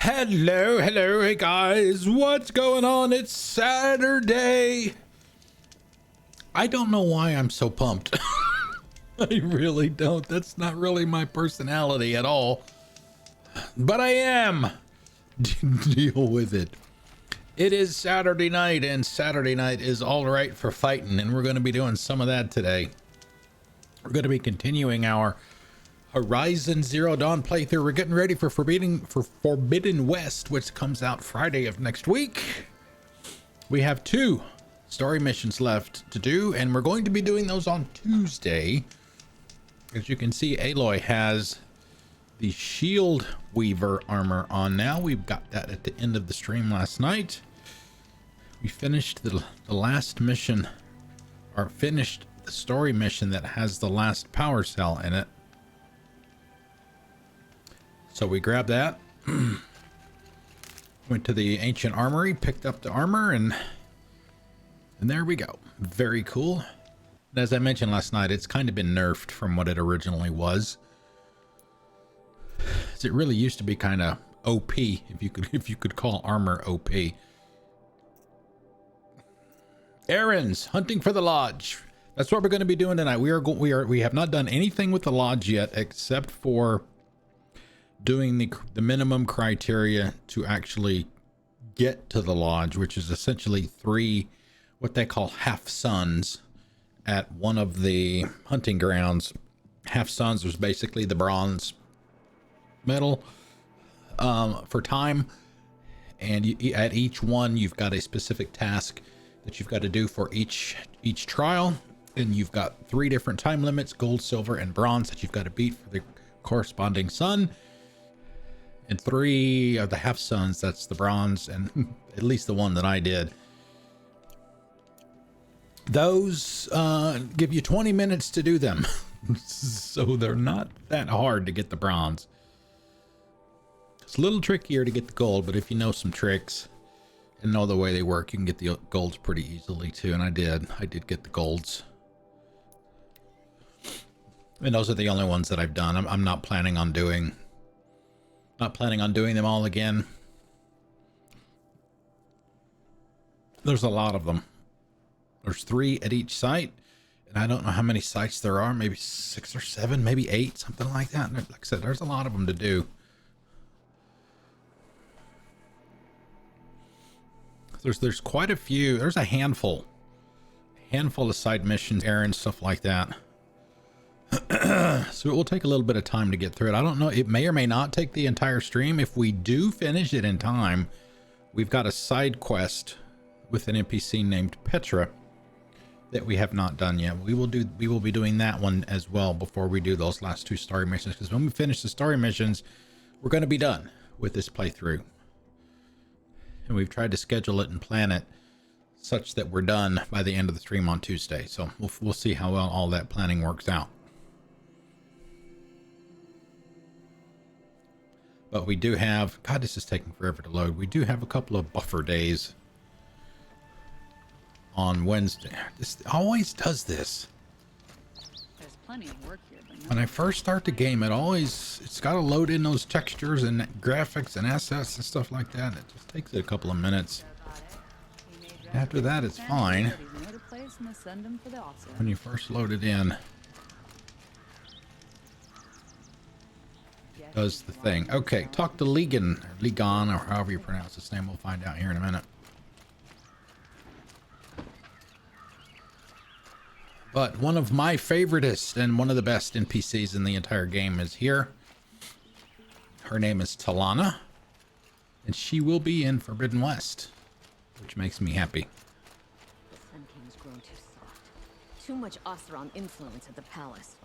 Hello, hey guys, what's going on? It's Saturday. I don't know why I'm so pumped. I really don't. That's not really my personality at all. But I am. Deal with it. It is Saturday night, and Saturday night is all right for fighting, and we're going to be doing some of that today. We're going to be continuing our Horizon Zero Dawn playthrough. We're getting ready for Forbidden West, which comes out Friday of next week. We have 2 story missions left to do, and we're going to be doing those on Tuesday. As you can see, Aloy has the Shield Weaver armor on now. We've got that at the end of the stream last night. We finished the last mission, or finished the story mission that has the last power cell in it. So we grabbed that, went to the ancient armory, picked up the armor, and there we go. Very cool. And as I mentioned last night, it's kind of been nerfed from what it originally was. It really used to be kind of OP, if you could call armor OP. Errands, hunting for the lodge. That's what we're going to be doing tonight. We have not done anything with the lodge yet, except for doing the minimum criteria to actually get to the lodge, which is essentially 3 what they call half suns at one of the hunting grounds. Half suns was basically the bronze medal for time, and at each one you've got a specific task that you've got to do for each trial, and you've got 3 different time limits: gold, silver, and bronze, that you've got to beat for the corresponding sun. And 3 of the half suns, that's the bronze, and at least the one that I did. Those give you 20 minutes to do them. So they're not that hard to get the bronze. It's a little trickier to get the gold, but if you know some tricks and know the way they work, you can get the golds pretty easily too. And I did get the golds. And those are the only ones that I've done. I'm not planning on doing them all again. There's a lot of them. There's 3 at each site, and I don't know how many sites there are. Maybe 6 or 7, maybe 8, something like that. Like I said, there's a lot of them to do. There's quite a few. There's a handful of side missions, errands, stuff like that. So it will take a little bit of time to get through it. I don't know, it may or may not take the entire stream. If we do finish it in time, we've got a side quest with an NPC named Petra that we have not done yet. We will be doing that one as well before we do those last 2 story missions, because when we finish the story missions, we're going to be done with this playthrough. And we've tried to schedule it and plan it such that we're done by the end of the stream on Tuesday. So we'll see how well all that planning works out. But we do have, God, this is taking forever to load. We do have a couple of buffer days on Wednesday. This always does this. There's plenty of work here, but when I first start the game, it's got to load in those textures and graphics and assets and stuff like that. It just takes it a couple of minutes. After that, it's fine. When you first load it in, does the thing. Okay, talk to Legan, or however you pronounce his name. We'll find out here in a minute. But one of my favoritist and one of the best NPCs in the entire game is here. Her name is Talana, and she will be in Forbidden West, which makes me happy. The Sun King's grown too soft. Too much Oseram influence at the palace.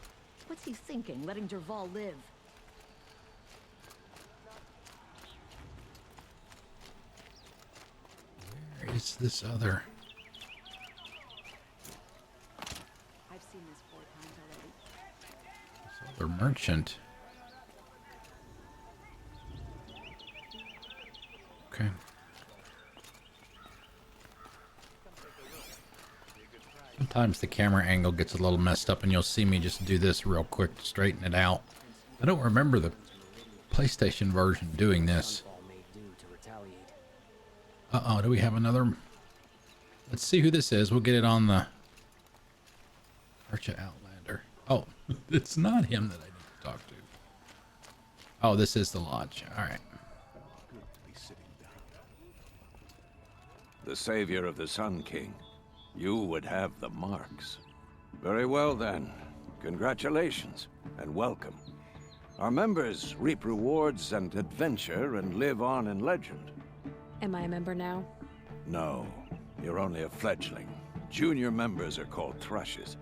What's he thinking, letting Dervahl live? Where is this other? I've seen this 4 times already. This other merchant. Okay. Sometimes the camera angle gets a little messed up and you'll see me just do this real quick to straighten it out. I don't remember the PlayStation version doing this. Uh-oh, do we have another? Let's see who this is. We'll get it on the Archer Outlander. Oh, it's not him that I need to talk to. Oh, this is the lodge. All right. The savior of the Sun King. You would have the marks. Very well then. Congratulations and welcome. Our members reap rewards and adventure and live on in legend. Am I a member now? No, you're only a fledgling. Junior members are called thrushes.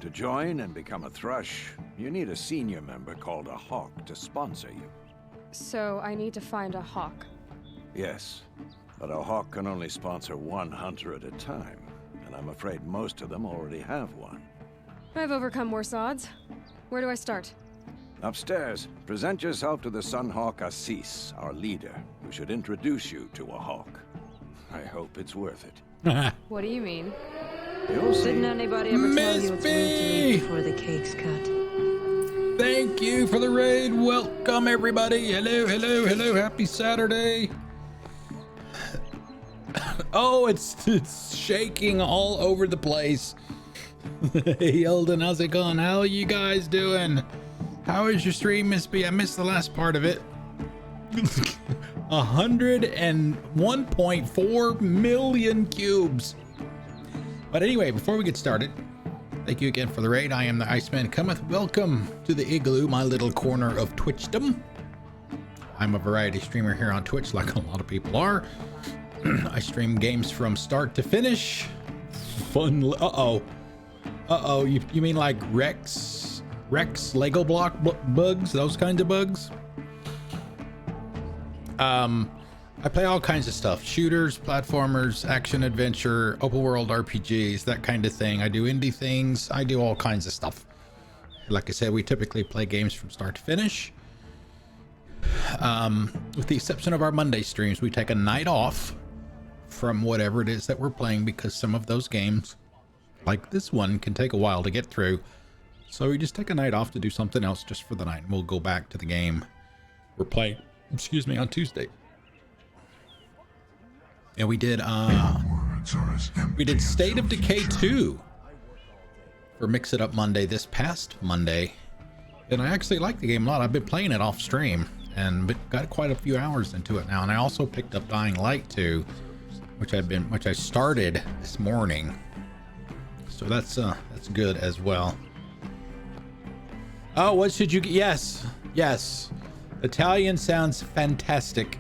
To join and become a thrush, you need a senior member called a hawk to sponsor you. So I need to find a hawk. Yes, but a hawk can only sponsor one hunter at a time, and I'm afraid most of them already have one. I've overcome worse odds. Where do I start? Upstairs, present yourself to the Sunhawk Assis, our leader, who should introduce you to a hawk. I hope it's worth it. What do you mean? You'll see. Didn't anybody ever tell Miss you it's rude to B! leave before the cake's cut? Thank you for the raid. Welcome, everybody. Hello, hello, hello. Happy Saturday. Oh, it's shaking all over the place. Hey, Eldon, how's it going? How are you guys doing? How is your stream, Miss B? I missed the last part of it. 101.4 million cubes. But anyway, before we get started, thank you again for the raid. I am the Iceman Cometh. Welcome to the Igloo, my little corner of Twitchdom. I'm a variety streamer here on Twitch, like a lot of people are. I stream games from start to finish. Fun. Uh-oh, you mean like Rex Lego block bugs, those kinds of bugs? I play all kinds of stuff. Shooters, platformers, action adventure, open world RPGs, that kind of thing. I do indie things. I do all kinds of stuff. Like I said, we typically play games from start to finish. With the exception of our Monday streams, we take a night off from whatever it is that we're playing because some of those games, like this one, can take a while to get through. So we just take a night off to do something else just for the night, and we'll go back to the game we're playing, on Tuesday. And we did State of Decay 2 for Mix It Up Monday this past Monday. And I actually like the game a lot. I've been playing it off stream and got quite a few hours into it now. And I also picked up Dying Light 2, which I started this morning. So that's good as well. Oh, what should you get? Yes. Italian sounds fantastic.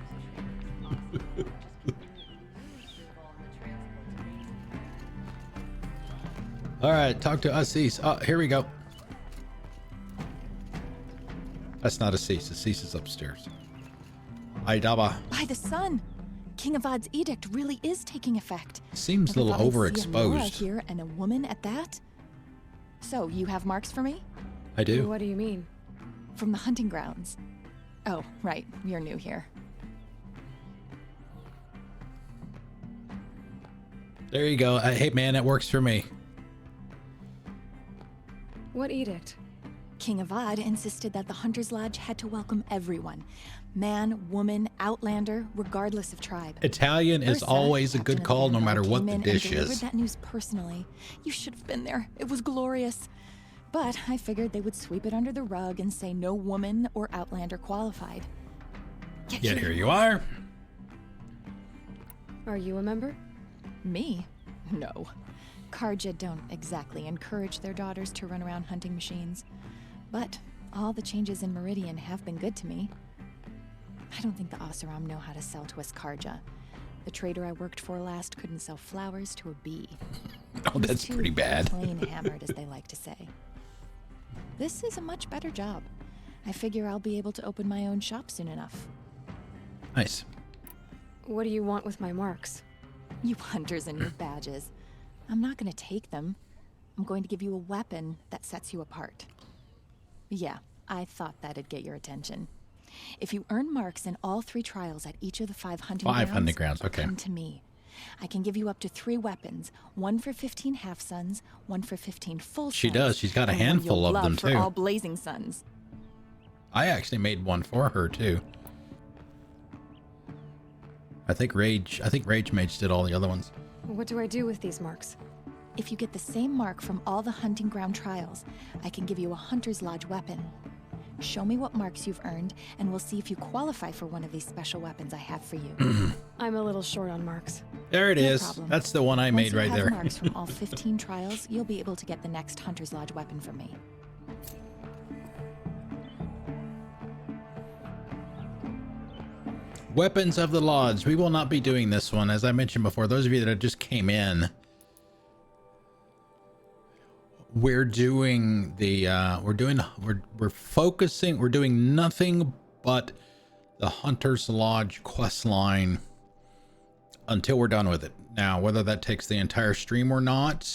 All right, talk to Assis. Oh, here we go. That's not Assis. Assis is upstairs. Aidaba. By the sun! King Avad's edict really is taking effect. Seems a little overexposed. Here and a woman at that. So, you have marks for me? I do. What do you mean? From the hunting grounds. Oh, right. You're new here. There you go. Hey, man, that works for me. What edict? King Avad insisted that the Hunter's Lodge had to welcome everyone. Man, woman, outlander, regardless of tribe. Italian is Ursa, always a Captain good of call, no Vanguard, matter what came the in dish and delivered is. that news personally. You should have been there. It was glorious. But I figured they would sweep it under the rug and say no woman or outlander qualified. Yet here you are. Are you a member? Me? No. Karja don't exactly encourage their daughters to run around hunting machines. But all the changes in Meridian have been good to me. I don't think the Oseram know how to sell to us Karja. The trader I worked for last couldn't sell flowers to a bee. Oh, that's pretty bad. Plain hammered, as they like to say. This is a much better job. I figure I'll be able to open my own shop soon enough. Nice. What do you want with my marks? You hunters and your badges. I'm not going to take them. I'm going to give you a weapon that sets you apart. Yeah, I thought that'd get your attention. If you earn marks in all 3 trials at each of the 5 hunting grounds, 5 hunting grounds, okay. come to me. I can give you up to 3 weapons, 1 for 15 half-suns, 1 for 15 full suns. She does. She's got a and one handful you'll of love them, for too. all blazing suns. I actually made one for her, too. I think Rage Mage did all the other ones. What do I do with these marks? If you get the same mark from all the hunting ground trials, I can give you a Hunter's Lodge weapon. Show me what marks you've earned, and we'll see if you qualify for one of these special weapons I have for you. I'm a little short on marks. There it No is. problem. That's the one I Once made you right have there. marks from all 15 trials, you'll be able to get the next Hunter's Lodge weapon from me. Weapons of the Lodge. We will not be doing this one. As I mentioned before, those of you that just came in, we're doing the we're focusing, we're doing nothing but the Hunter's Lodge quest line until we're done with it. Now, whether that takes the entire stream or not,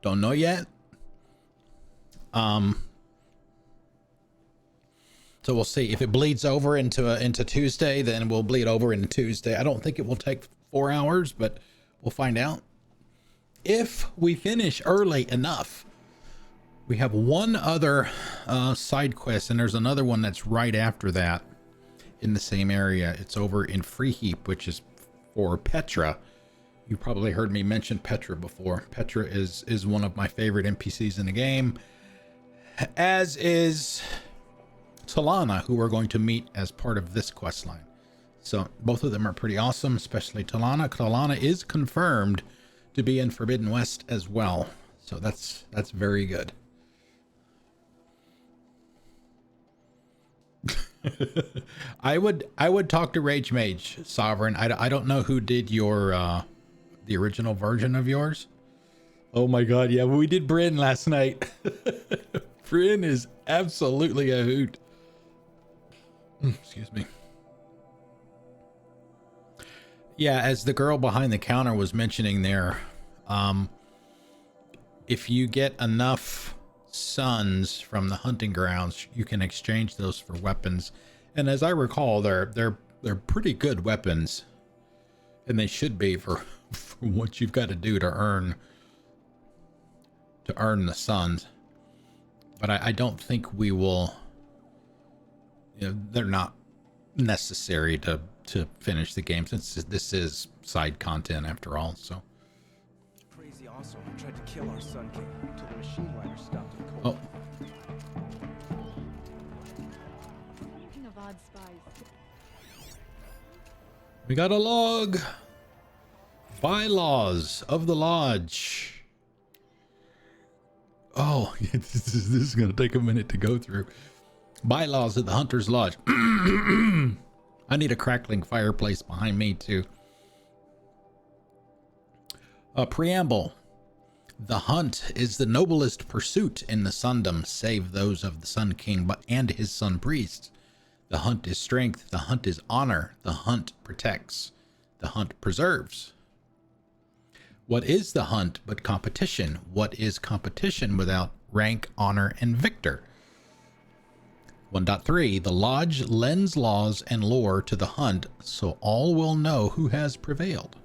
don't know yet. So we'll see. If it bleeds over into Tuesday, then we'll bleed over into Tuesday. I don't think it will take 4 hours, but we'll find out. If we finish early enough, we have one other side quest, and there's another one that's right after that in the same area. It's over in Heap, which is for Petra. You probably heard me mention Petra before. Petra is one of my favorite NPCs in the game, as is Talana, who we're going to meet as part of this quest line. So both of them are pretty awesome, especially Talana. Talana is confirmed to be in Forbidden West as well, so that's very good. I would talk to Rage Mage, Sovereign. I don't know who did your the original version of yours. Oh my god, yeah, we did Bryn last night. Bryn is absolutely a hoot. Excuse me. Yeah, as the girl behind the counter was mentioning there, if you get enough suns from the hunting grounds, you can exchange those for weapons. And as I recall, they're pretty good weapons, and they should be for what you've got to do to earn the suns. But I don't think we will. You know, they're not necessary to finish the game, since this is side content after all. So Crazy also tried to kill our Sun King until the machine liner stopped him cold. oh, Thinking of odd spies. we got a log. Bylaws of the Lodge. Oh, this is going to take a minute to go through. Bylaws of the Hunter's Lodge. I need a crackling fireplace behind me too. A preamble. The hunt is the noblest pursuit in the Sundom, save those of the Sun King and his Sun Priests. The hunt is strength. The hunt is honor. The hunt protects. The hunt preserves. What is the hunt but competition? What is competition without rank, honor, and victor? 1.3 The Lodge lends laws and lore to the hunt, so all will know who has prevailed.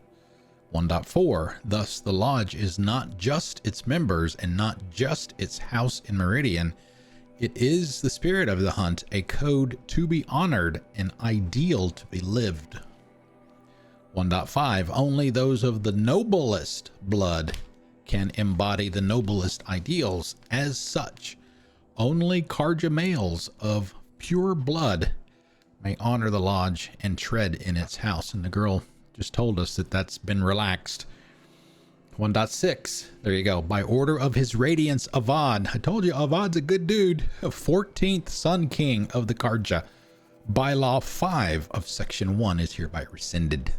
1.4 Thus the Lodge is not just its members and not just its house in Meridian. It is the spirit of the hunt, a code to be honored, an ideal to be lived. 1.5 Only those of the noblest blood can embody the noblest ideals. As such, only Karja males of pure blood may honor the Lodge and tread in its house. And the girl just told us that that's been relaxed. 1.6 There you go. By order of His Radiance Avad. I told you Avad's a good dude. 14th Sun King of the Karja. Bylaw 5 of Section 1 is hereby rescinded.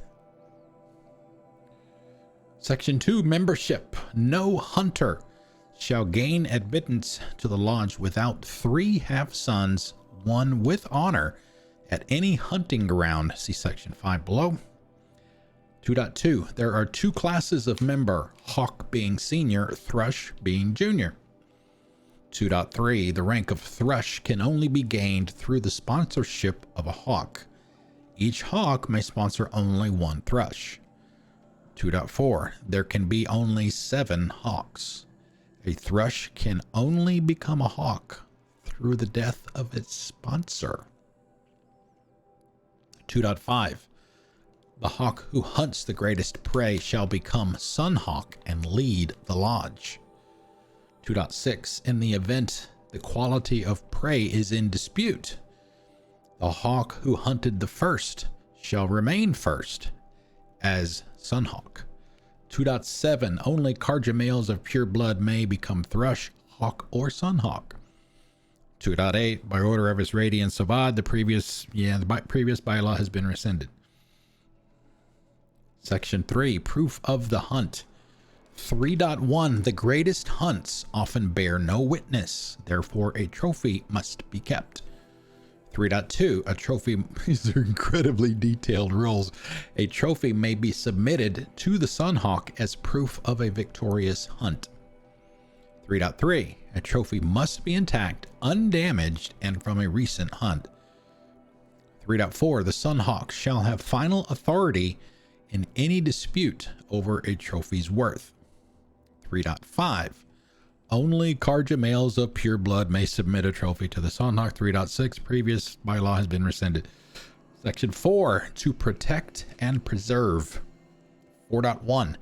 Section 2 Membership. No hunter shall gain admittance to the Lodge without 3 half-sons, 1 with honor, at any hunting ground. See Section 5 below. 2.2 There are 2 classes of member, Hawk being senior, Thrush being junior. 2.3 The rank of Thrush can only be gained through the sponsorship of a Hawk. Each Hawk may sponsor only 1 Thrush. 2.4 There can be only 7 Hawks. A Thrush can only become a Hawk through the death of its sponsor. 2.5 The hawk who hunts the greatest prey shall become Sun Hawk and lead the lodge. 2.6. In the event the quality of prey is in dispute, the hawk who hunted the first shall remain first as Sun Hawk. 2.7. Only Karja males of pure blood may become Thrush, Hawk, or Sun Hawk. 2.8. By order of His Radiant Savad, the previous bylaw has been rescinded. Section 3. Proof of the hunt. 3.1. The greatest hunts often bear no witness, therefore a trophy must be kept. 3.2. A trophy, these are incredibly detailed rules. A trophy may be submitted to the Sun Hawk as proof of a victorious hunt. 3.3. A trophy must be intact, undamaged, and from a recent hunt. 3.4. The Sun Hawk shall have final authority in any dispute over a trophy's worth. 3.5. Only Karja males of pure blood may submit a trophy to the Sun Hawk. 3.6. Previous bylaw has been rescinded. Section 4. To protect and preserve. 4.1.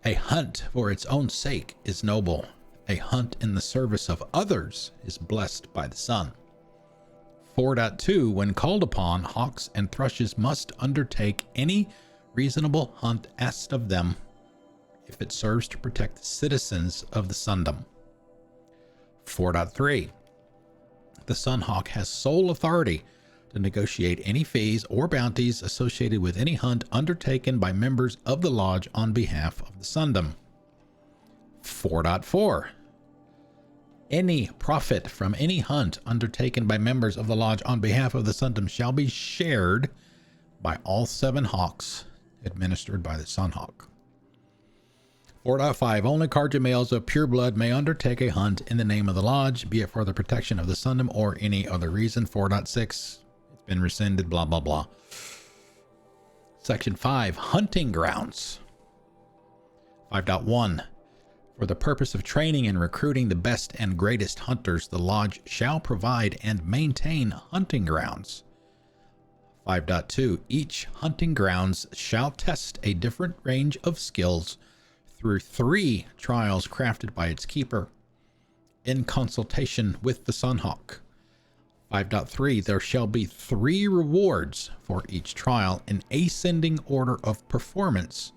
A hunt for its own sake is noble. A hunt in the service of others is blessed by the sun. 4.2. When called upon, hawks and thrushes must undertake any reasonable hunt asked of them if it serves to protect the citizens of the Sundom. 4.3. The Sun Hawk has sole authority to negotiate any fees or bounties associated with any hunt undertaken by members of the Lodge on behalf of the Sundom. 4.4. Any profit from any hunt undertaken by members of the Lodge on behalf of the Sundom shall be shared by all 7 hawks administered by the Sun Hawk. 4.5. Only Karja males of pure blood may undertake a hunt in the name of the Lodge, be it for the protection of the Sundom or any other reason. 4.6. It's been rescinded, blah, blah, blah. Section 5. Hunting grounds. 5.1. For the purpose of training and recruiting the best and greatest hunters, the Lodge shall provide and maintain hunting grounds. 5.2. Each hunting grounds shall test a different range of skills through 3 trials crafted by its keeper in consultation with the Sun Hawk. 5.3. There shall be 3 rewards for each trial in ascending order of performance: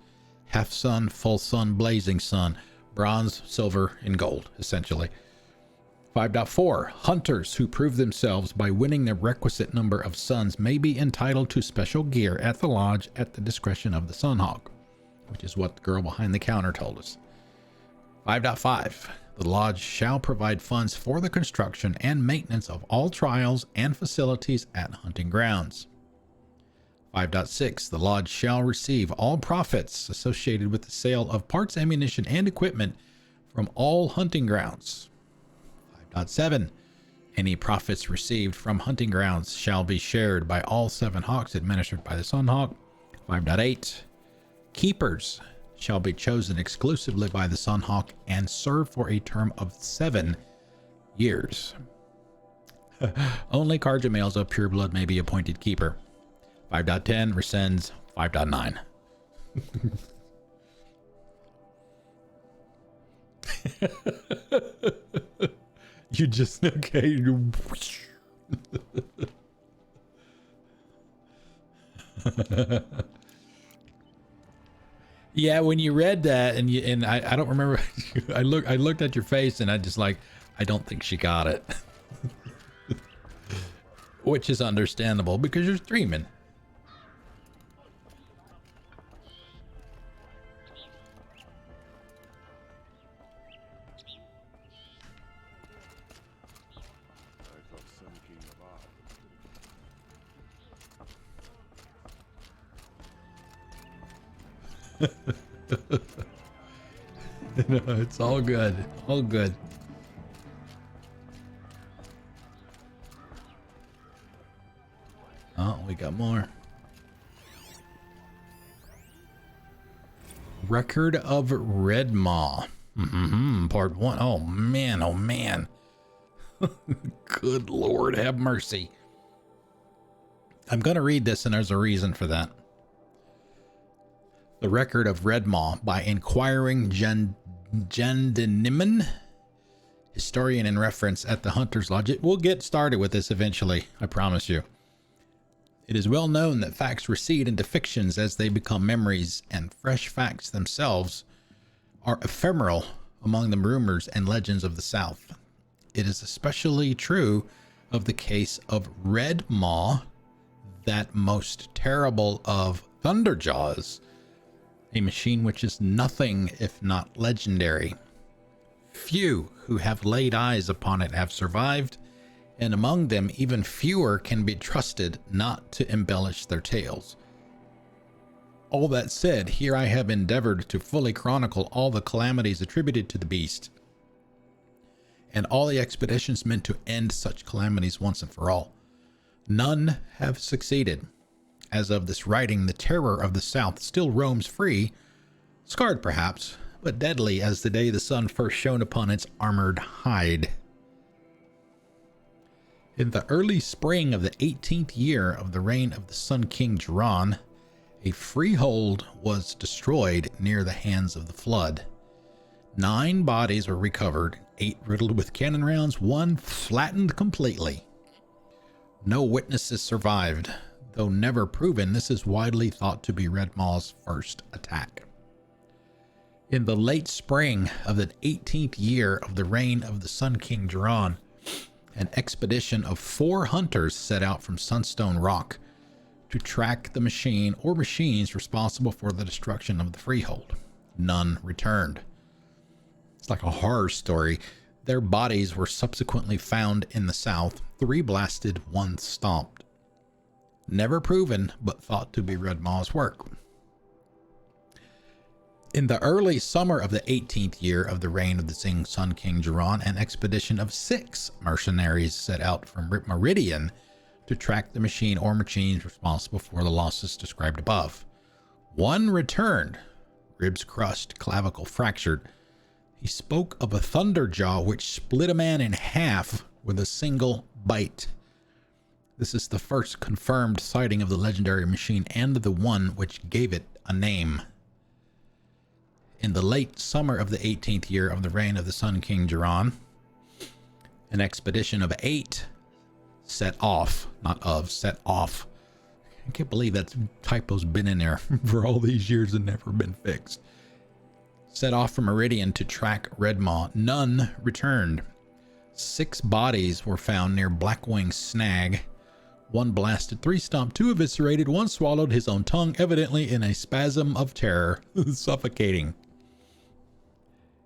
half sun, full sun, blazing sun, bronze, silver, and gold, essentially. 5.4. Hunters who prove themselves by winning the requisite number of suns may be entitled to special gear at the Lodge at the discretion of the Sun Hawk, which is what the girl behind the counter told us. 5.5. The Lodge shall provide funds for the construction and maintenance of all trials and facilities at hunting grounds. 5.6. The Lodge shall receive all profits associated with the sale of parts, ammunition, and equipment from all hunting grounds. 5.7. Any profits received from hunting grounds shall be shared by all 7 hawks administered by the Sun Hawk. 5.8. Keepers shall be chosen exclusively by the Sun Hawk and serve for a term of 7 years. Only Karja males of pure blood may be appointed keeper. 5.10 rescinds 5.9. You just, okay. Yeah, when you read that and I don't remember, I looked at your face and I just like, I don't think she got it. Which is understandable because you're streaming. No, it's all good. All good. Oh, we got more. Record of Redmaw. Part 1. Oh man, oh man. Good Lord, have mercy. I'm going to read this and there's a reason for that. the record of Redmaw by inquiring Jandiniman, historian in reference at the Hunter's Lodge. We'll get started with this eventually, I promise you. It is well known that facts recede into fictions as they become memories, and fresh facts themselves are ephemeral among the rumors and legends of the South. It is especially true of the case of Redmaw, that most terrible of Thunderjaws, a machine which is nothing if not legendary. Few who have laid eyes upon it have survived, and among them even fewer can be trusted not to embellish their tales. All that said, here I have endeavored to fully chronicle all the calamities attributed to the beast, and all the expeditions meant to end such calamities once and for all. None have succeeded. As of this writing, the terror of the South still roams free, scarred perhaps, but deadly as the day the sun first shone upon its armored hide. In the early spring of the 18th year of the reign of the Sun King Errand, a freehold was destroyed near the hands of the flood. 9 bodies were recovered, 8 riddled with cannon rounds, 1 flattened completely. No witnesses survived, though never proven. This is widely thought to be Redmaw's first attack. In the late spring of the 18th year of the reign of the Sun King Errand, an expedition of 4 hunters set out from Sunstone Rock to track the machine or machines responsible for the destruction of the freehold. None returned. It's like a horror story. Their bodies were subsequently found in the south, 3 blasted, 1 stomped. Never proven, but thought to be Redmaw's work. In the early summer of the 18th year of the reign of the Sun King Errand, an expedition of 6 mercenaries set out from Meridian to track the machine or machines responsible for the losses described above. 1 returned, ribs crushed, clavicle fractured. He spoke of a thunderjaw which split a man in half with a single bite. This is the first confirmed sighting of the legendary machine and the one which gave it a name. In the late summer of the 18th year of the reign of the Sun King Errand, an expedition of 8 set off. I can't believe that typo's been in there for all these years and never been fixed. Set off from Meridian to track Redmaw. None returned. 6 bodies were found near Blackwing Snag. 1 blasted, 3 stomped, 2 eviscerated, 1 swallowed his own tongue, evidently in a spasm of terror, suffocating.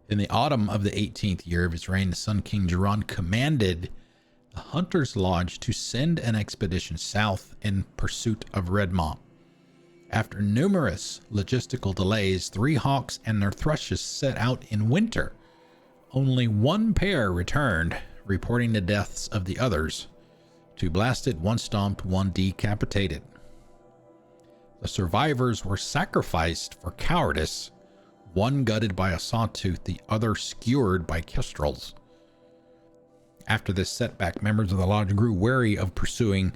In the autumn of the 18th year of his reign, the Sun King Errand commanded the Hunter's Lodge to send an expedition south in pursuit of Redmaw. After numerous logistical delays, 3 hawks and their thrushes set out in winter. Only 1 pair returned, reporting the deaths of the others. 2 blasted, 1 stomped, 1 decapitated. The survivors were sacrificed for cowardice, 1 gutted by a sawtooth, the other skewered by kestrels. After this setback, members of the lodge grew wary of pursuing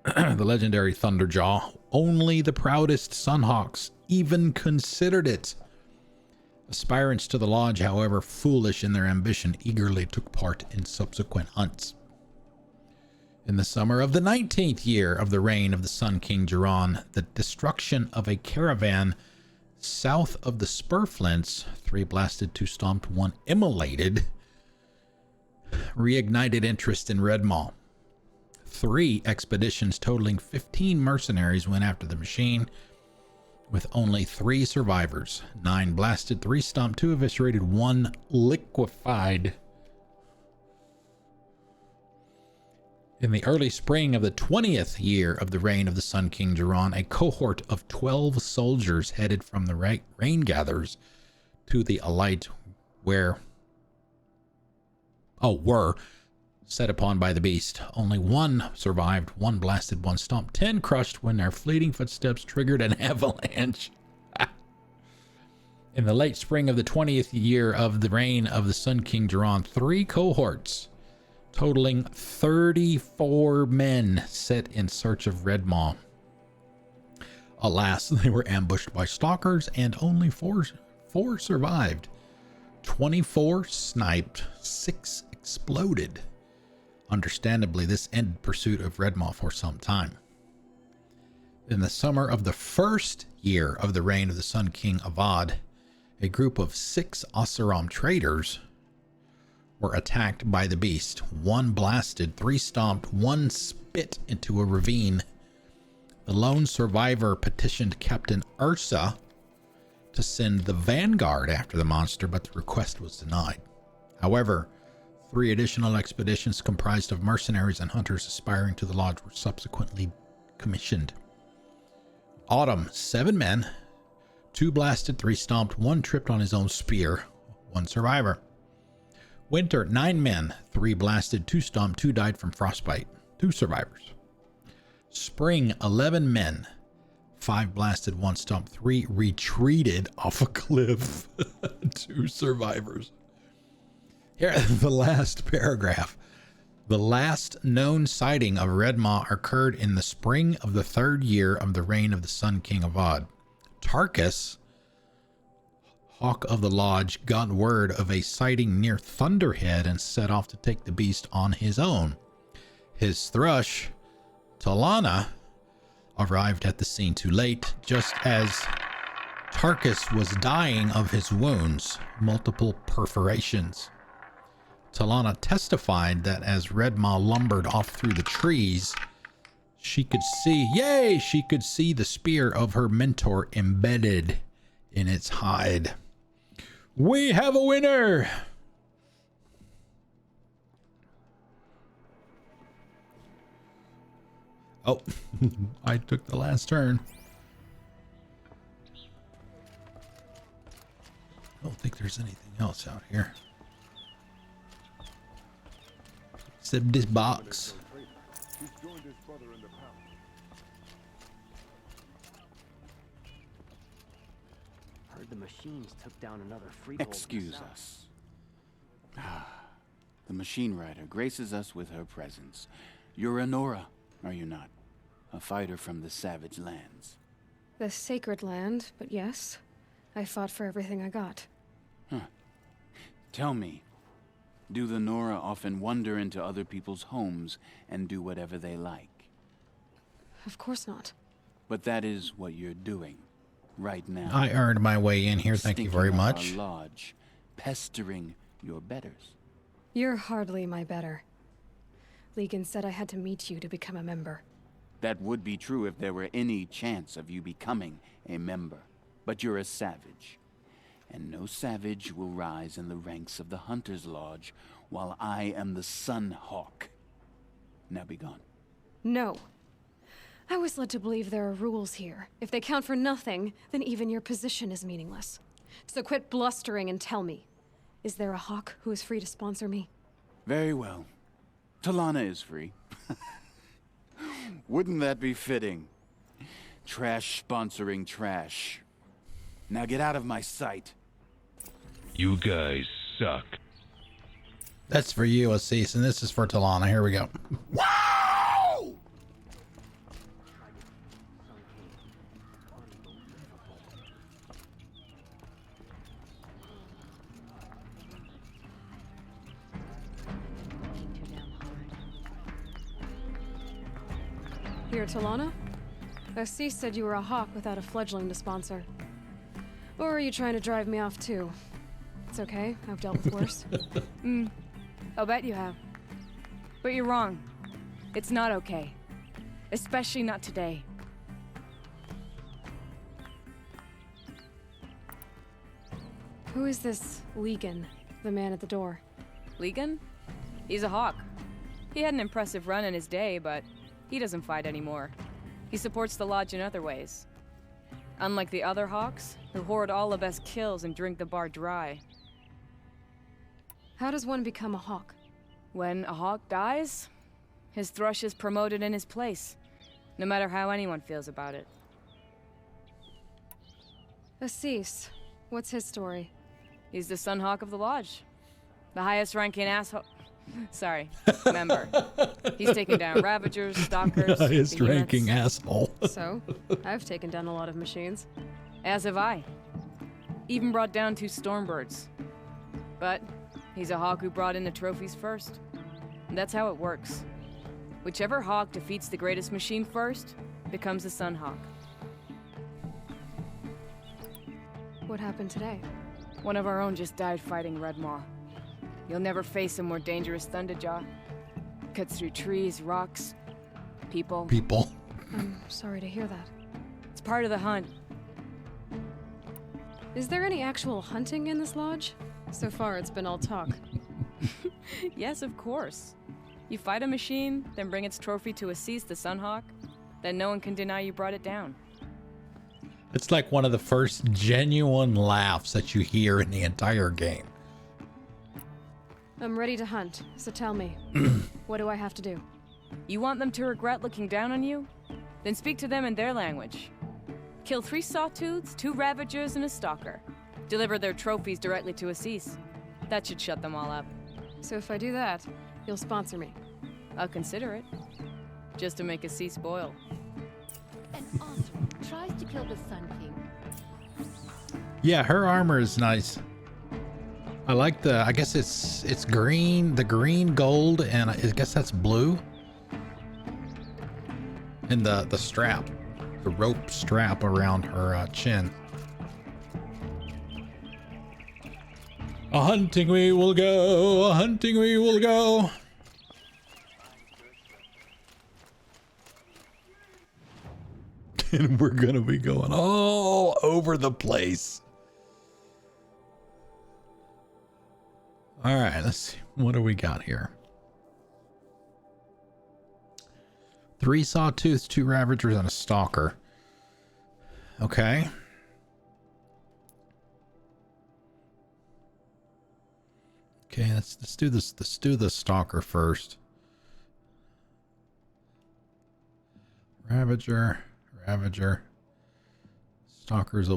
the legendary Thunderjaw. Only the proudest Sunhawks even considered it. Aspirants to the lodge, however foolish in their ambition, eagerly took part in subsequent hunts. In the summer of the 19th year of the reign of the Sun King Errand, the destruction of a caravan south of the Spurflints, 3 blasted, 2 stomped, 1 immolated, reignited interest in Redmaw. 3 expeditions totaling 15 mercenaries went after the machine, with only 3 survivors. 9 blasted, 3 stomped, 2 eviscerated, 1 liquefied. In the early spring of the 20th year of the reign of the Sun King Errand, a cohort of 12 soldiers headed from the rain gatherers to the Alite were set upon by the beast. Only 1 survived, 1 blasted, 1 stomped, 10 crushed when their fleeting footsteps triggered an avalanche. In the late spring of the 20th year of the reign of the Sun King Errand, 3 cohorts totaling 34 men set in search of Redmaw. Alas, they were ambushed by stalkers and only four survived. 24 sniped, 6 exploded. Understandably, this ended pursuit of Redmaw for some time. In the summer of the first year of the reign of the Sun King Avad, a group of 6 Oseram traders were attacked by the beast. 1 blasted, 3 stomped, 1 spit into a ravine. The lone survivor petitioned Captain Ursa to send the vanguard after the monster, but the request was denied. However, 3 additional expeditions comprised of mercenaries and hunters aspiring to the lodge were subsequently commissioned. Autumn, 7 men, 2 blasted, 3 stomped, 1 tripped on his own spear, 1 survivor. Winter, 9 men, 3 blasted, 2 stomped, 2 died from frostbite, 2 survivors. Spring, 11 men, 5 blasted, 1 stomped, 3 retreated off a cliff, 2 survivors. Here, the last paragraph. The last known sighting of Redmaw occurred in the spring of the 3rd year of the reign of the Sun King Avad. Tarkus, Hawk of the Lodge, got word of a sighting near Thunderhead and set off to take the beast on his own. His thrush, Talana, arrived at the scene too late, just as Tarkus was dying of his wounds, multiple perforations. Talana testified that as Redmaw lumbered off through the trees, she could see the spear of her mentor embedded in its hide. We have a winner! Oh, I took the last turn. I don't think there's anything else out here. Except this box. Heard the machines took down another freehold. Excuse us. The machine rider graces us with her presence. You're a Nora, are you not? A fighter from the savage lands. The sacred land, but yes. I fought for everything I got. Huh. Tell me, do the Nora often wander into other people's homes and do whatever they like? Of course not. But that is what you're doing right now. I earned my way in here, thank you very Stinking up much. our lodge, pestering your betters. You're hardly my better. Legan said I had to meet you to become a member. That would be true if there were any chance of you becoming a member. But you're a savage. And no savage will rise in the ranks of the Hunter's Lodge while I am the Sun Hawk. Now be gone. No. I was led to believe there are rules here. If they count for nothing, then even your position is meaningless. So quit blustering and tell me. Is there a hawk who is free to sponsor me? Very well. Talana is free. Wouldn't that be fitting? Trash sponsoring trash. Now get out of my sight. You guys suck. That's for you, Assis, and this is for Talana. Here we go. Wow! Here, Talana? Assis said you were a hawk without a fledgling to sponsor. Or are you trying to drive me off too? It's okay, I've dealt with worse. I'll bet you have. But you're wrong. It's not okay. Especially not today. Who is this Legan, the man at the door? Legan? He's a hawk. He had an impressive run in his day, but he doesn't fight anymore. He supports the lodge in other ways. Unlike the other hawks, who hoard all the best kills and drink the bar dry. How does one become a hawk? When a hawk dies, his thrush is promoted in his place, no matter how anyone feels about it. Assis, what's his story? He's the Sun Hawk of the Lodge. The highest ranking asshole... Sorry, member. He's taken down Ravagers, Stalkers, Highest behemoths. ranking asshole. So, I've taken down a lot of machines. As have I. Even brought down 2 Stormbirds. But he's a hawk who brought in the trophies first. And that's how it works. Whichever hawk defeats the greatest machine first becomes the Sun Hawk. What happened today? One of our own just died fighting Redmaw. You'll never face a more dangerous Thunderjaw. Cuts through trees, rocks, people. People. I'm sorry to hear that. It's part of the hunt. Is there any actual hunting in this lodge? So far, it's been all talk. Yes, of course. You fight a machine, then bring its trophy to Assis the Sunhawk, then no one can deny you brought it down. It's like one of the first genuine laughs that you hear in the entire game. I'm ready to hunt, so tell me, what do I have to do? You want them to regret looking down on you? Then speak to them in their language. Kill 3 Sawtooths, 2 Ravagers, and a Stalker. Deliver their trophies directly to Assis. That should shut them all up. So if I do that, you'll sponsor me? I'll consider it. Just to make Assis boil. An Osram tries to kill the Sun King. Yeah, her armor is nice. I like I guess it's green, the green, gold, and I guess that's blue. And the strap, the rope strap around her chin. A hunting we will go, a hunting we will go. And we're gonna be going all over the place. All right, let's see. What do we got here? 3 Sawtooths, 2 Ravagers, and a Stalker. Okay. Okay, let's do this. Let's do the Stalker first. Ravager. Stalkers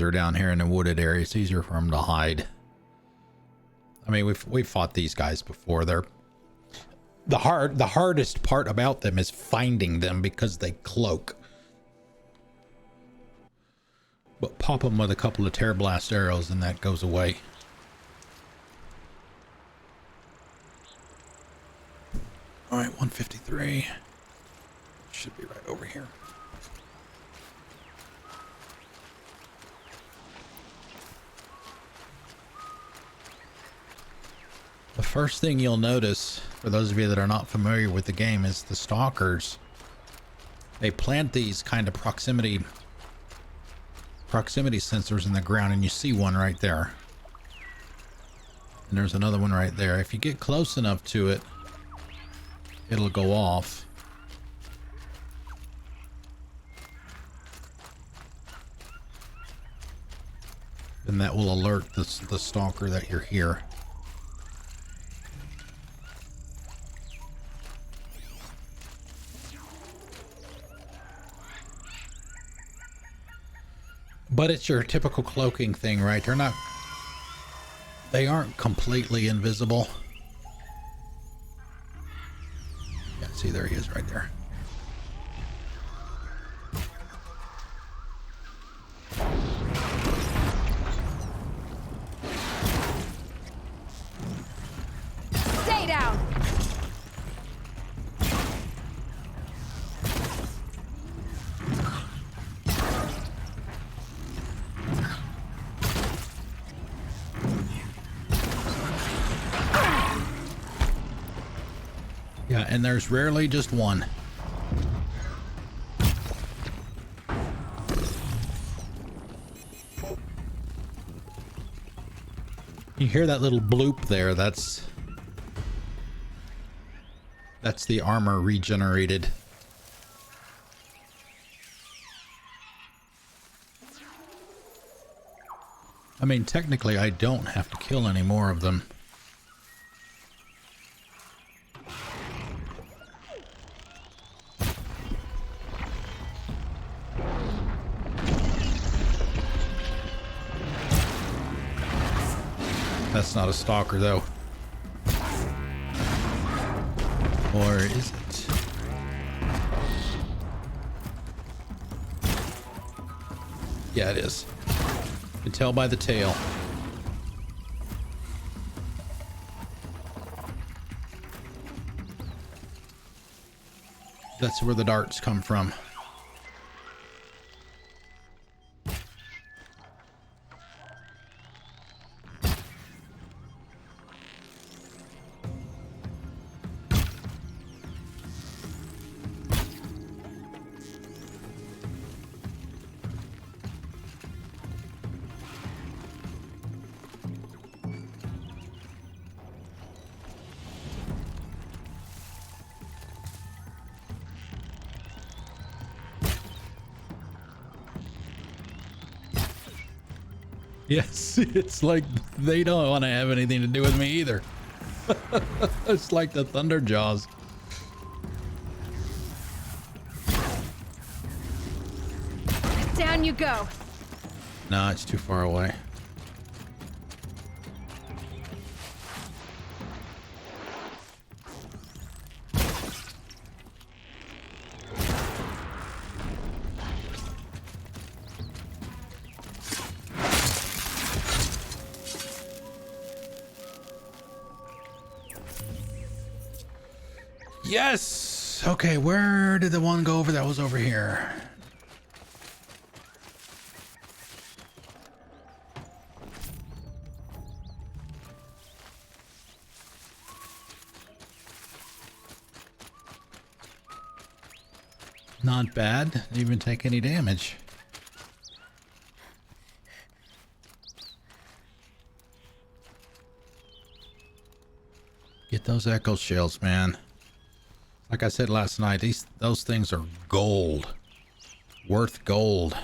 are down here in the wooded area. It's easier for them to hide. I mean, we've fought these guys before. They're the hardest part about them is finding them because they cloak. But pop them with a couple of tear blast arrows and that goes away. All right, 153 should be right over here. The first thing you'll notice, for those of you that are not familiar with the game, is the Stalkers. They plant these kind of proximity sensors in the ground, and you see one right there. And there's another one right there. If you get close enough to it, it'll go off. And that will alert the Stalker that you're here. But it's your typical cloaking thing, right? They aren't completely invisible. Yeah, see, there he is right there. Stay down! Yeah, and there's rarely just one. You hear that little bloop there? That's the armor regenerated. I mean, technically, I don't have to kill any more of them. That's not a Stalker, though. Or is it? Yeah, it is. You can tell by the tail. That's where the darts come from. Yes, it's like they don't want to have anything to do with me either. It's like the Thunder Jaws. Down you go. No, it's too far away. Yes! Okay, where did the one go over that was over here? Not bad. Didn't even take any damage. Get those echo shells, man. Like I said last night, those things are gold. Worth gold.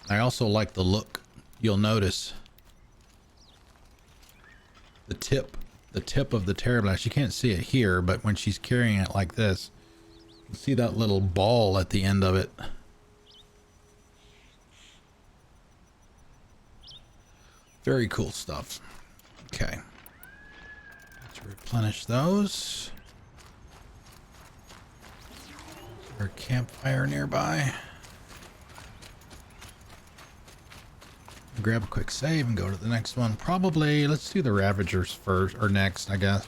I also like the look. You'll notice the tip of the Terror Blast. You can't see it here, but when she's carrying it like this, you can see that little ball at the end of it. Very cool stuff. Okay. Let's replenish those. Is there a campfire nearby? Grab a quick save and go to the next one. Probably, let's do the Ravagers first, or next, I guess.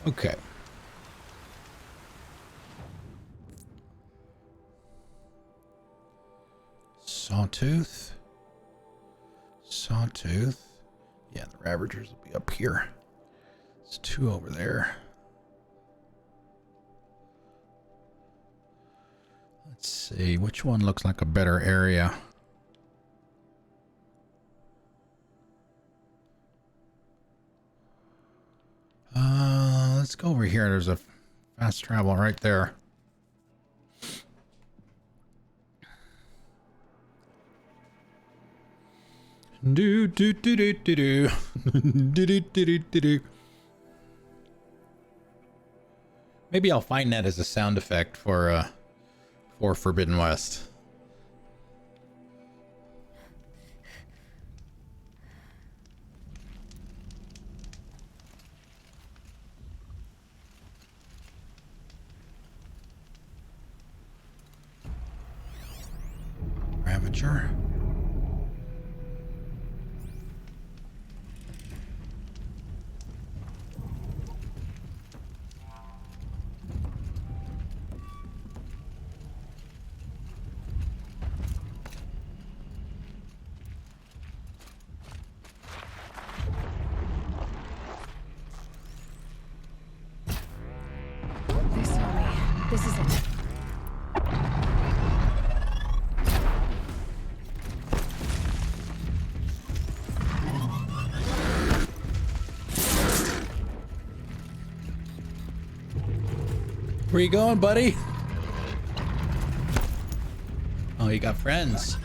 Okay. Sawtooth. Sawtooth. Yeah, the Ravagers will be up here. There's two over there. Let's see, which one looks like a better area? Let's go over here. There's a fast travel right there. Do do do do do do do do do do do. Maybe I'll find that as a sound effect for Forbidden West. Ravager. They saw me. This is it. Where you going, buddy? Oh, you got friends.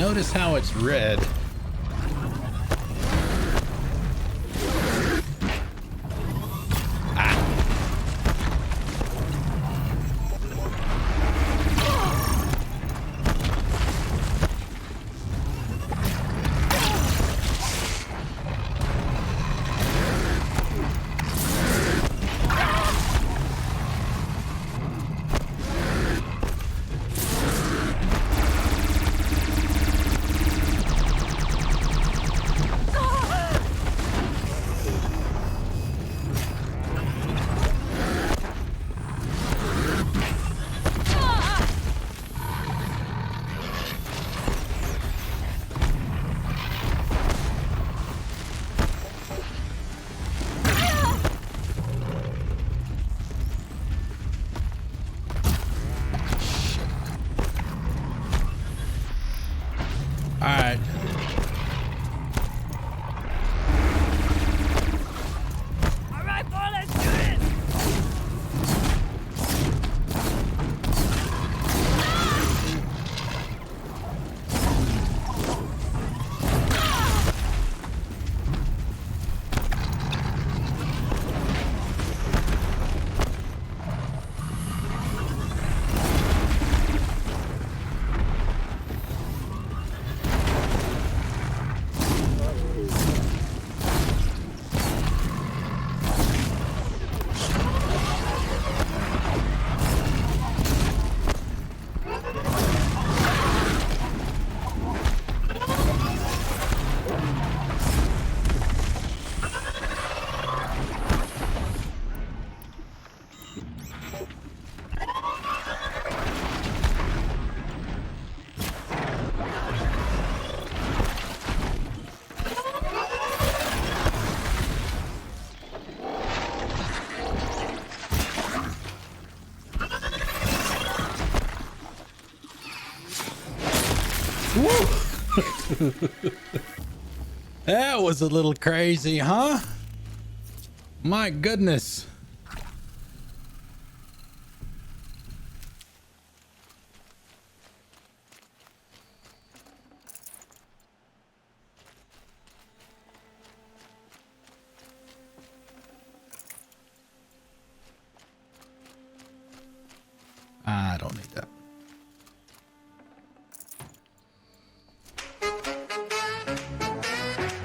notice how it's red? That was a little crazy, huh? My goodness. I don't need that.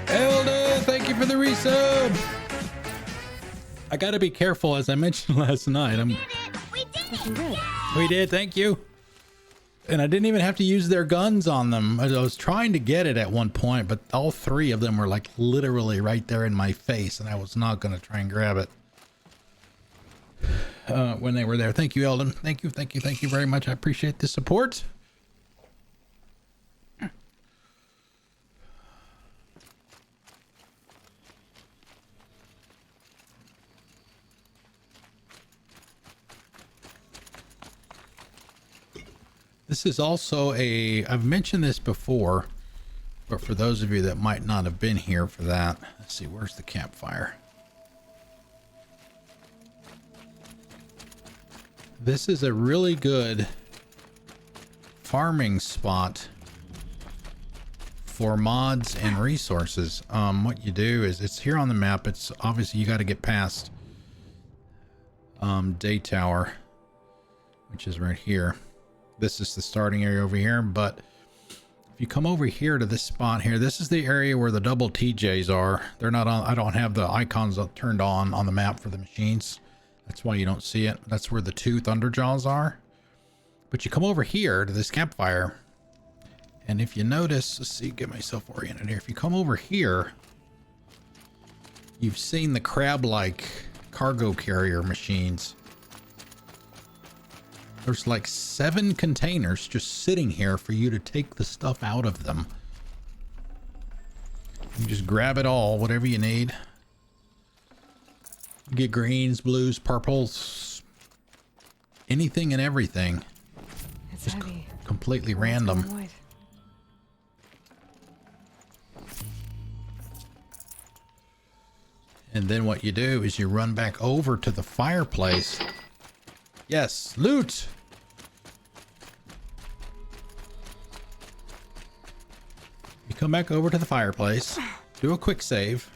Elda, thank you for the resub. I gotta be careful, as I mentioned last night. We did, thank you. And I didn't even have to use their guns on them. I was trying to get it at one point, but all three of them were like literally right there in my face, and I was not gonna try and grab it when they were there. Thank you, Eldon. Thank you very much. I appreciate the support. This is also I've mentioned this before, but for those of you that might not have been here for that, let's see, where's the campfire? This is a really good farming spot for mods and resources. What you do is, it's here on the map. It's obviously, you got to get past Day Tower, which is right here. This is the starting area over here, but if you come over here to this spot here, this is the area where the double TJs are. They're not on, I don't have the icons turned on the map for the machines. That's why you don't see it. That's where the two Thunderjaws are. But you come over here to this campfire, and if you notice, let's see, get myself oriented here. If you come over here, you've seen the crab-like cargo carrier machines. There's like 7 containers just sitting here for you to take the stuff out of them. You just grab it all, whatever you need. You get greens, blues, purples, anything and everything. It's just heavy. Completely random. And then what you do is you run back over to the fireplace. Yes, loot. come back over to the fireplace, do a quick save,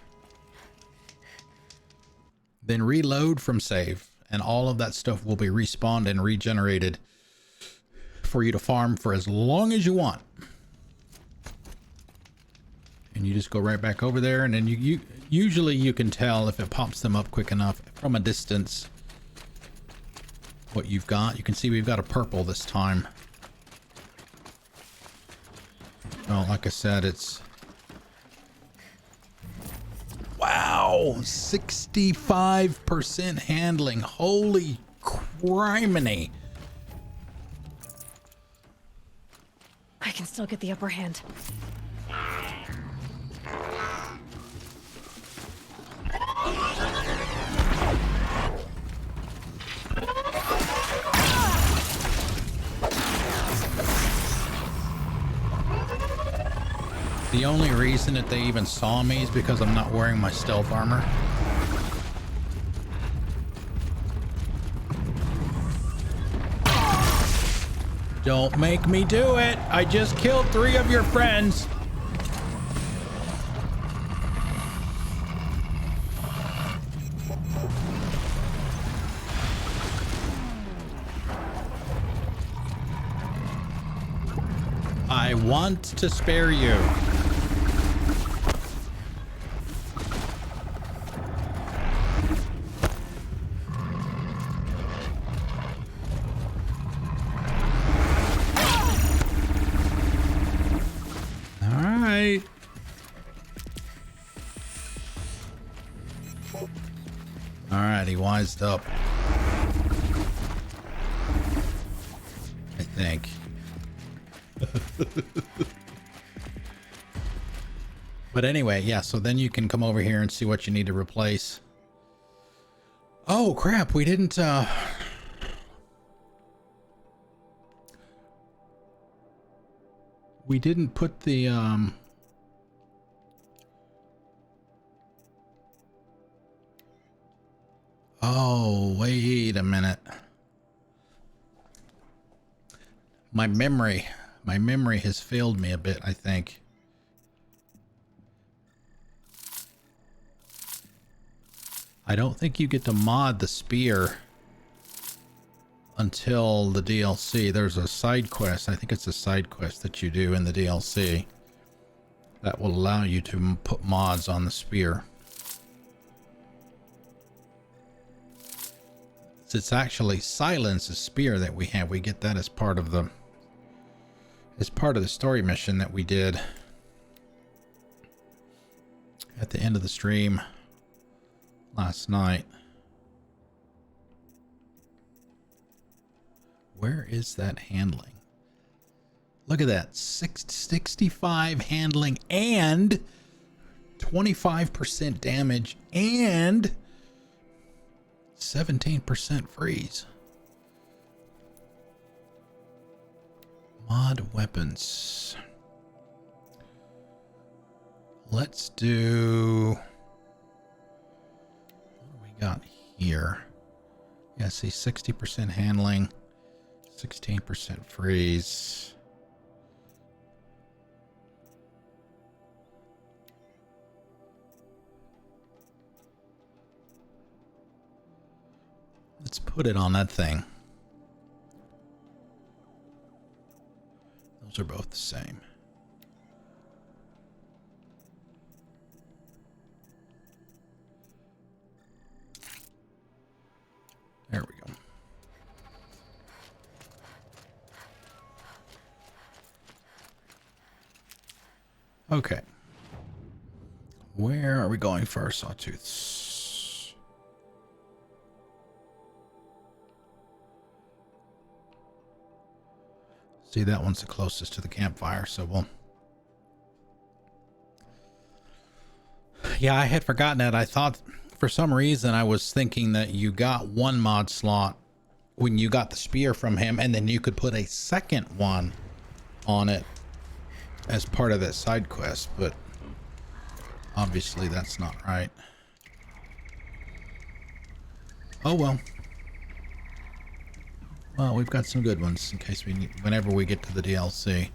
then reload from save, and all of that stuff will be respawned and regenerated for you to farm for as long as you want. And you just go right back over there, and then you usually you can tell if it pops them up quick enough from a distance what you've got. You can see we've got a purple this time. Well, like I said, it's... Wow! 65% handling. Holy criminy. I can still get the upper hand. The only reason that they even saw me is because I'm not wearing my stealth armor. Don't make me do it! I just killed 3 of your friends! I want to spare you. Alright, he wised up. I think. But anyway, yeah, so then you can come over here and see what you need to replace. Oh crap, we didn't put the oh, wait a minute. My memory has failed me a bit, I think. I don't think you get to mod the spear until the DLC. There's a side quest. I think it's a side quest that you do in the DLC that will allow you to put mods on the spear. It's actually Silence's spear that we have. We get that as part of the story mission that we did at the end of the stream last night. Where is that handling? Look at that. 65 handling and 25% damage and 17% freeze. Mod weapons. Let's do... what do we got here? Yeah, see, 60% handling, 16% freeze. Let's put it on that thing. Those are both the same. There we go. Okay. Where are we going first, Sawtooths? See, that one's the closest to the campfire, so we'll... Yeah, I had forgotten that. I thought, for some reason, I was thinking that you got one mod slot when you got the spear from him, and then you could put a second one on it as part of that side quest, but obviously that's not right. Oh well. Well, we've got some good ones in case we need, whenever we get to the DLC.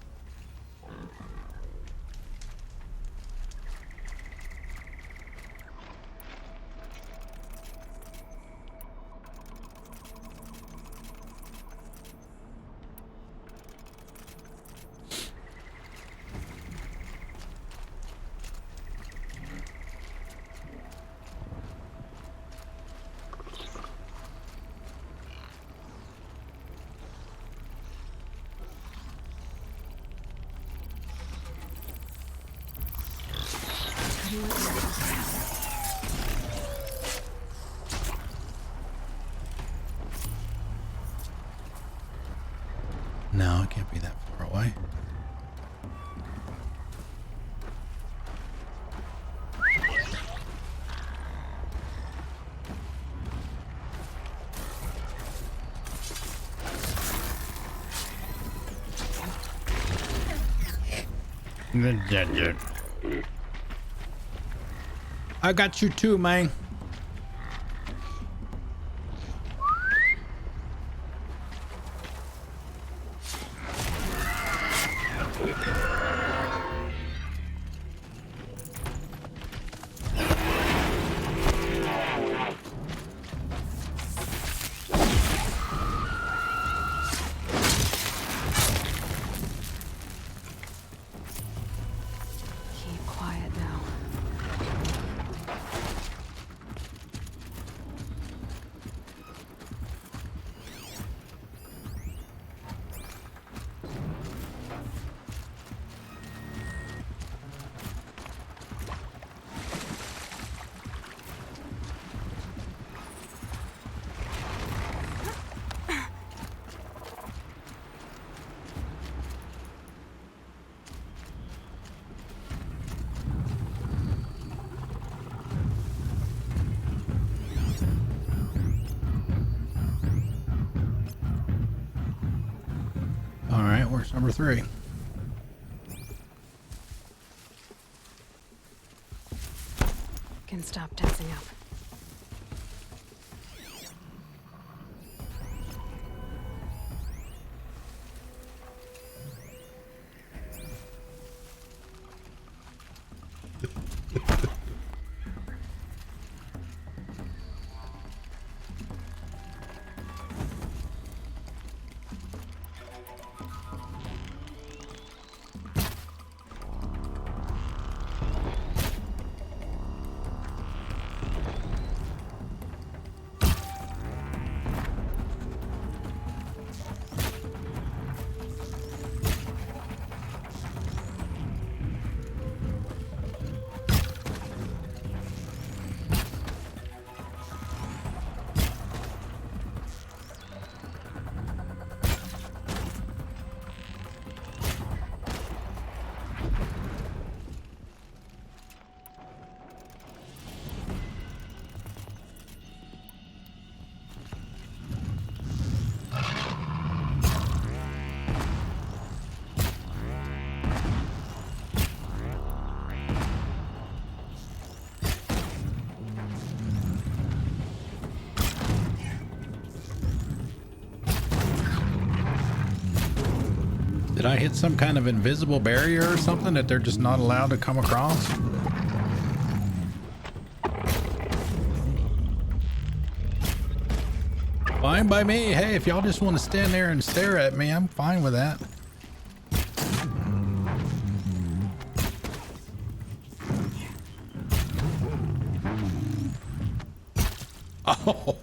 No, it can't be that far away. I got you too, man. Keep quiet now. All right, where's number 3? Can stop tensing up. Did I hit some kind of invisible barrier or something that they're just not allowed to come across? Fine by me. Hey, if y'all just want to stand there and stare at me, I'm fine with that. Oh.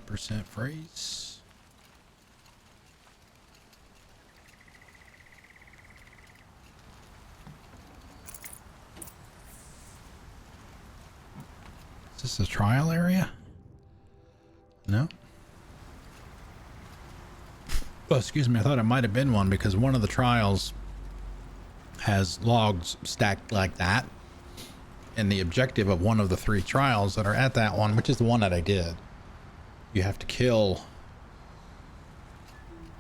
%, freeze. Is this a trial area? No. Oh, excuse me. I thought it might have been one because one of the trials has logs stacked like that. And the objective of one of the 3 trials that are at that one, which is the one that I did, you have to kill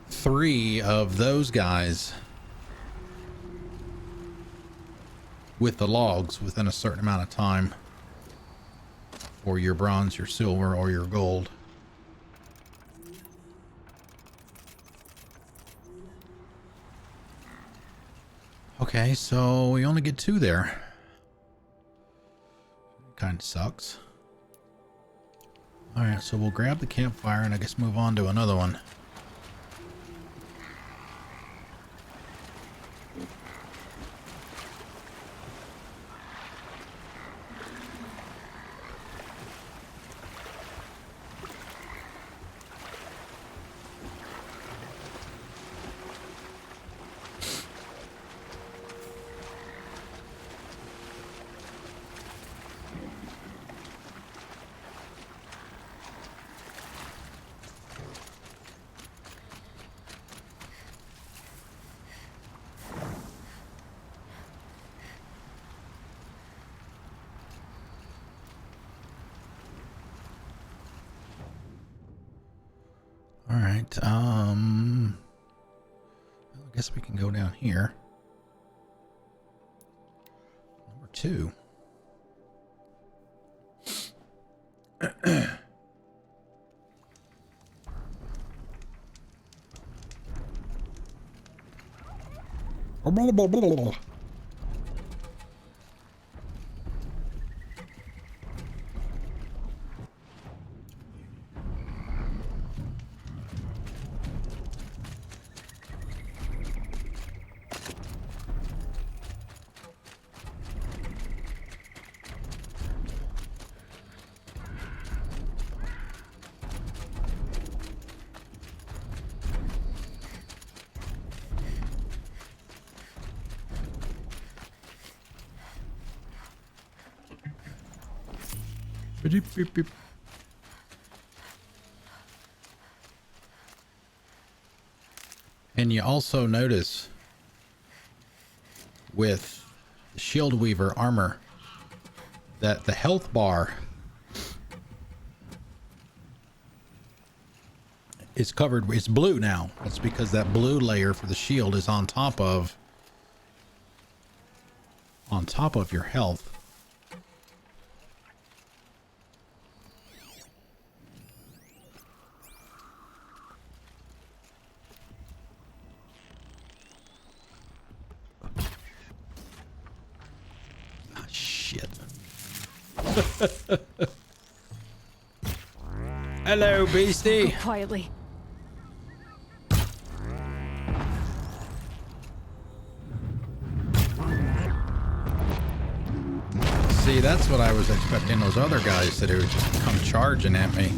3 of those guys with the logs within a certain amount of time for your bronze, your silver, or your gold. Okay, so we only get 2 there. Kind of sucks. All right, so we'll grab the campfire and I guess move on to another one. All right, I guess we can go down here. Number 2. Beep, beep, beep. And you also notice with the Shield Weaver armor that the health bar is covered. It's blue now. It's because that blue layer for the shield is on top of your health. Hello, beastie. Go quietly. See, that's what I was expecting those other guys to do, just come charging at me.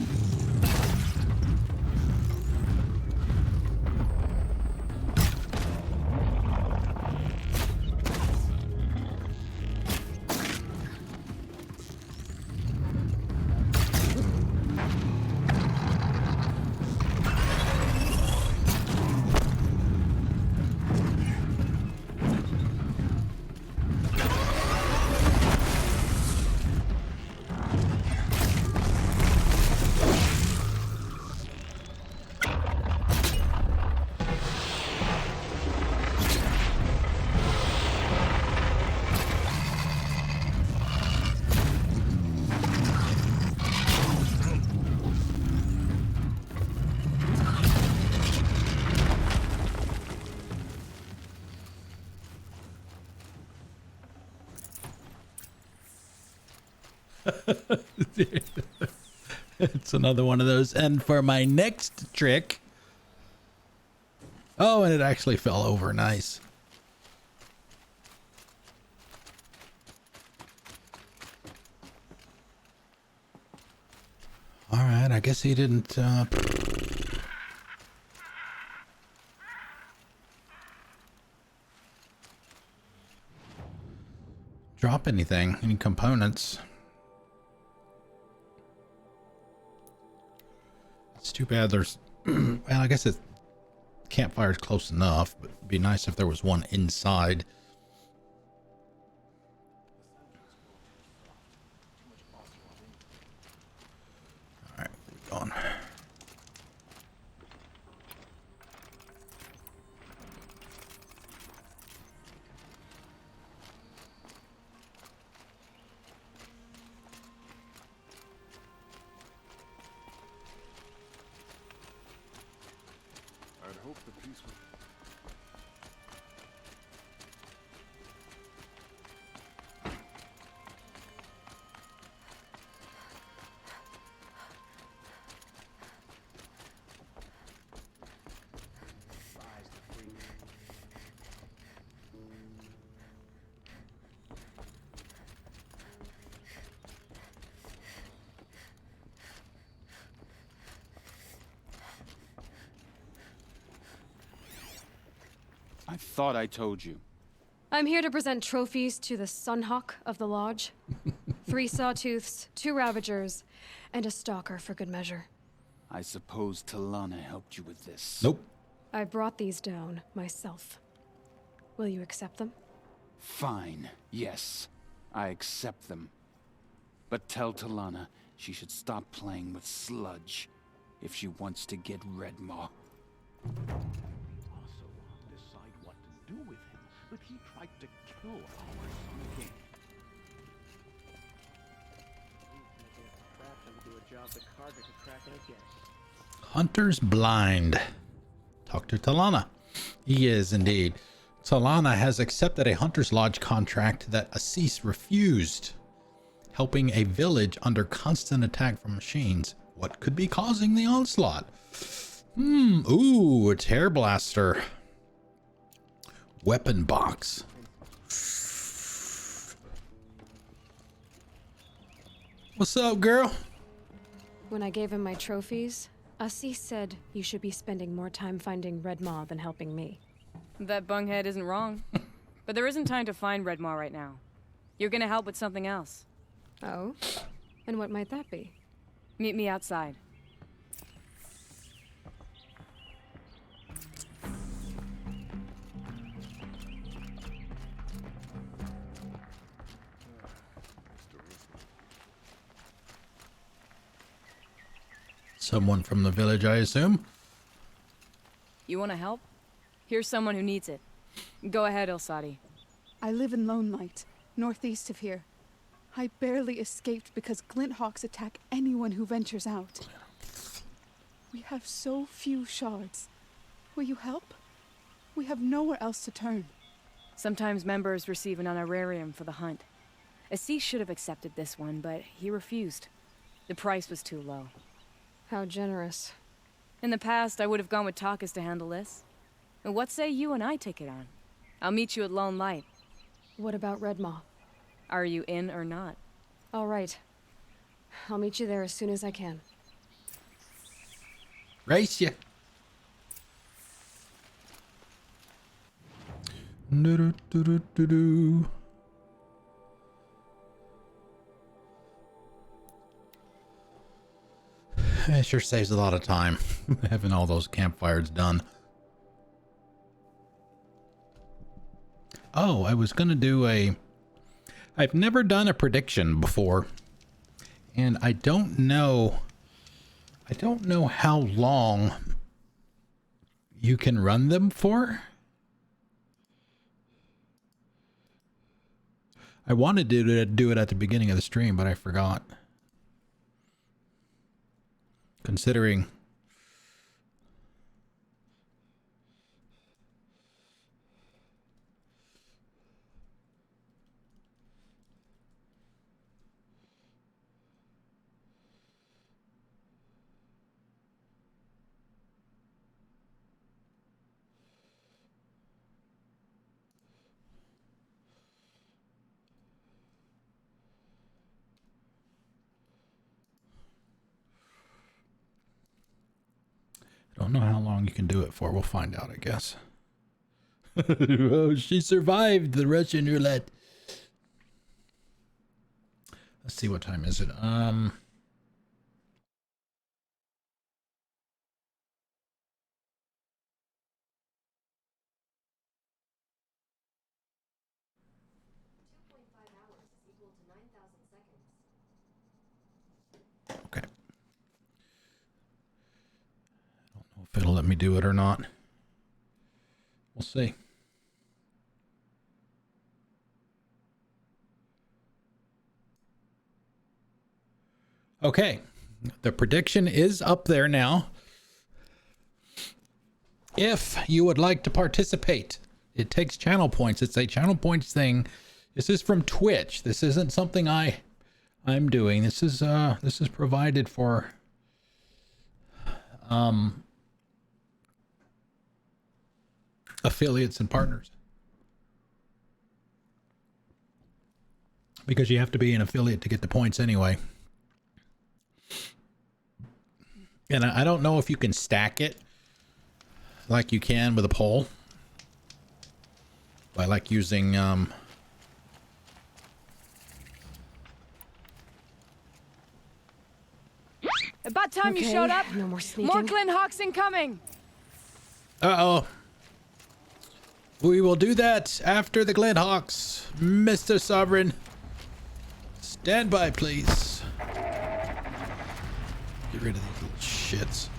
It's another one of those. And for my next trick, oh, and it actually fell over. Nice. All right, I guess he didn't drop anything, any components. It's too bad there's well, I guess it campfire's close enough, but it'd be nice if there was one inside. All right, we're gone. I thought I told you. I'm here to present trophies to the Sunhawk of the Lodge. 3 sawtooths, 2 ravagers, and a stalker for good measure. I suppose Talana helped you with this. Nope. I brought these down myself. Will you accept them? Fine, yes. I accept them. But tell Talana she should stop playing with sludge if she wants to get Redmaw. Also decide what to do with him, but he tried to kill our Sun King. Trapped him to do a job the Carja could crack it again. Hunter's blind. Talk to Talana. He is indeed. Talana has accepted a Hunter's Lodge contract that Assis refused, helping a village under constant attack from machines. What could be causing the onslaught? Ooh, a tear blaster. Weapon box. What's up, girl? When I gave him my trophies, Assis said you should be spending more time finding Redmaw than helping me. That bunghead isn't wrong. But there isn't time to find Redmaw right now. You're gonna help with something else. Oh? And what might that be? Meet me outside. Someone from the village, I assume. You wanna help? Here's someone who needs it. Go ahead, Ilsati. I live in Lone Light, northeast of here. I barely escaped because glint hawks attack anyone who ventures out. We have so few shards. Will you help? We have nowhere else to turn. Sometimes members receive an honorarium for the hunt. Assis should have accepted this one, but he refused. The price was too low. How generous. In the past, I would have gone with Takas to handle this. And what say you and I take it on? I'll meet you at Lone Light. What about Redmaw? Are you in or not? All right. I'll meet you there as soon as I can. Race ya. Do-do-do-do-do-do. It sure saves a lot of time having all those campfires done. Oh, I was gonna do I've never done a prediction before, and I don't know how long you can run them for. I wanted to do it at the beginning of the stream, but I forgot. Considering I don't know how long you can do it for. We'll find out, I guess. Oh, she survived the Russian roulette. Let's see, what time is it? Okay. If it'll let me do it or not. We'll see. Okay. The prediction is up there now. If you would like to participate, it takes channel points. It's a channel points thing. This is from Twitch. This isn't something I'm doing. This is provided for affiliates and partners, because you have to be an affiliate to get the points anyway. And I don't know if you can stack it like you can with a poll. I like using About time you showed up. No more sneaking. More Glint Hawks incoming. Uh-oh. We will do that after the Glint Hawks, Mr. Sovereign. Stand by, please. Get rid of these little shits.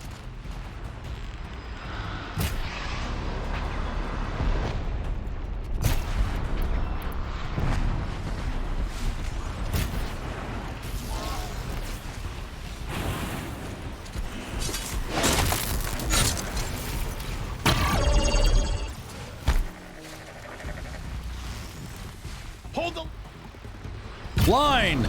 Hold the line.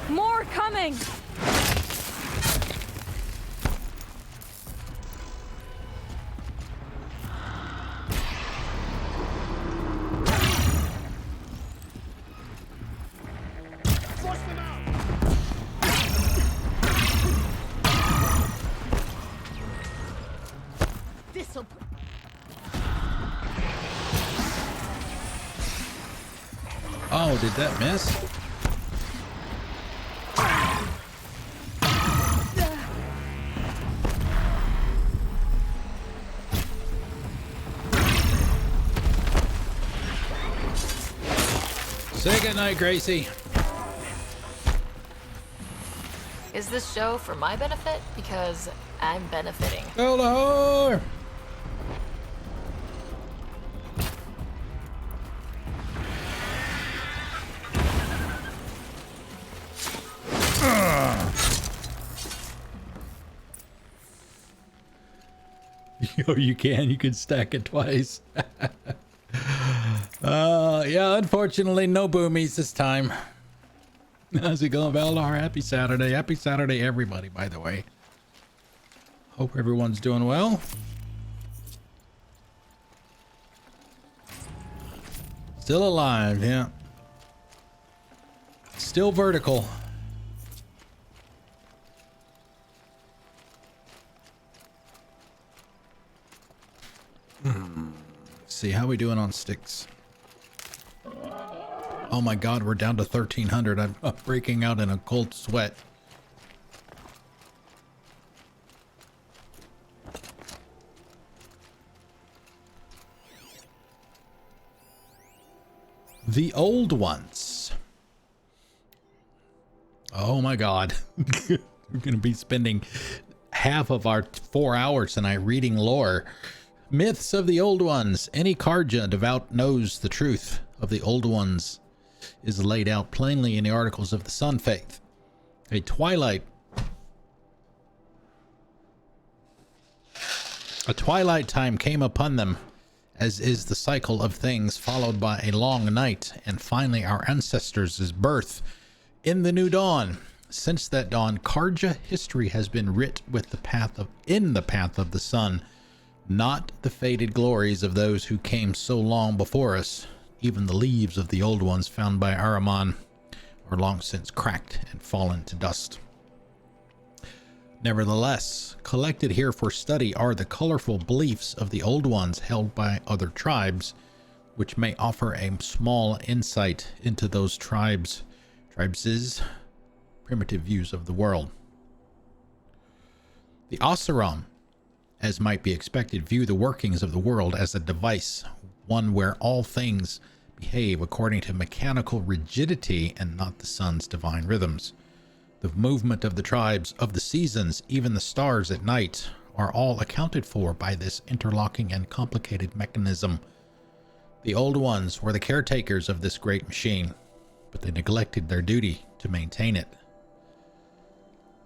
More coming. This'll. Oh, did that miss? Say goodnight, Gracie. Is this show for my benefit? Because I'm benefiting. Build a whore! You can stack it twice. Yeah, unfortunately, no boomies this time. How's it going, Valdar? Happy Saturday. Happy Saturday, everybody, by the way. Hope everyone's doing well. Still alive, yeah. Still vertical. Let's see, how we doing on sticks? Oh my god, we're down to 1,300. I'm breaking out in a cold sweat. The old ones. Oh my god. We're going to be spending half of our 4 hours tonight reading lore. Myths of the Old Ones. Any Karja devout knows the truth of the Old Ones is laid out plainly in the articles of the Sun Faith. A twilight time came upon them, as is the cycle of things, followed by a long night, and finally our ancestors' birth in the new dawn. Since that dawn, Karja history has been writ with in the path of the sun, not the faded glories of those who came so long before us. Even the leaves of the old ones found by Ahriman are long since cracked and fallen to dust. Nevertheless, collected here for study are the colorful beliefs of the old ones held by other tribes, which may offer a small insight into those tribes' primitive views of the world. The Oseram, as might be expected, view the workings of the world as a device, one where all things behave according to mechanical rigidity and not the sun's divine rhythms. The movement of the tribes, of the seasons, even the stars at night, are all accounted for by this interlocking and complicated mechanism. The old ones were the caretakers of this great machine, but they neglected their duty to maintain it.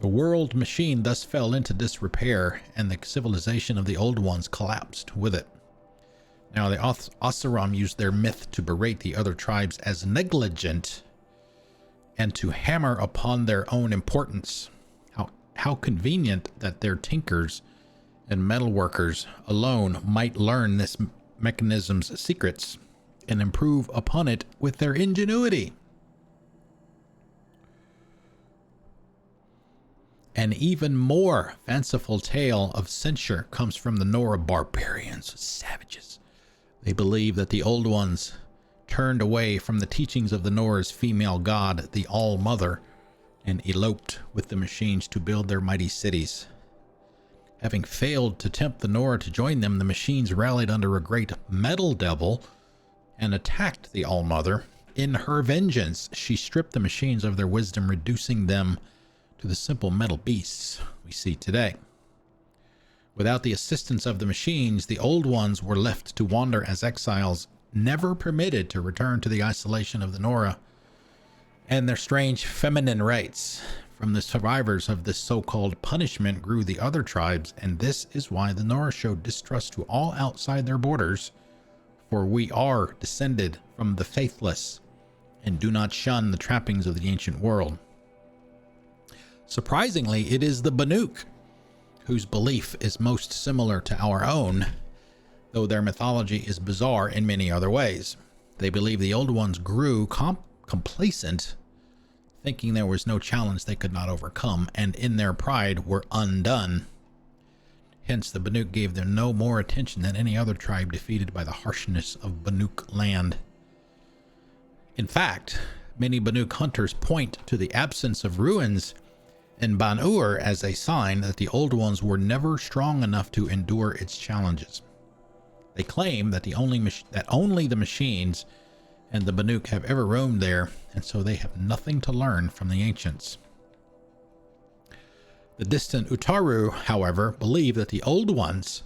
The world machine thus fell into disrepair, and the civilization of the old ones collapsed with it. Now the Oseram used their myth to berate the other tribes as negligent and to hammer upon their own importance. How convenient that their tinkers and metalworkers alone might learn this mechanism's secrets and improve upon it with their ingenuity. An even more fanciful tale of censure comes from the Nora barbarians, savages. They believe that the Old Ones turned away from the teachings of the Nora's female god, the All-Mother, and eloped with the machines to build their mighty cities. Having failed to tempt the Nora to join them, the machines rallied under a great metal devil and attacked the All-Mother. In her vengeance, she stripped the machines of their wisdom, reducing them to the simple metal beasts we see today. Without the assistance of the machines, the Old Ones were left to wander as exiles, never permitted to return to the isolation of the Nora and their strange feminine rights. From the survivors of this so-called punishment grew the other tribes, and this is why the Nora showed distrust to all outside their borders, for we are descended from the faithless and do not shun the trappings of the ancient world. Surprisingly, it is the Banuk whose belief is most similar to our own, though their mythology is bizarre in many other ways. They believe the Old Ones grew complacent, thinking there was no challenge they could not overcome, and in their pride were undone. Hence, the Banuk gave them no more attention than any other tribe defeated by the harshness of Banuk land. In fact, many Banuk hunters point to the absence of ruins in Ban-Ur as a sign that the Old Ones were never strong enough to endure its challenges. They claim that only the machines and the Banuk have ever roamed there, and so they have nothing to learn from the ancients. The distant Utaru, however, believe that the Old Ones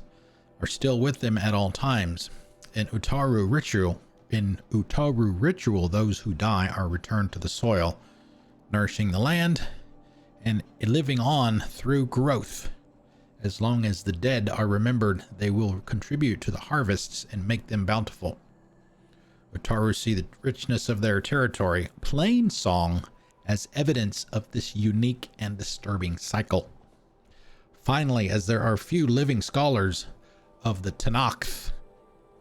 are still with them at all times. In Utaru ritual, those who die are returned to the soil, nourishing the land and living on through growth. As long as the dead are remembered, they will contribute to the harvests and make them bountiful. Utaru see the richness of their territory, plain song, as evidence of this unique and disturbing cycle. Finally, as there are few living scholars of the Tanakh,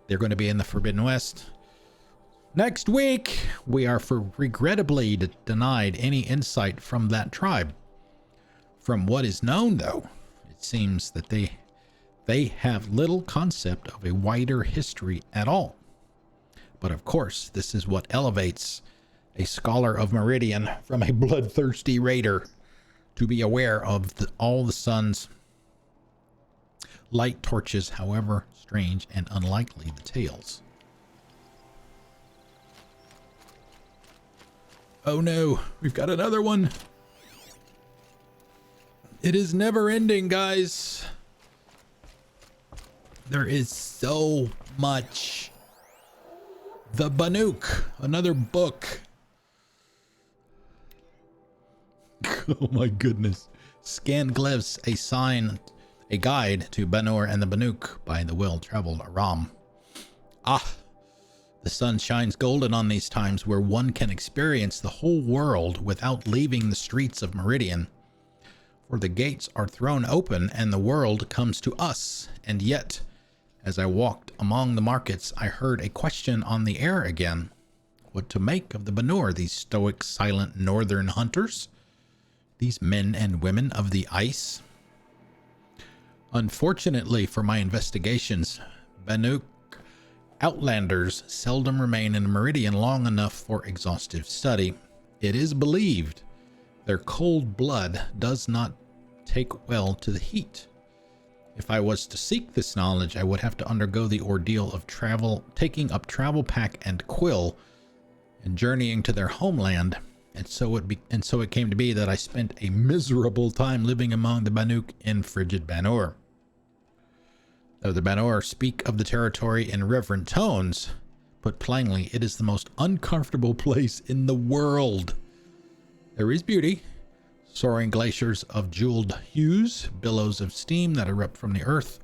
they're going to be in the Forbidden West. Next week, we are regrettably denied any insight from that tribe. From what is known, though, it seems that they have little concept of a wider history at all. But of course, this is what elevates a scholar of Meridian from a bloodthirsty raider to be aware of all the sun's light torches, however strange and unlikely the tales. Oh no, we've got another one. It is never ending, guys. There is so much. The Banuk, another book. Oh my goodness. Scan glyphs, a guide to Ban-Ur and the Banuk by the well-traveled Aram. Ah, the sun shines golden on these times where one can experience the whole world without leaving the streets of Meridian. For the gates are thrown open and the world comes to us. And yet, as I walked among the markets, I heard a question on the air again. What to make of the Ban-Ur, these stoic, silent northern hunters? These men and women of the ice? Unfortunately for my investigations, Banuk outlanders seldom remain in Meridian long enough for exhaustive study. It is believed their cold blood does not take well to the heat. If I was to seek this knowledge, I would have to undergo the ordeal of taking up travel pack and quill and journeying to their homeland. And so it came to be that I spent a miserable time living among the Banuk in frigid Ban-Ur. Though the Ban-Ur speak of the territory in reverent tones, put plainly, it is the most uncomfortable place in the world. There is beauty, soaring glaciers of jeweled hues, billows of steam that erupt from the earth,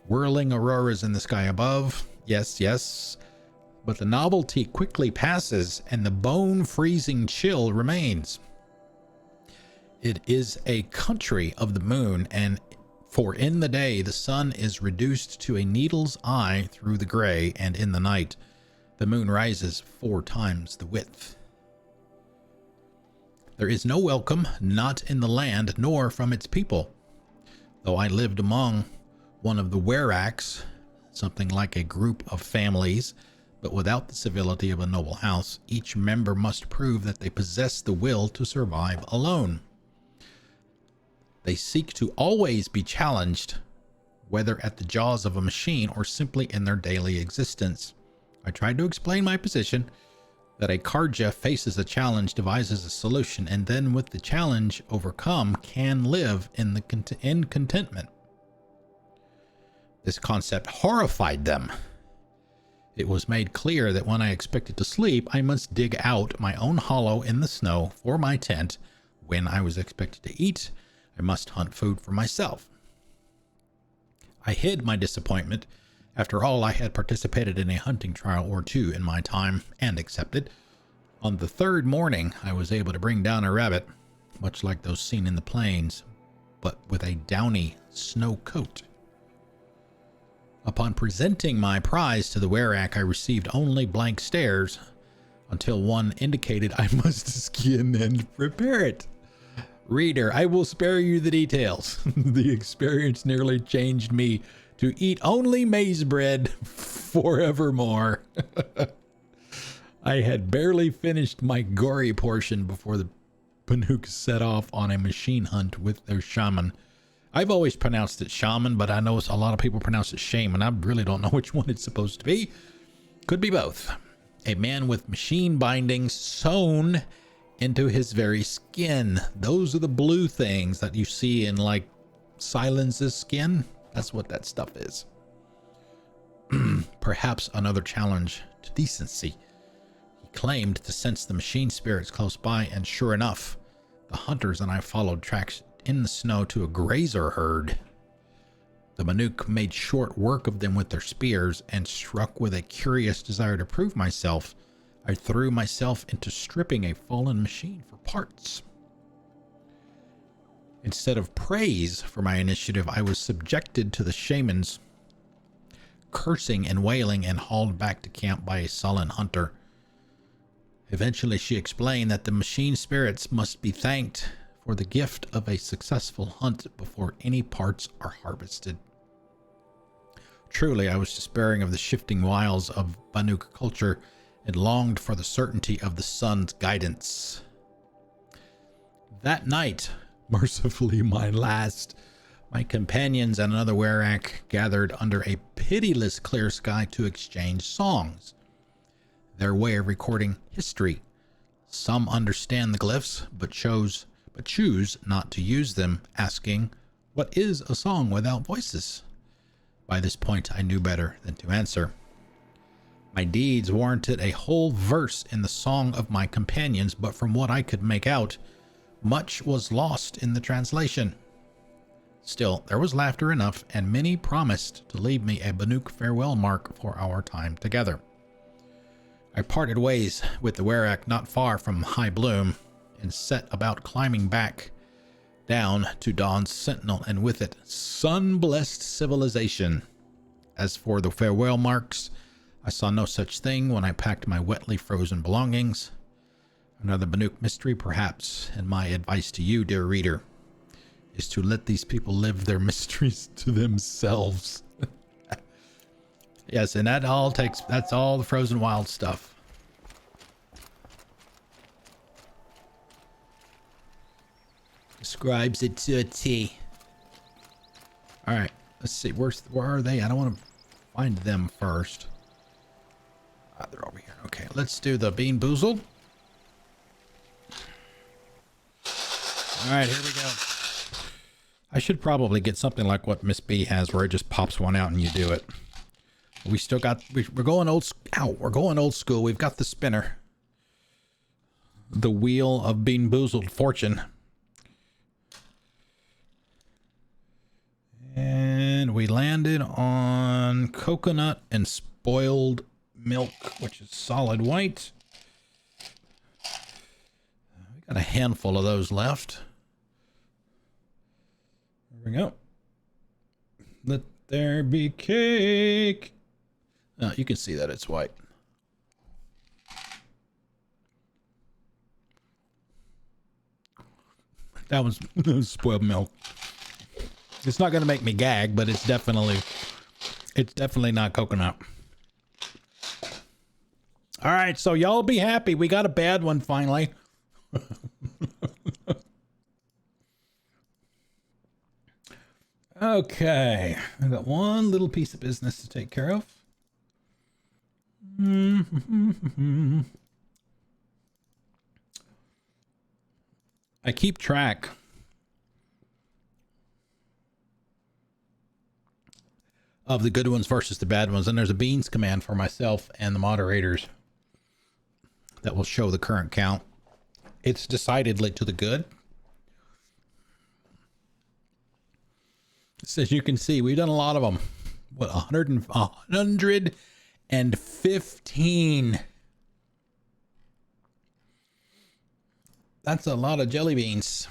whirling auroras in the sky above. Yes, yes, but the novelty quickly passes and the bone-freezing chill remains. It is a country of the moon, and for in the day the sun is reduced to a needle's eye through the gray, and in the night the moon rises 4 times the width. There is no welcome, not in the land, nor from its people. Though I lived among one of the weraks, something like a group of families, but without the civility of a noble house, each member must prove that they possess the will to survive alone. They seek to always be challenged, whether at the jaws of a machine or simply in their daily existence. I tried to explain my position, that a Karja faces a challenge, devises a solution, and then with the challenge overcome can live in contentment. This concept horrified them. It was made clear that when I expected to sleep, I must dig out my own hollow in the snow for my tent. When I was expected to eat, I must hunt food for myself. I hid my disappointment. After all, I had participated in a hunting trial or two in my time and accepted. On the third morning, I was able to bring down a rabbit, much like those seen in the plains, but with a downy snow coat. Upon presenting my prize to the werak, I received only blank stares until one indicated I must skin and prepare it. Reader, I will spare you the details. The experience nearly changed me to eat only maize bread forevermore. I had barely finished my gory portion before the Banuk set off on a machine hunt with their shaman. I've always pronounced it shaman, but I know a lot of people pronounce it shaman. I really don't know which one it's supposed to be. Could be both. A man with machine bindings sewn into his very skin. Those are the blue things that you see in like Silence's skin. That's what that stuff is. Perhaps another challenge to decency. He claimed to sense the machine spirits close by, and sure enough, the hunters and I followed tracks in the snow to a grazer herd. The Banuk made short work of them with their spears, and struck with a curious desire to prove myself, I threw myself into stripping a fallen machine for parts. Instead of praise for my initiative, I was subjected to the shaman's cursing and wailing and hauled back to camp by a sullen hunter. Eventually she explained that the machine spirits must be thanked for the gift of a successful hunt before any parts are harvested. Truly, I was despairing of the shifting wiles of Banuk culture and longed for the certainty of the sun's guidance. That night, mercifully my last, my companions and another werak gathered under a pitiless clear sky to exchange songs. Their way of recording history. Some understand the glyphs, but choose not to use them, asking, "What is a song without voices?" By this point, I knew better than to answer. My deeds warranted a whole verse in the song of my companions, but from what I could make out, much was lost in the translation. Still, there was laughter enough, and many promised to leave me a Banuk farewell mark for our time together. I parted ways with the werak not far from High Bloom, and set about climbing back down to Dawn's Sentinel, and with it, sun-blessed civilization. As for the farewell marks, I saw no such thing when I packed my wetly frozen belongings. Another Banuk mystery, perhaps, and my advice to you, dear reader, is to let these people live their mysteries to themselves. Yes, and that's all the frozen wild stuff. Describes it to a T. All right, let's see. Where are they? I don't want to find them first. They're over here. Okay, let's do the Bean Boozled. All right, here we go. I should probably get something like what Miss B has, where it just pops one out and you do it. We still got. We're going old. Ow, we're going old school. We've got the spinner. The wheel of Bean Boozled fortune. And we landed on coconut and spoiled milk, which is solid white. We got a handful of those left. There we go. Let there be cake. You can see that it's white. That was spoiled milk. It's not gonna make me gag, but it's definitely not coconut. All right, so y'all be happy. We got a bad one finally. Okay, I got one little piece of business to take care of. I keep track of the good ones versus the bad ones, and there's a beans command for myself and the moderators that will show the current count. It's decidedly to the good. So as you can see, we've done a lot of them. What, 115? That's a lot of jelly beans.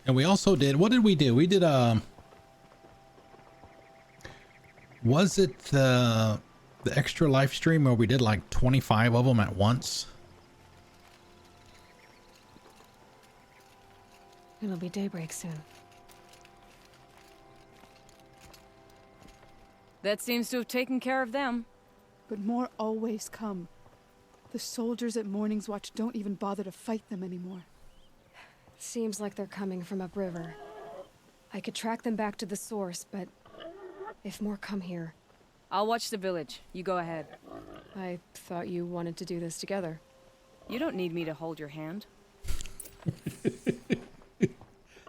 And we also did, what did we do? We did was it the extra live stream where we did like 25 of them at once? It'll be daybreak soon. That seems to have taken care of them. But more always come. The soldiers at Morning's Watch don't even bother to fight them anymore. Seems like they're coming from upriver. I could track them back to the source, but if more come here... I'll watch the village. You go ahead. I thought you wanted to do this together. You don't need me to hold your hand.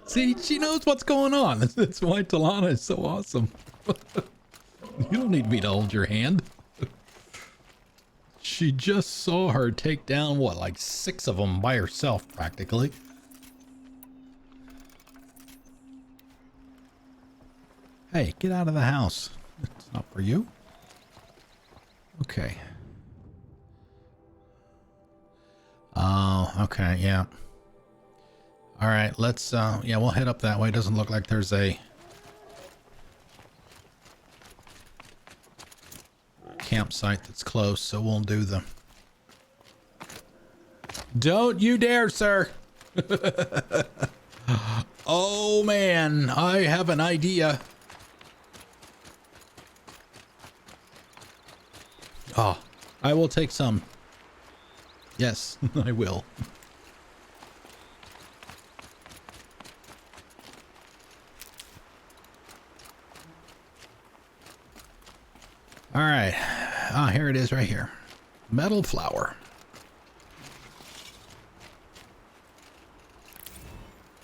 See, she knows what's going on. That's why Talana is so awesome. You don't need me to hold your hand. She just saw her take down, what, like 6 of them by herself, practically. Hey, get out of the house. It's not for you. Okay. Oh, okay, yeah. All right, let's, yeah, we'll head up that way. Doesn't look like there's a campsite that's close, so we'll do the... Don't you dare, sir! Oh, man, I have an idea. Oh, I will take some. Yes, I will. All right. Ah, here it is right here. Metal flower.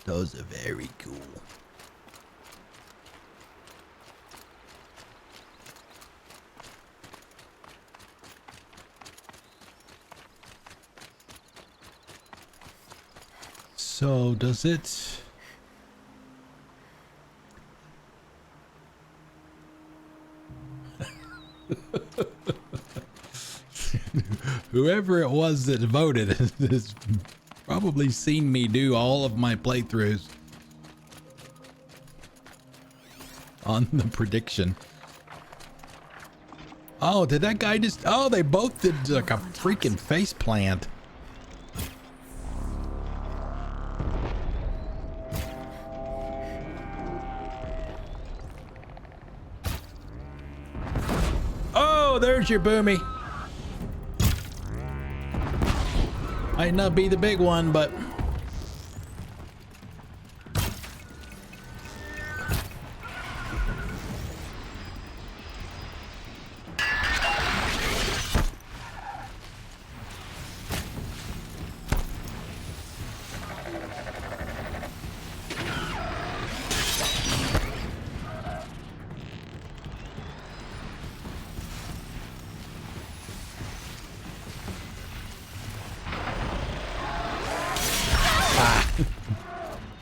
Those are very cool. So does it... Whoever it was that voted has probably seen me do all of my playthroughs on the prediction. Oh, did that guy just... Oh, they both did like a freaking face plant. Oh, there's your boomy. Might not be the big one, but...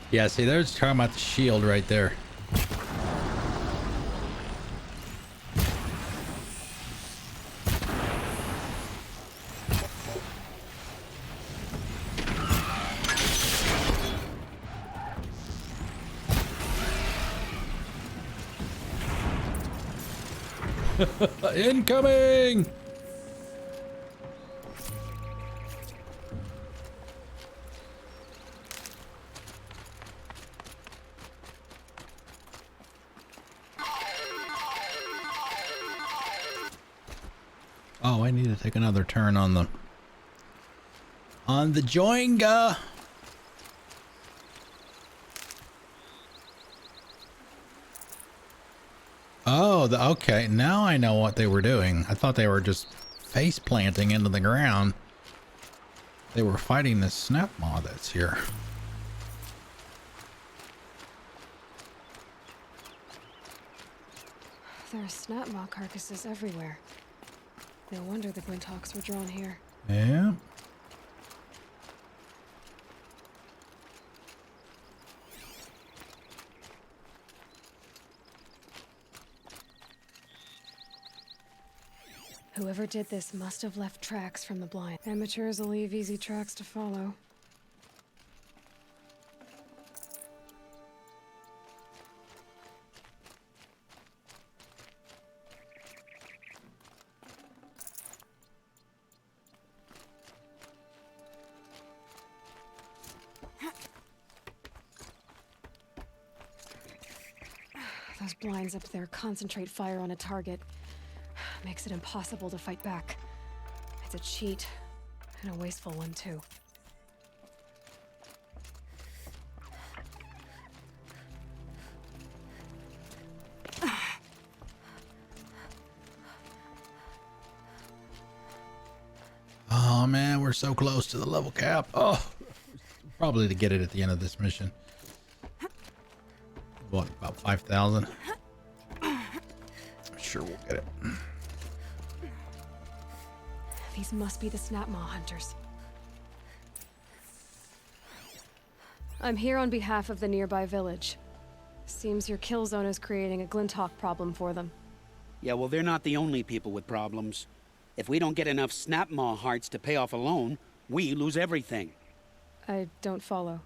Yeah, see, there's talking about the shield right there. Incoming! Oh, I need to take another turn on the joinga. Oh, okay. Now I know what they were doing. I thought they were just face planting into the ground. They were fighting this snap maw that's here. There are snap maw carcasses everywhere. No wonder the Glinthawks were drawn here. Yeah. Whoever did this must have left tracks from the blind. Amateurs will leave easy tracks to follow. Those blinds up there concentrate fire on a target. Makes it impossible to fight back. It's a cheat, and a wasteful one too. Oh man, we're so close to the level cap. Oh, probably to get it at the end of this mission. What, about 5,000? Sure, we'll get it. These must be the Snapmaw hunters. I'm here on behalf of the nearby village. Seems your kill zone is creating a Glinthawk problem for them. Yeah, well, they're not the only people with problems. If we don't get enough Snapmaw hearts to pay off a loan, we lose everything. I don't follow.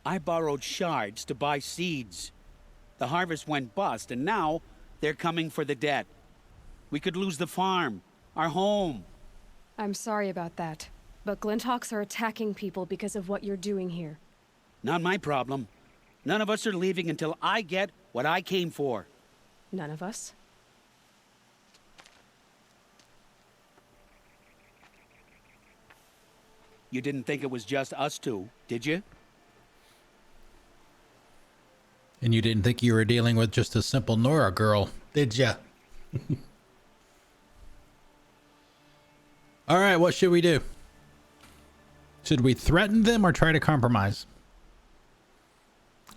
I borrowed shards to buy seeds. The harvest went bust, and now they're coming for the debt. We could lose the farm, our home. I'm sorry about that, but Glinthawks are attacking people because of what you're doing here. Not my problem. None of us are leaving until I get what I came for. None of us? You didn't think it was just us two, did you? And you didn't think you were dealing with just a simple Nora girl, did ya? All right, what should we do? Should we threaten them or try to compromise?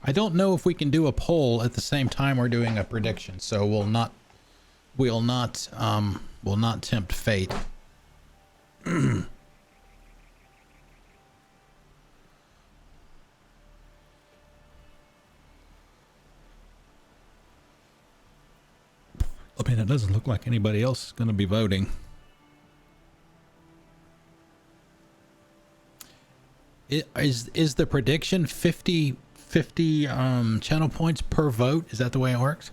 I don't know if we can do a poll at the same time we're doing a prediction, so we'll not tempt fate. I mean, it doesn't look like anybody else is going to be voting. Is the prediction 50 channel points per vote? Is that the way it works?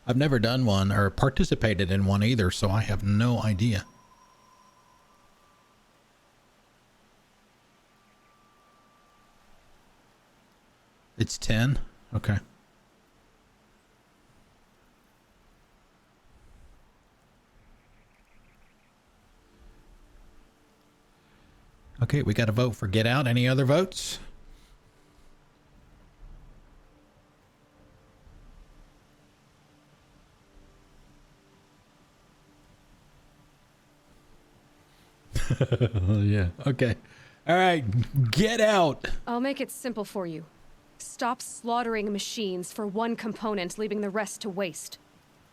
I've never done one or participated in one either, so I have no idea. It's 10? Okay. Okay, we got a vote for Get Out. Any other votes? Yeah, okay. All right, Get Out. I'll make it simple for you. Stop slaughtering machines for one component, leaving the rest to waste.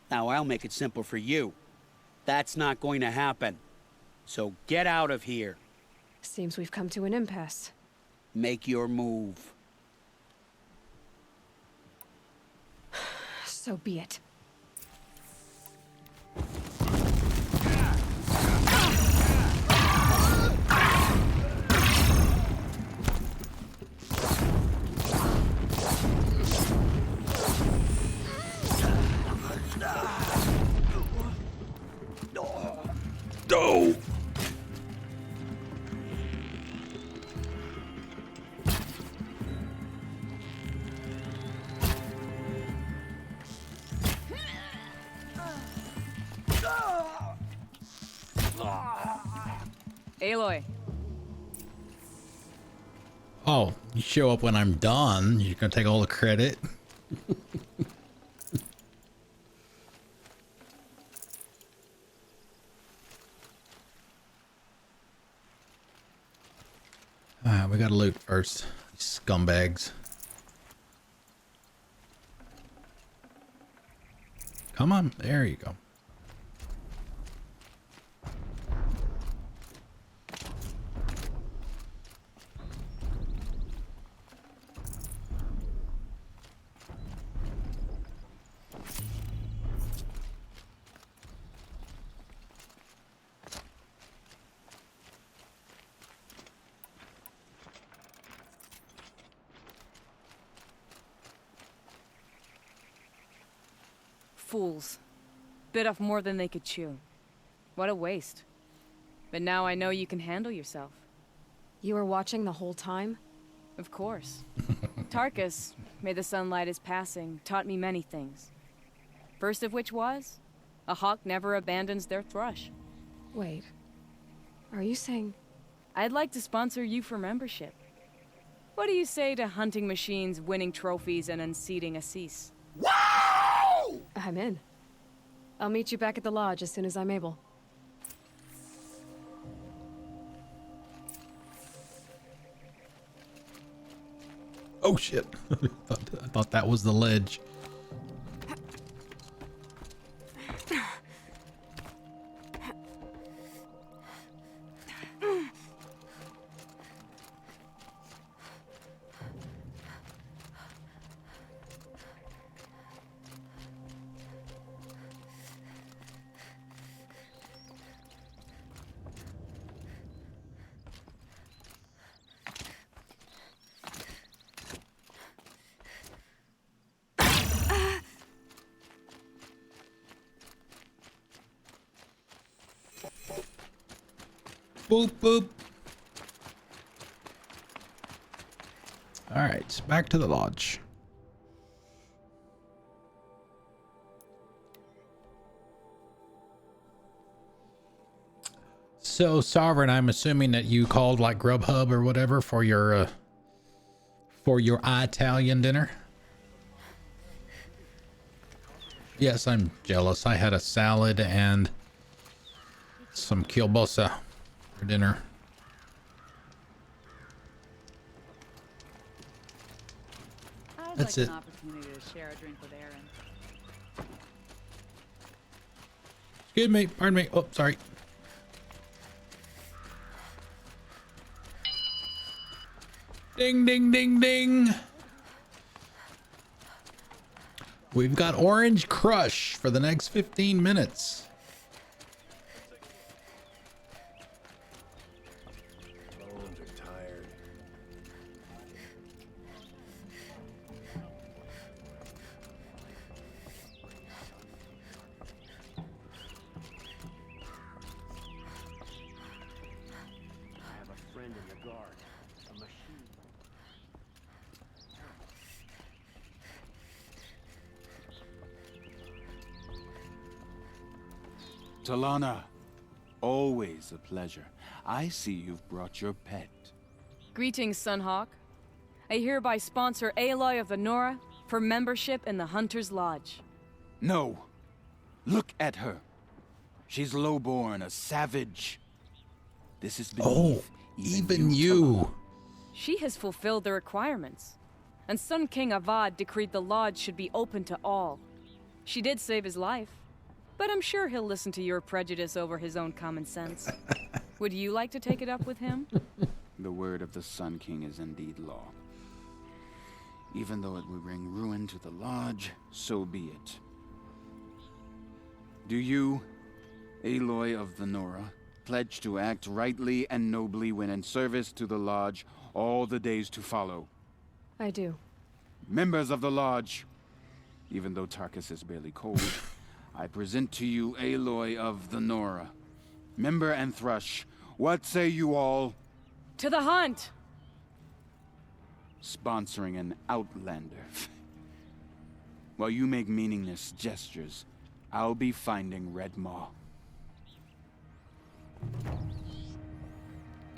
Now I'll make it simple for you. That's not going to happen. So get out of here. Seems we've come to an impasse. Make your move. So be it. No. Aloy. Oh, you show up when I'm done. You're gonna take all the credit. We gotta loot first. Scumbags. Come on, there you go. Fools. Bit off more than they could chew. What a waste. But now I know you can handle yourself. You were watching the whole time? Of course. Tarkus, may the sunlight is passing, taught me many things. First of which was, a hawk never abandons their thrush. Wait. Are you saying... I'd like to sponsor you for membership. What do you say to hunting machines, winning trophies, and unseating Assis? I'm in. I'll meet you back at the lodge as soon as I'm able. Oh shit. I thought that was the ledge. Boop, boop. All right, back to the lodge. So, Sovereign, I'm assuming that you called like Grubhub or whatever for your Italian dinner. Yes, I'm jealous. I had a salad and some kielbasa for dinner. That's it. An opportunity to share a drink with Errand. Excuse me, pardon me. Oh, sorry. Ding, ding, ding, ding. We've got Orange Crush for the next 15 minutes. Bones are tired. I have a friend in the guard. A machine. Talana, always a pleasure. I see you've brought your pet. Greetings, Sunhawk. I hereby sponsor Aloy of the Nora for membership in the Hunter's Lodge. No. Look at her. She's lowborn, a savage. This is beneath even you. She has fulfilled the requirements. And Sun King Avad decreed the lodge should be open to all. She did save his life. But I'm sure he'll listen to your prejudice over his own common sense. Would you like to take it up with him? The word of the Sun King is indeed law. Even though it will bring ruin to the lodge, so be it. Do you, Aloy of the Nora, pledge to act rightly and nobly when in service to the lodge all the days to follow? I do. Members of the lodge, even though Tarkus is barely cold, I present to you Aloy of the Nora. Member and Thrush, what say you all? To the hunt! Sponsoring an outlander. While you make meaningless gestures, I'll be finding Redmaw.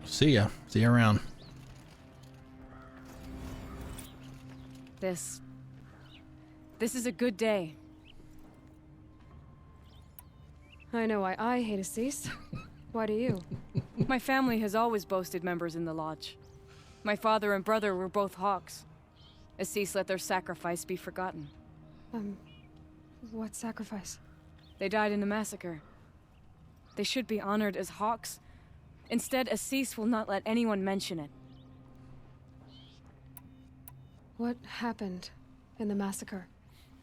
See ya. See you around. This is a good day. I know why I hate Assis. Why do you? My family has always boasted members in the lodge. My father and brother were both hawks. Assis let their sacrifice be forgotten. What sacrifice? They died in the massacre. They should be honored as hawks. Instead, Assis will not let anyone mention it. What happened in the massacre?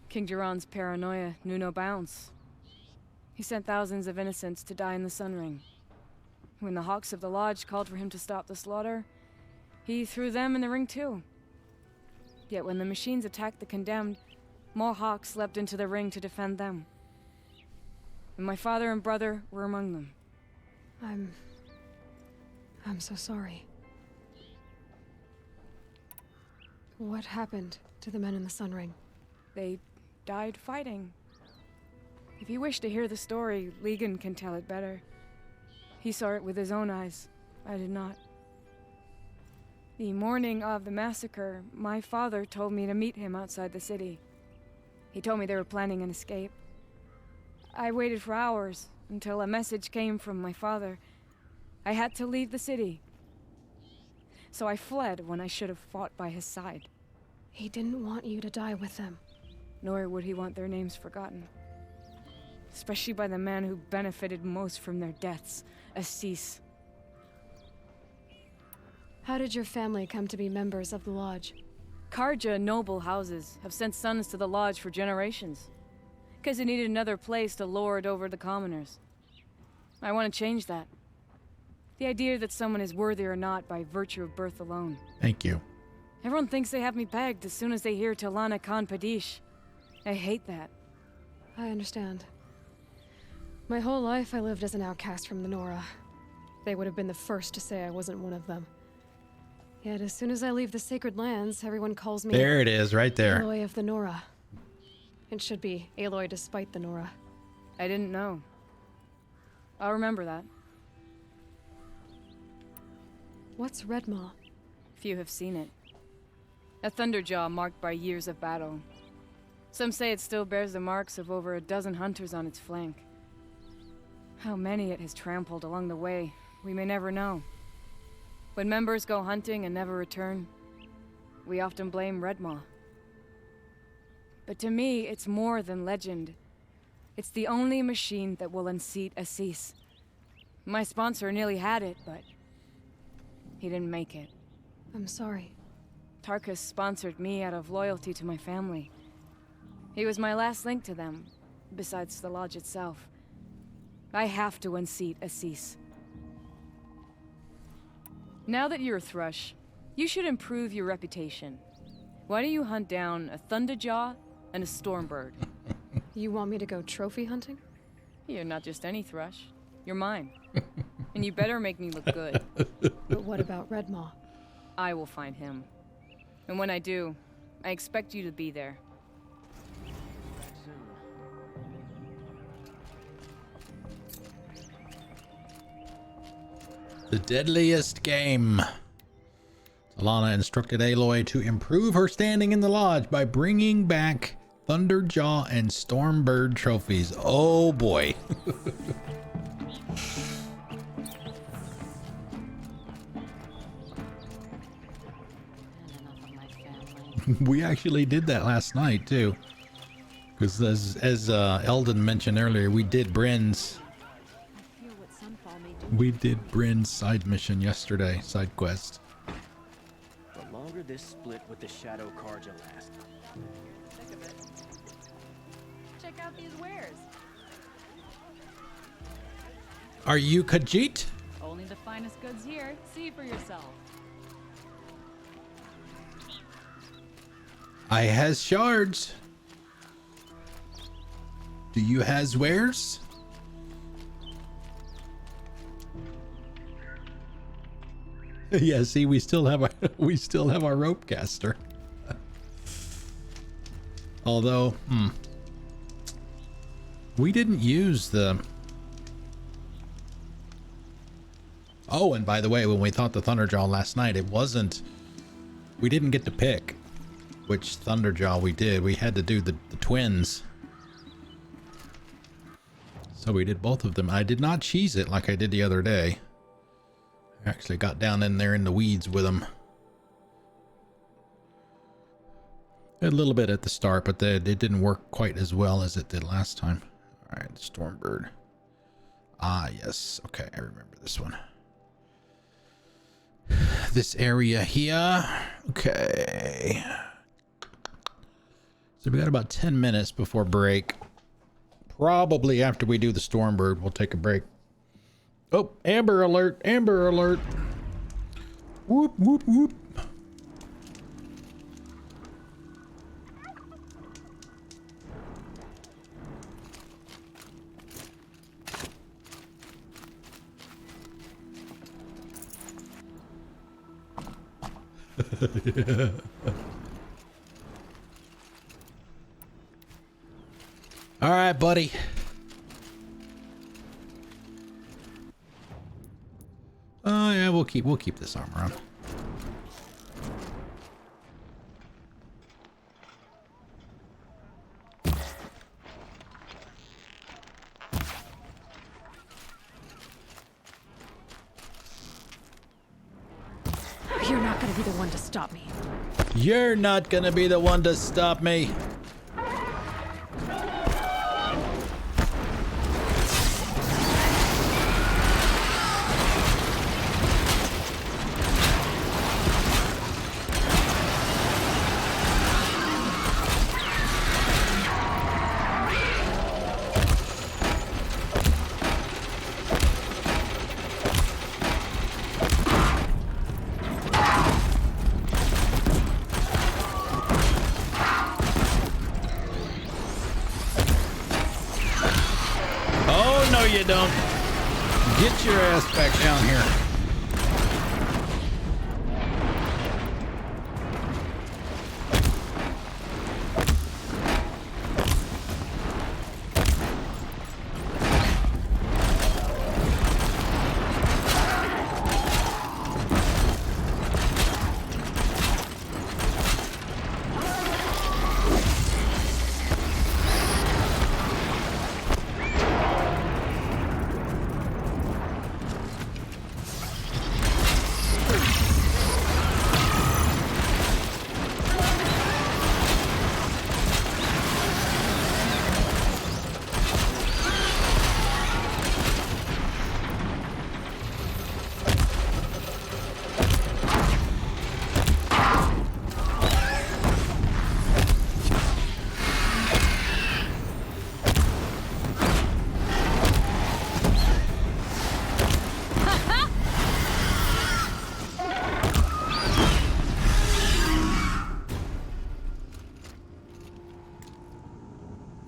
King Duran's paranoia knew no bounds. He sent thousands of innocents to die in the Sun Ring. When the Hawks of the Lodge called for him to stop the slaughter, he threw them in the ring too. Yet when the machines attacked the condemned, more Hawks leapt into the ring to defend them. And my father and brother were among them. I'm so sorry. What happened to the men in the Sun Ring? They died fighting. If you wish to hear the story, Legan can tell it better. He saw it with his own eyes. I did not. The morning of the massacre, my father told me to meet him outside the city. He told me they were planning an escape. I waited for hours until a message came from my father. I had to leave the city. So I fled when I should have fought by his side. He didn't want you to die with them. Nor would he want their names forgotten. Especially by the man who benefited most from their deaths, Assis. How did your family come to be members of the Lodge? Karja noble houses have sent sons to the Lodge for generations. Because they needed another place to lord over the commoners. I want to change that. The idea that someone is worthy or not by virtue of birth alone. Thank you. Everyone thinks they have me pegged as soon as they hear Talana Khan Padish. I hate that. I understand. My whole life I lived as an outcast from the Nora. They would have been the first to say I wasn't one of them. Yet as soon as I leave the sacred lands, everyone calls me... There it is, right there. Aloy of the Nora. It should be Aloy despite the Nora. I didn't know. I'll remember that. What's Redmaw? Few have seen it. A thunderjaw marked by years of battle. Some say it still bears the marks of over a dozen hunters on its flank. How many it has trampled along the way, we may never know. When members go hunting and never return, we often blame Redmaw. But to me, it's more than legend. It's the only machine that will unseat Assis. My sponsor nearly had it, but he didn't make it. I'm sorry. Tarkus sponsored me out of loyalty to my family. He was my last link to them, besides the lodge itself. I have to unseat Assis. Now that you're a thrush, you should improve your reputation. Why don't you hunt down a thunderjaw and a stormbird? You want me to go trophy hunting? You're not just any thrush. You're mine. And you better make me look good. But what about Redmaw? I will find him. And when I do, I expect you to be there. The deadliest game. Talana instructed Aloy to improve her standing in the lodge by bringing back Thunderjaw and Stormbird trophies. Oh boy. We actually did that last night too. Because as Eldon mentioned earlier, we did Bryn's side mission yesterday, side quest. The longer this split with the Shadow Karja lasts. Think of it. Check out these wares. Are you Khajiit? Only the finest goods here. See for yourself. I has shards. Do you has wares? Yeah, see, we still have our rope caster. Although, we didn't use the Oh, and by the way, when we thought the Thunderjaw last night, it wasn't... We didn't get to pick which Thunderjaw we did. We had to do the twins. So we did both of them. I did not cheese it like I did the other day. I actually got down in there in the weeds with them. A little bit at the start, but it didn't work quite as well as it did last time. All right, Stormbird. Ah, yes. Okay, I remember this one. This area here. Okay. So we got about 10 minutes before break. Probably after we do the Stormbird, we'll take a break. Oh, Amber alert! Amber alert! Whoop, whoop, whoop. Yeah. All right, buddy. Oh yeah, we'll keep this armor on. You're not gonna be the one to stop me. You're not gonna be the one to stop me. You don't. Get your ass back down here.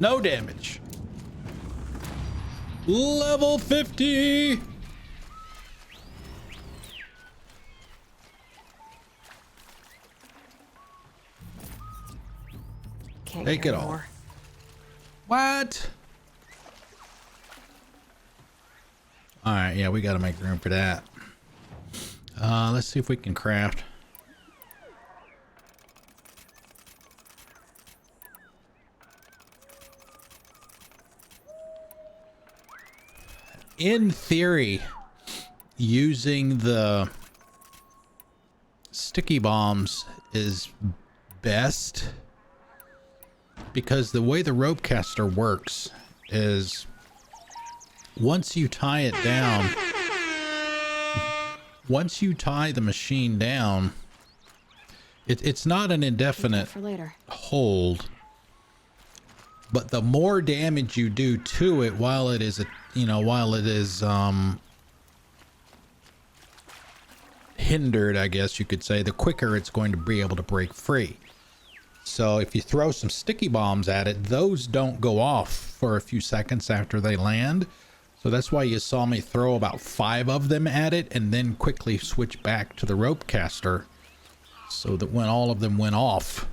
No damage. Level 50. Can't Take it all. What? All right, yeah, we got to make room for that. Let's see if we can craft. In theory, using the sticky bombs is best because the way the rope caster works is once you tie it down, once you tie the machine down, it's not an indefinite for later. Hold, but the more damage you do to it while it is hindered, I guess you could say, the quicker it's going to be able to break free. So if you throw some sticky bombs at it, those don't go off for a few seconds after they land. So that's why you saw me throw about 5 of them at it and then quickly switch back to the rope caster so that when all of them went off,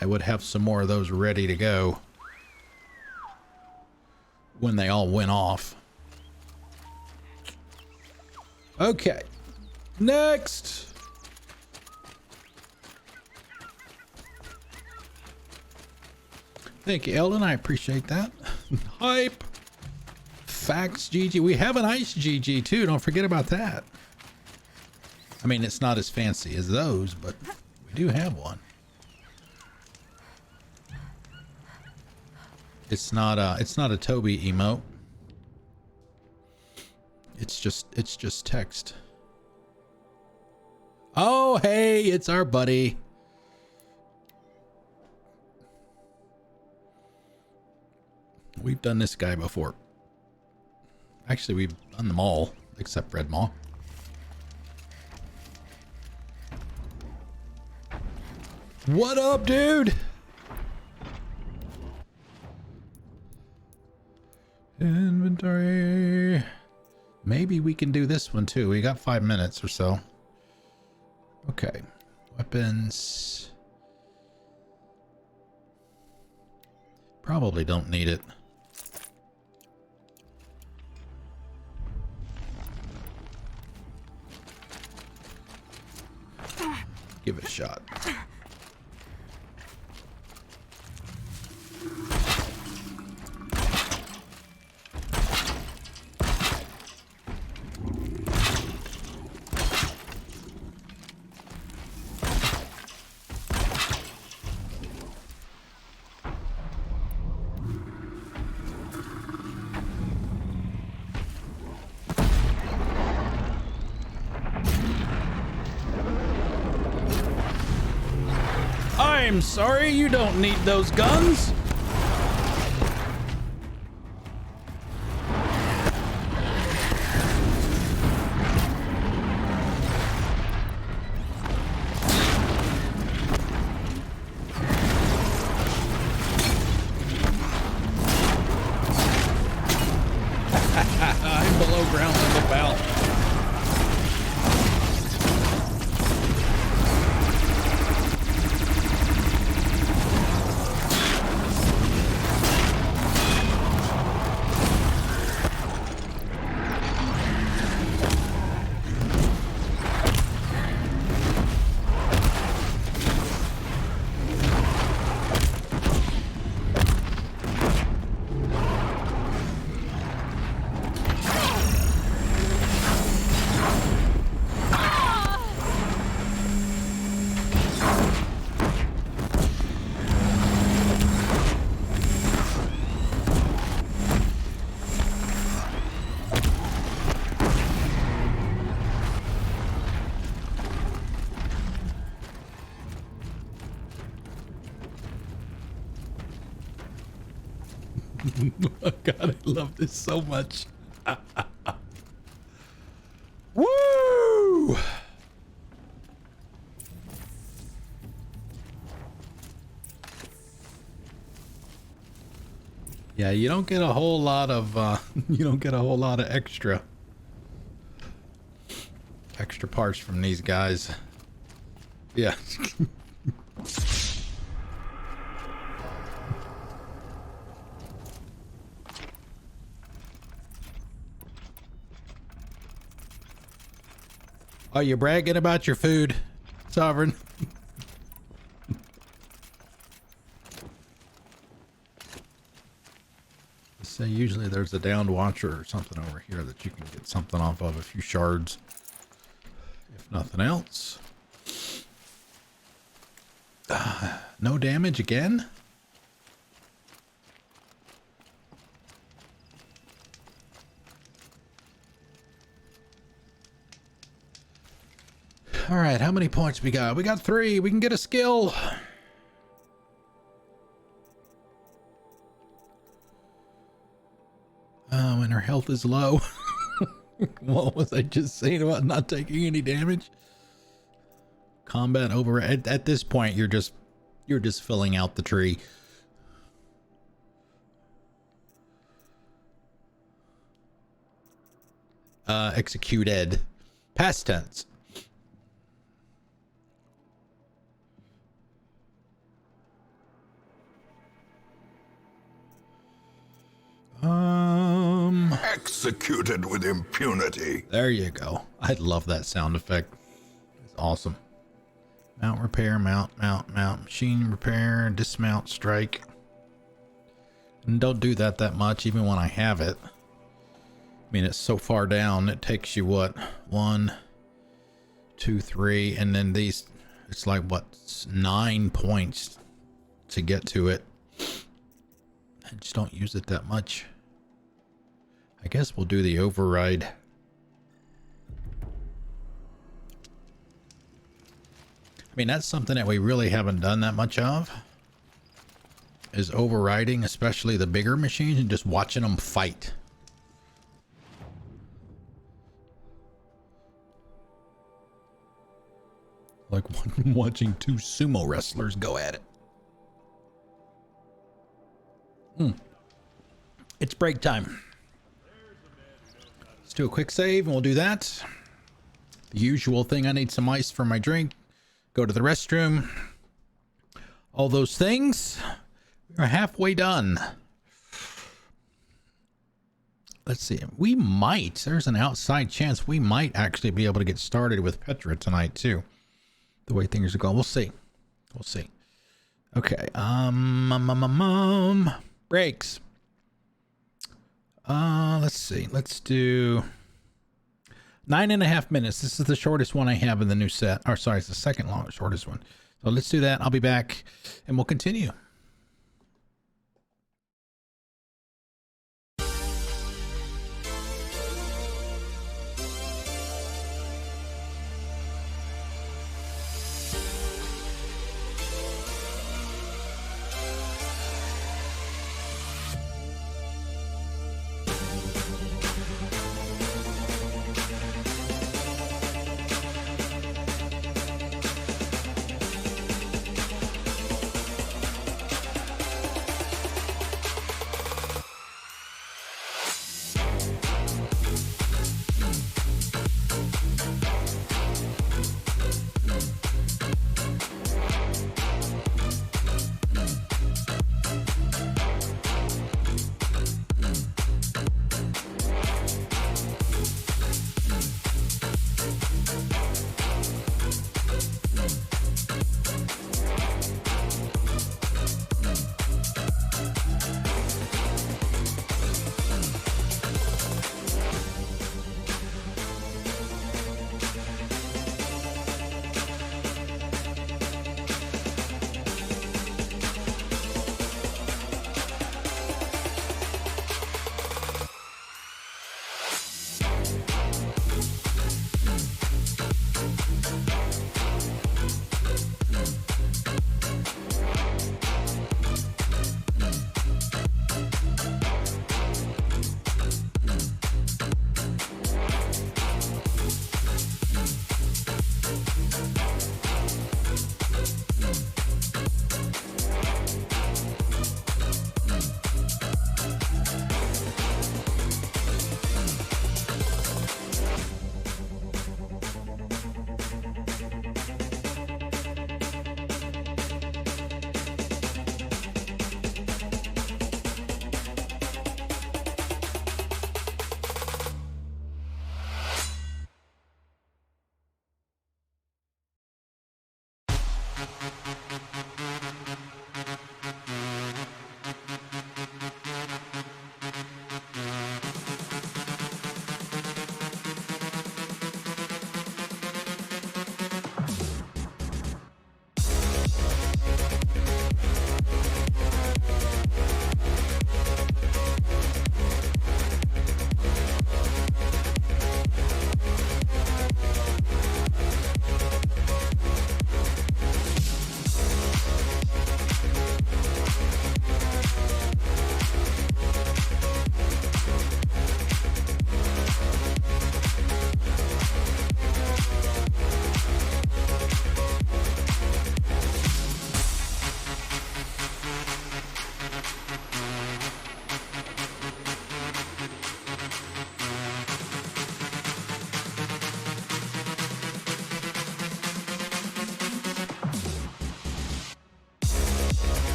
I would have some more of those ready to go when they all went off. Okay. Next. Thank you, Eldon. I appreciate that. Hype. Facts GG. We have an ice GG too. Don't forget about that. I mean, it's not as fancy as those, but we do have one. It's not a Toby emote. It's just text. Oh, hey, it's our buddy. We've done this guy before. Actually, we've done them all except Redmaw. What up, dude? Inventory. Maybe we can do this one too. We got 5 minutes or so. Okay. Weapons. Probably don't need it. Give it a shot. I'm sorry, you don't need those guns. I'm below ground level, pal. Oh God, I love this so much. Woo! Yeah, you don't get a whole lot of extra parts from these guys. Yeah. Are you bragging about your food, Sovereign? Say usually there's a downed watcher or something over here that you can get something off of, a few shards, if nothing else. No damage again? All right, how many points we got? We got 3. We can get a skill. When her health is low. What was I just saying about not taking any damage? Combat over. At this point, you're just filling out the tree. Executed. Past tense. executed with impunity. There you go. I love that sound effect. It's awesome. Mount repair, mount. Machine repair, dismount, strike. And don't do that much, even when I have it. I mean, it's so far down, it takes you what? 1, 2, 3, and then these, it's like what? 9 points to get to it. I just don't use it that much. I guess we'll do the override. I mean, that's something that we really haven't done that much of, is overriding, especially the bigger machines, and just watching them fight. Like watching 2 sumo wrestlers go at it. It's break time. Let's do a quick save and we'll do that. The usual thing, I need some ice for my drink. Go to the restroom. All those things. We're halfway done. Let's see. We might, there's an outside chance we might actually be able to get started with Petra tonight too. The way things are going. We'll see. We'll see. Okay. Breaks. Let's see. Let's do 9.5 minutes. This is the shortest one I have in the new set. Or sorry, it's the second shortest one. So let's do that. I'll be back and we'll continue.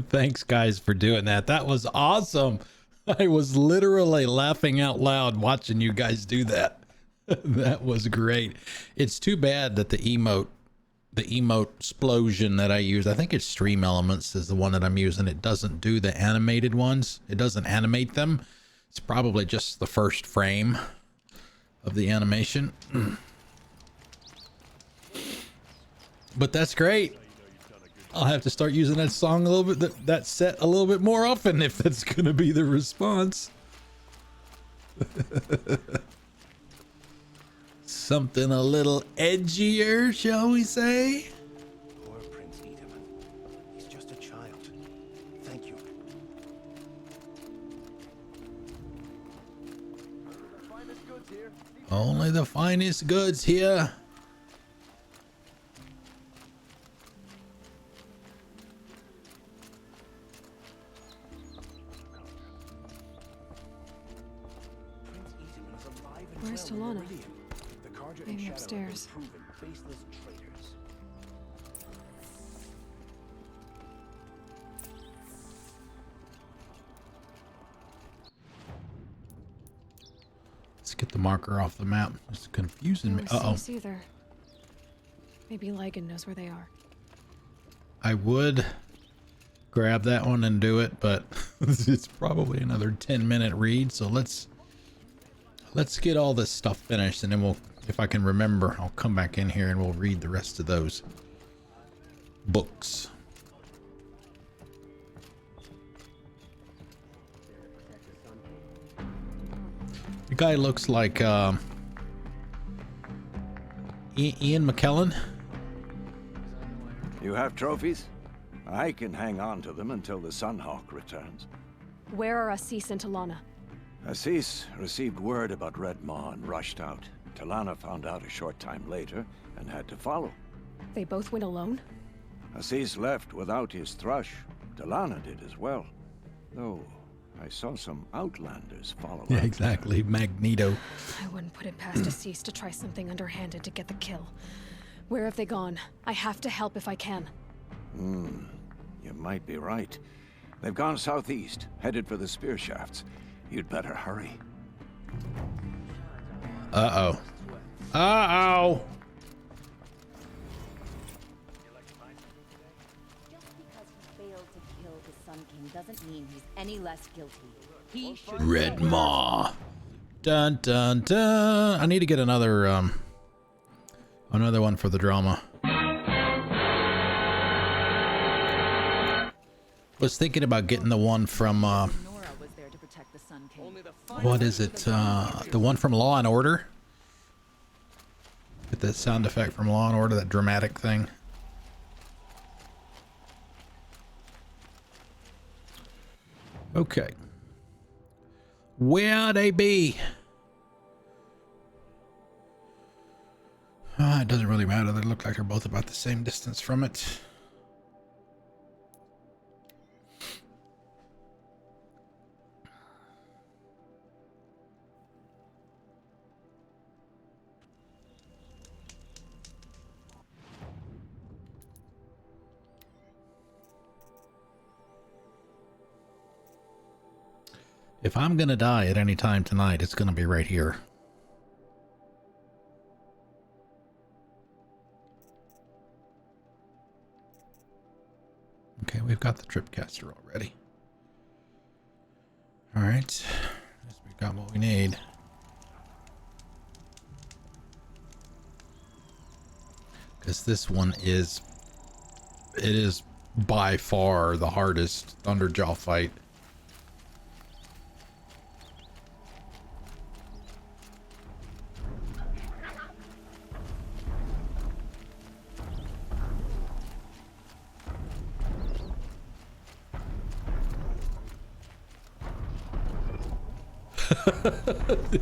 Thanks, guys, for doing that. That was awesome. I was literally laughing out loud watching you guys do that. That was great. It's too bad that the emote explosion that I use, I think it's Stream Elements is the one that I'm using. It doesn't do the animated ones. It doesn't animate them. It's probably just the first frame of the animation. But that's great. I'll have to start using that song a little bit, that set a little bit more often if that's going to be the response. Something a little edgier, shall we say? Poor Prince Edom. He's just a child. Thank you. Only the finest goods here. Where's Talana? Maybe upstairs. Let's get the marker off the map. It's confusing me. No Cease either. Maybe Lygan knows where they are. I would grab that one and do it, but it's probably another 10-minute read. So let's get all this stuff finished, and then we'll, if I can remember, I'll come back in here and we'll read the rest of those books. The guy looks like Ian McKellen. You have trophies? I can hang on to them until the Sunhawk returns. Where are Assis and Talana? Assis received word about Redmaw and rushed out. Talana found out a short time later and had to follow. They both went alone? Assis left without his thrush. Talana did as well. Though I saw some outlanders follow. Yeah, exactly. Magneto. I wouldn't put it past Assis to try something underhanded to get the kill. Where have they gone? I have to help if I can. You might be right. They've gone southeast, headed for the spear shafts. You'd better hurry. Uh-oh. Uh-oh. Just because he failed to kill the Sun King doesn't mean he's any less guilty. He should Redmaw. Dun dun dun. I need to get another one for the drama. Was thinking about getting the one from what is it? The one from Law and Order. Get that sound effect from Law and Order, that dramatic thing. Okay. Where they be? It doesn't really matter. They look like they're both about the same distance from it. If I'm gonna die at any time tonight, it's gonna be right here. Okay, we've got the tripcaster already. All right, we've got what we need. Because this one is, it is by far the hardest Thunderjaw fight.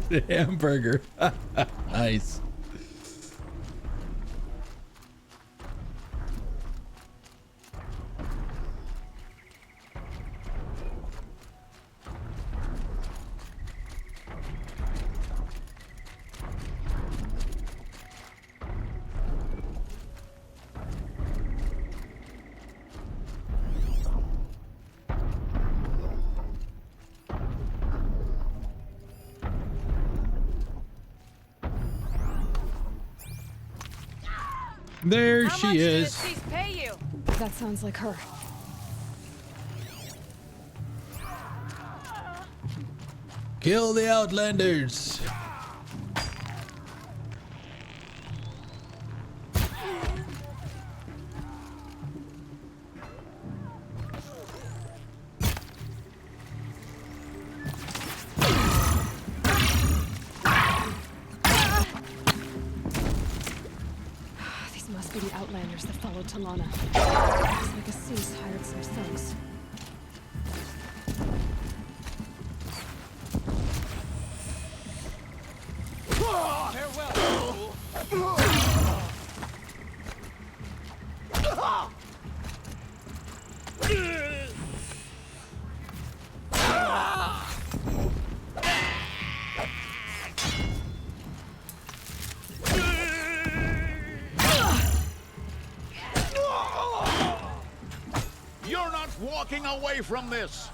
The hamburger. Nice. There How she much is. did Assis pay you? That sounds like her. Kill the Outlanders. These must be the Outlanders that followed Talana. Looks like Assis hired some thugs. You're not walking away from this!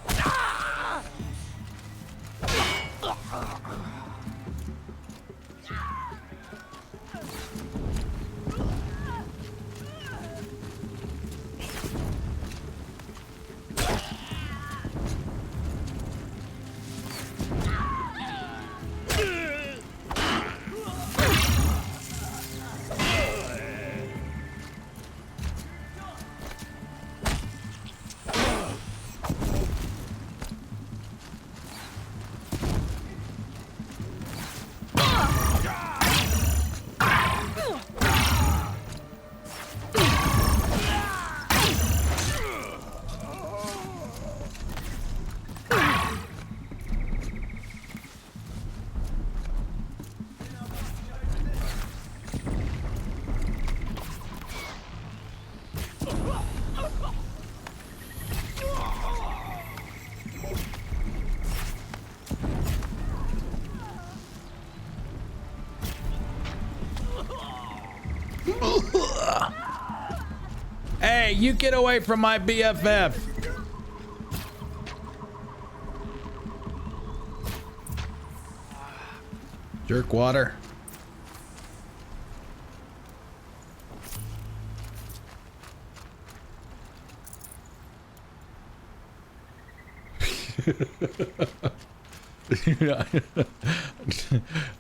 Hey, you get away from my BFF. Jerk water.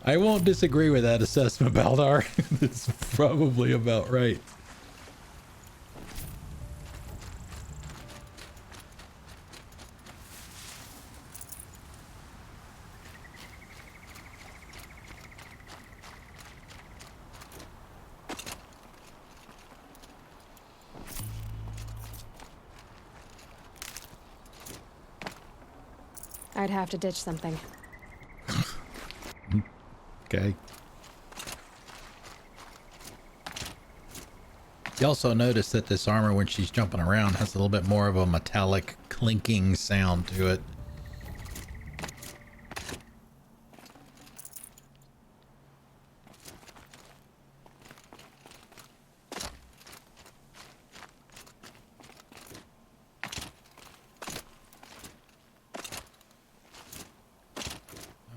I won't disagree with that assessment, Baldar. It's probably about right. I'd have to ditch something. Okay. You also notice that this armor, when she's jumping around, has a little bit more of a metallic clinking sound to it.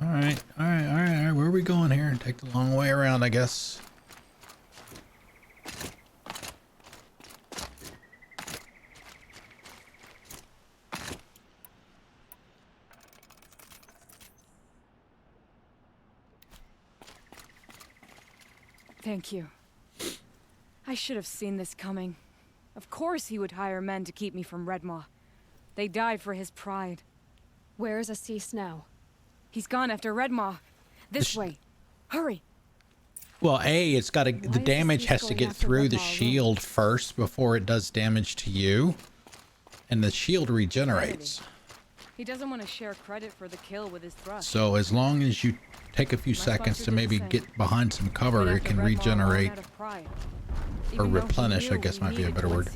All right. Where are we going here? Take the long way around, I guess. Thank you. I should have seen this coming. Of course he would hire men to keep me from Redmaw. They died for his pride. Where's Assis now? He's gone after Redmaw. This way. Hurry. Well, it's got to, the damage has to get through the shield first before it does damage to you. And the shield regenerates. He doesn't want to share credit for the kill with his thrust. So as long as you take a few seconds to maybe get behind some cover, it can regenerate. Or replenish, I guess might be a better word.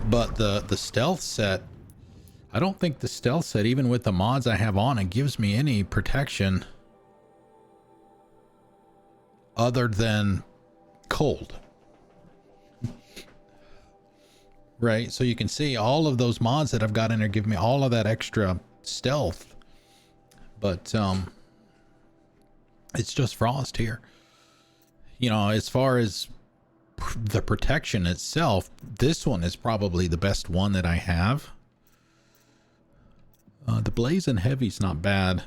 But the stealth set, I don't think the stealth set, even with the mods I have on, it gives me any protection other than cold. Right, so you can see all of those mods that I've got in there give me all of that extra stealth. But It's just frost here. You know, as far as the protection itself, this one is probably the best one that I have. The Blazing Heavy's not bad.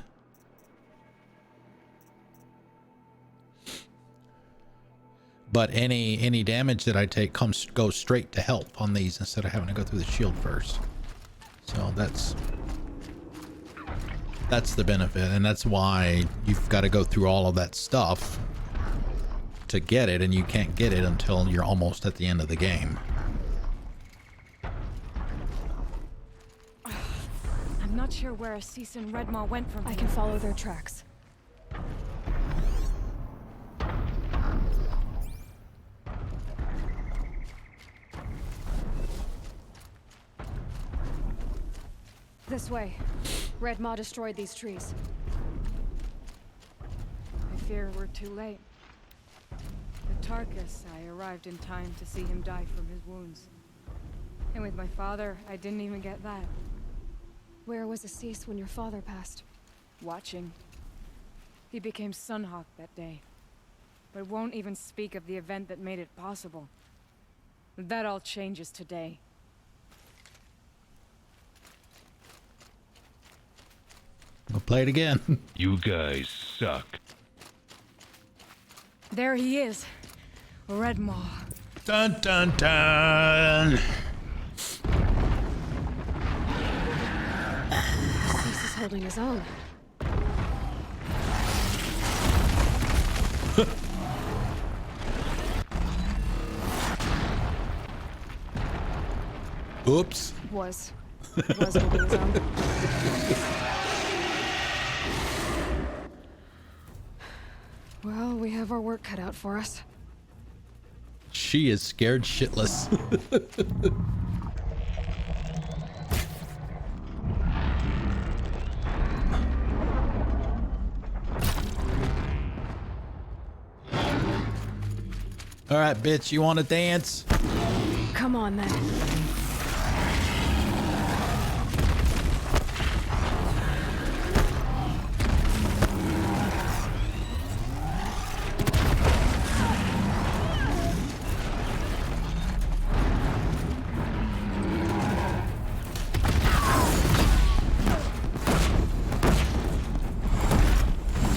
But any damage that I take goes straight to health on these instead of having to go through the shield first. So that's the benefit, and that's why you've got to go through all of that stuff to get it, and you can't get it until you're almost at the end of the game. I'm not sure where Assis and Redmaw went from here. I can follow their tracks. This way. Redmaw destroyed these trees. I fear we're too late. The Tarkus, I arrived in time to see him die from his wounds. And with my father, I didn't even get that. Where was Assis when your father passed? Watching. He became Sunhawk that day, but won't even speak of the event that made it possible. That all changes today. We'll play it again. You guys suck. There he is. Redmaw. Dun dun dun. Assis is holding his own. Oops. Was holding his own. Well, we have our work cut out for us. She is scared shitless. All right, bitch, you want to dance? Come on, then.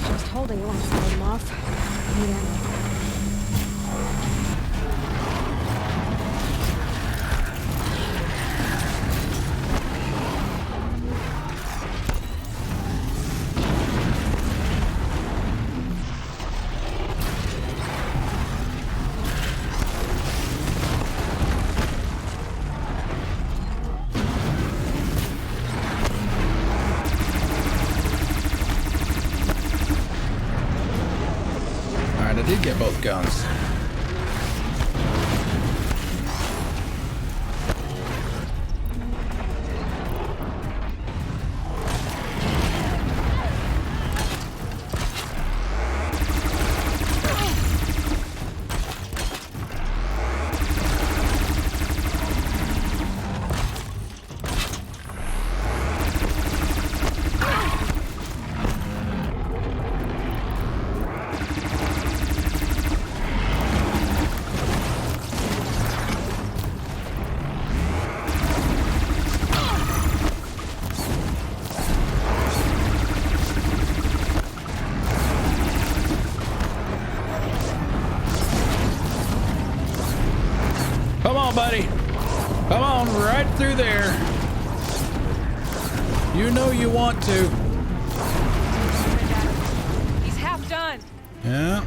Just holding one side of him off. Yeah. I did get both guns. Come on, buddy. Come on, right through there. You know you want to. He's half done. Yeah.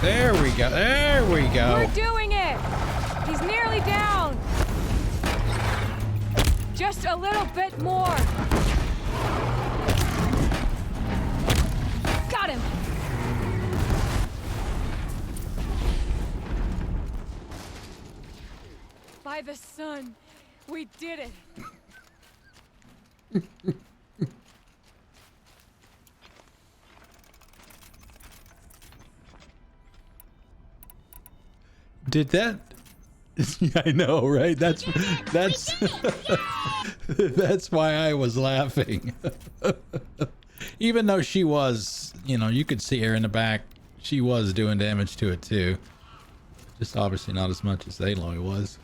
There we go. There we go. We're doing it. He's nearly down. Just a little bit more. Got him. the sun! We did it! Did that? Yeah, I know, right? That's that's why I was laughing. Even though she was, you know, you could see her in the back. She was doing damage to it too. Just obviously not as much as Aloy was.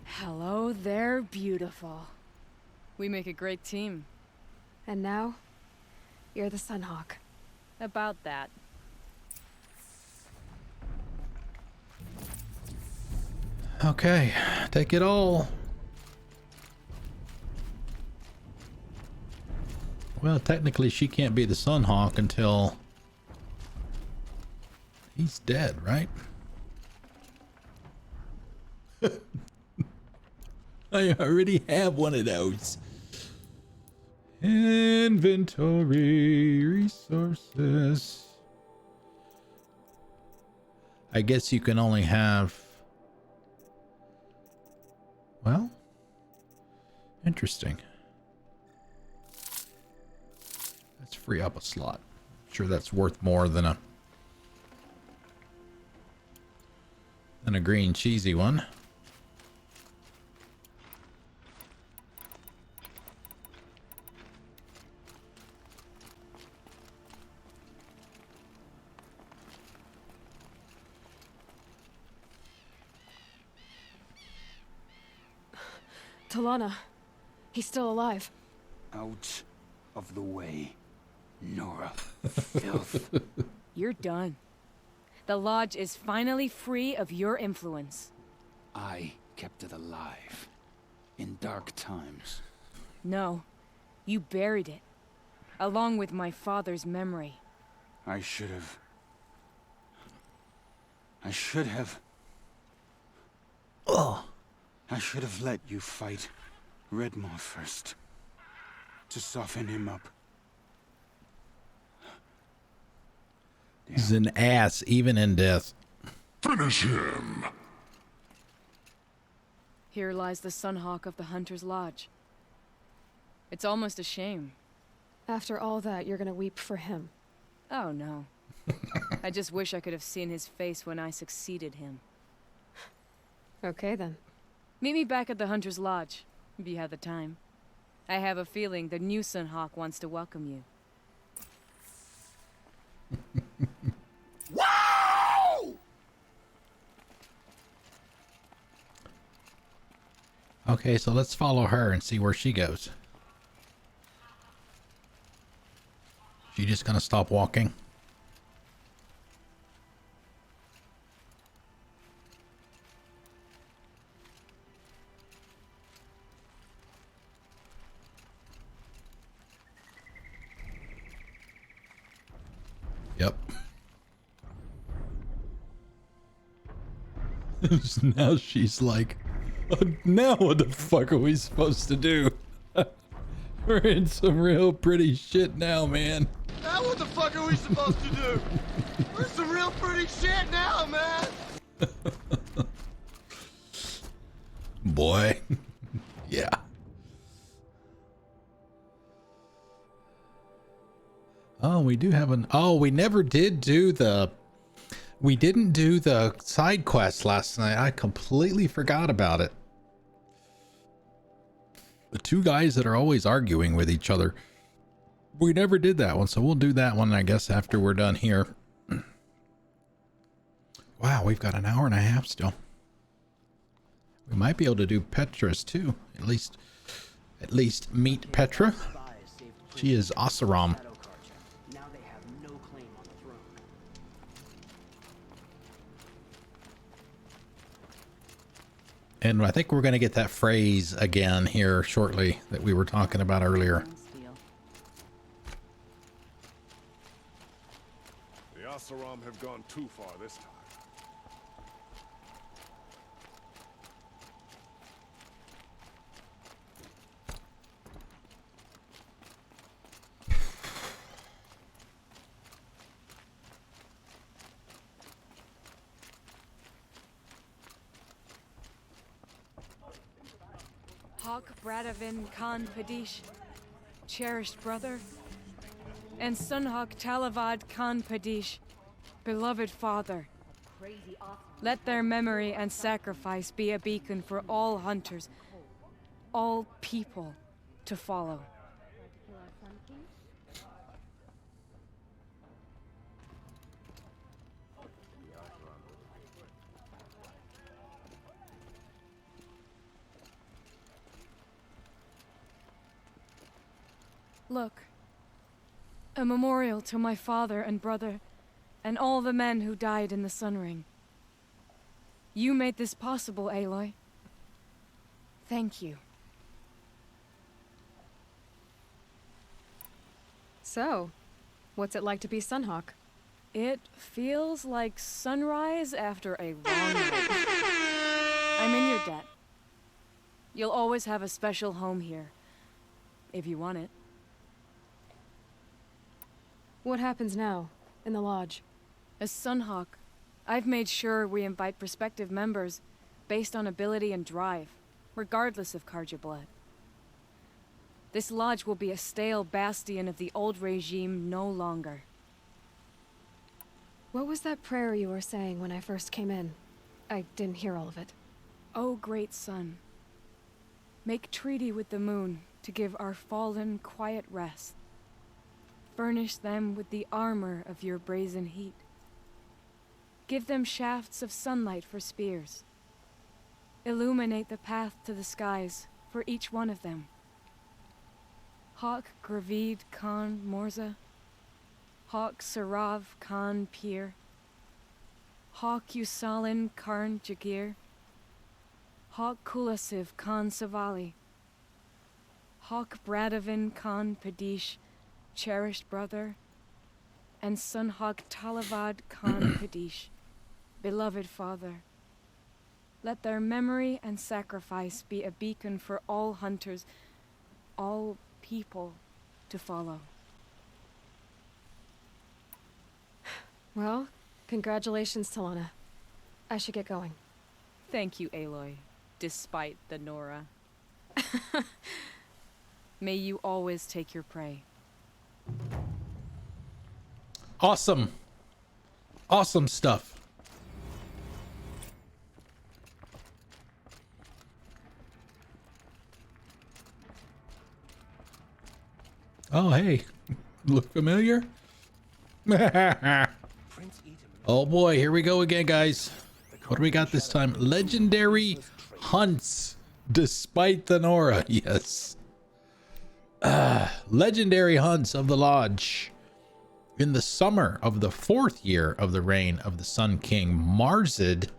Hello there, beautiful. We make a great team. And now, you're the Sunhawk. About that. Okay, take it all. Well, technically she can't be the Sunhawk until he's dead, right? I already have one of those. Inventory, resources. I guess you can only have... Well, interesting. Let's free up a slot. I'm sure that's worth more than a green cheesy one. Talana, he's still alive. Out of the way, Nora. Filth. You're done. The Lodge is finally free of your influence. I kept it alive. In dark times. No, you buried it. Along with my father's memory. I should have... Ugh. I should have let you fight Redmaw first. To soften him up. He's an ass, even in death. Finish him! Here lies the Sunhawk of the Hunter's Lodge. It's almost a shame. After all that, you're gonna weep for him. Oh no. I just wish I could have seen his face when I succeeded him. Okay then. Meet me back at the Hunter's Lodge, if you have the time. I have a feeling the new Sunhawk wants to welcome you. Wow! Okay, so let's follow her and see where she goes. She just gonna stop walking? Yep. Now she's like, oh, now what the fuck are we supposed to do? We're in some real pretty shit now, man. Now what the fuck are we supposed to do? We're some real pretty shit now, man! Boy. Yeah. Oh, we do have an... Oh, we never did do the... We didn't do the side quest last night. I completely forgot about it. The two guys that are always arguing with each other. We never did that one, so we'll do that one, I guess, after we're done here. Wow, we've got an hour and a half still. We might be able to do Petra's too. At least meet Petra. She is Oseram. And I think we're going to get that phrase again here shortly that we were talking about earlier. The Oseram have gone too far this time. Hawk Bradavin Khan Padish, cherished brother, and Sunhawk Talavad Khan Padish, beloved father. Let their memory and sacrifice be a beacon for all hunters, all people to follow. Look, a memorial to my father and brother, and all the men who died in the Sun Ring. You made this possible, Aloy. Thank you. So, what's it like to be Sunhawk? It feels like sunrise after a long night. I'm in your debt. You'll always have a special home here, if you want it. What happens now, in the lodge? As Sunhawk, I've made sure we invite prospective members based on ability and drive, regardless of Karja blood. This lodge will be a stale bastion of the old regime no longer. What was that prayer you were saying when I first came in? I didn't hear all of it. O great sun, make treaty with the moon to give our fallen quiet rest. Furnish them with the armor of your brazen heat. Give them shafts of sunlight for spears. Illuminate the path to the skies for each one of them. Hawk Gravid Khan Morza, Hawk Sarav Khan Pir, Hawk Usalin Karn Jagir, Hawk Kulasiv Khan Savali, Hawk Bradavin Khan Padish, cherished brother, and Sunhawk Talavad Khan Padish, beloved father. Let their memory and sacrifice be a beacon for all hunters, all people to follow. Well, congratulations, Talana. I should get going. Thank you, Aloy, despite the Nora. May you always take your prey. Awesome. Awesome stuff. Oh, hey. Look familiar? Oh boy, here we go again, guys. What do we got this time? Legendary hunts despite the Nora. Yes. Legendary hunts of the Lodge. In the summer of the 4th year of the reign of the Sun King Marzid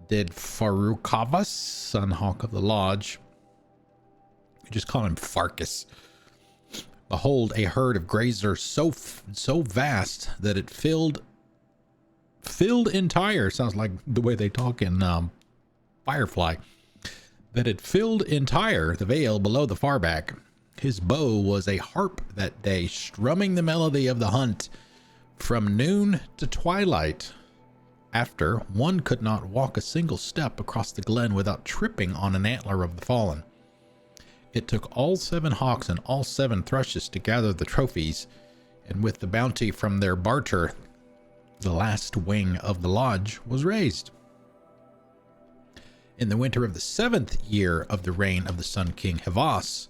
did Farukavas, Sunhawk of the Lodge. We just call him Farkas. Behold, a herd of grazers so vast that it filled entire, sounds like the way they talk in Firefly, that it filled entire the vale below the farback. His bow was a harp that day, strumming the melody of the hunt from noon to twilight. After, one could not walk a single step across the glen without tripping on an antler of the fallen. It took all 7 hawks and all 7 thrushes to gather the trophies, and with the bounty from their barter, the last wing of the lodge was raised. In the winter of the 7th year of the reign of the Sun King Hevas,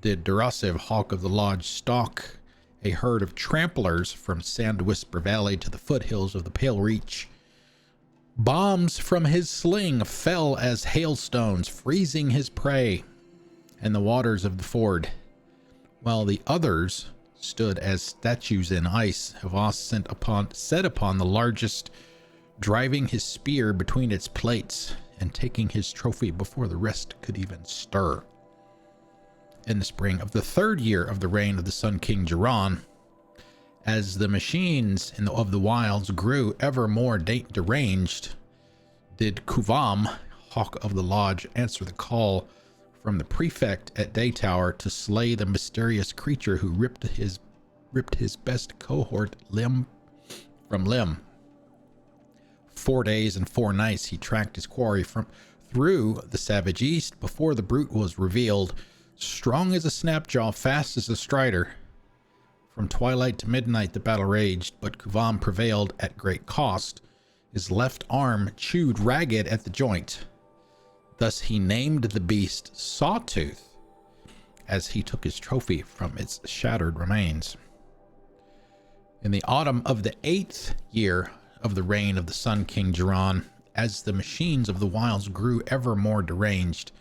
did Durasiv, Hawk of the Lodge, stalk a herd of tramplers from Sand Whisper Valley to the foothills of the Pale Reach. Bombs from his sling fell as hailstones, freezing his prey and the waters of the ford, while the others stood as statues in ice. Hevas set upon the largest, driving his spear between its plates and taking his trophy before the rest could even stir. In the spring of the 3rd year of the reign of the Sun King Jiran, as the machines of the wilds grew ever more deranged, did Kuvam, Hawk of the Lodge, answer the call from the prefect at Daytower to slay the mysterious creature who ripped his best cohort limb from limb. 4 days and 4 nights he tracked his quarry through the savage east before the brute was revealed. Strong as a snapjaw, fast as a strider. From twilight to midnight the battle raged, but Kuvam prevailed at great cost. His left arm chewed ragged at the joint. Thus he named the beast Sawtooth, as he took his trophy from its shattered remains. In the autumn of the 8th year of the reign of the Sun King Jiran, as the machines of the wilds grew ever more deranged,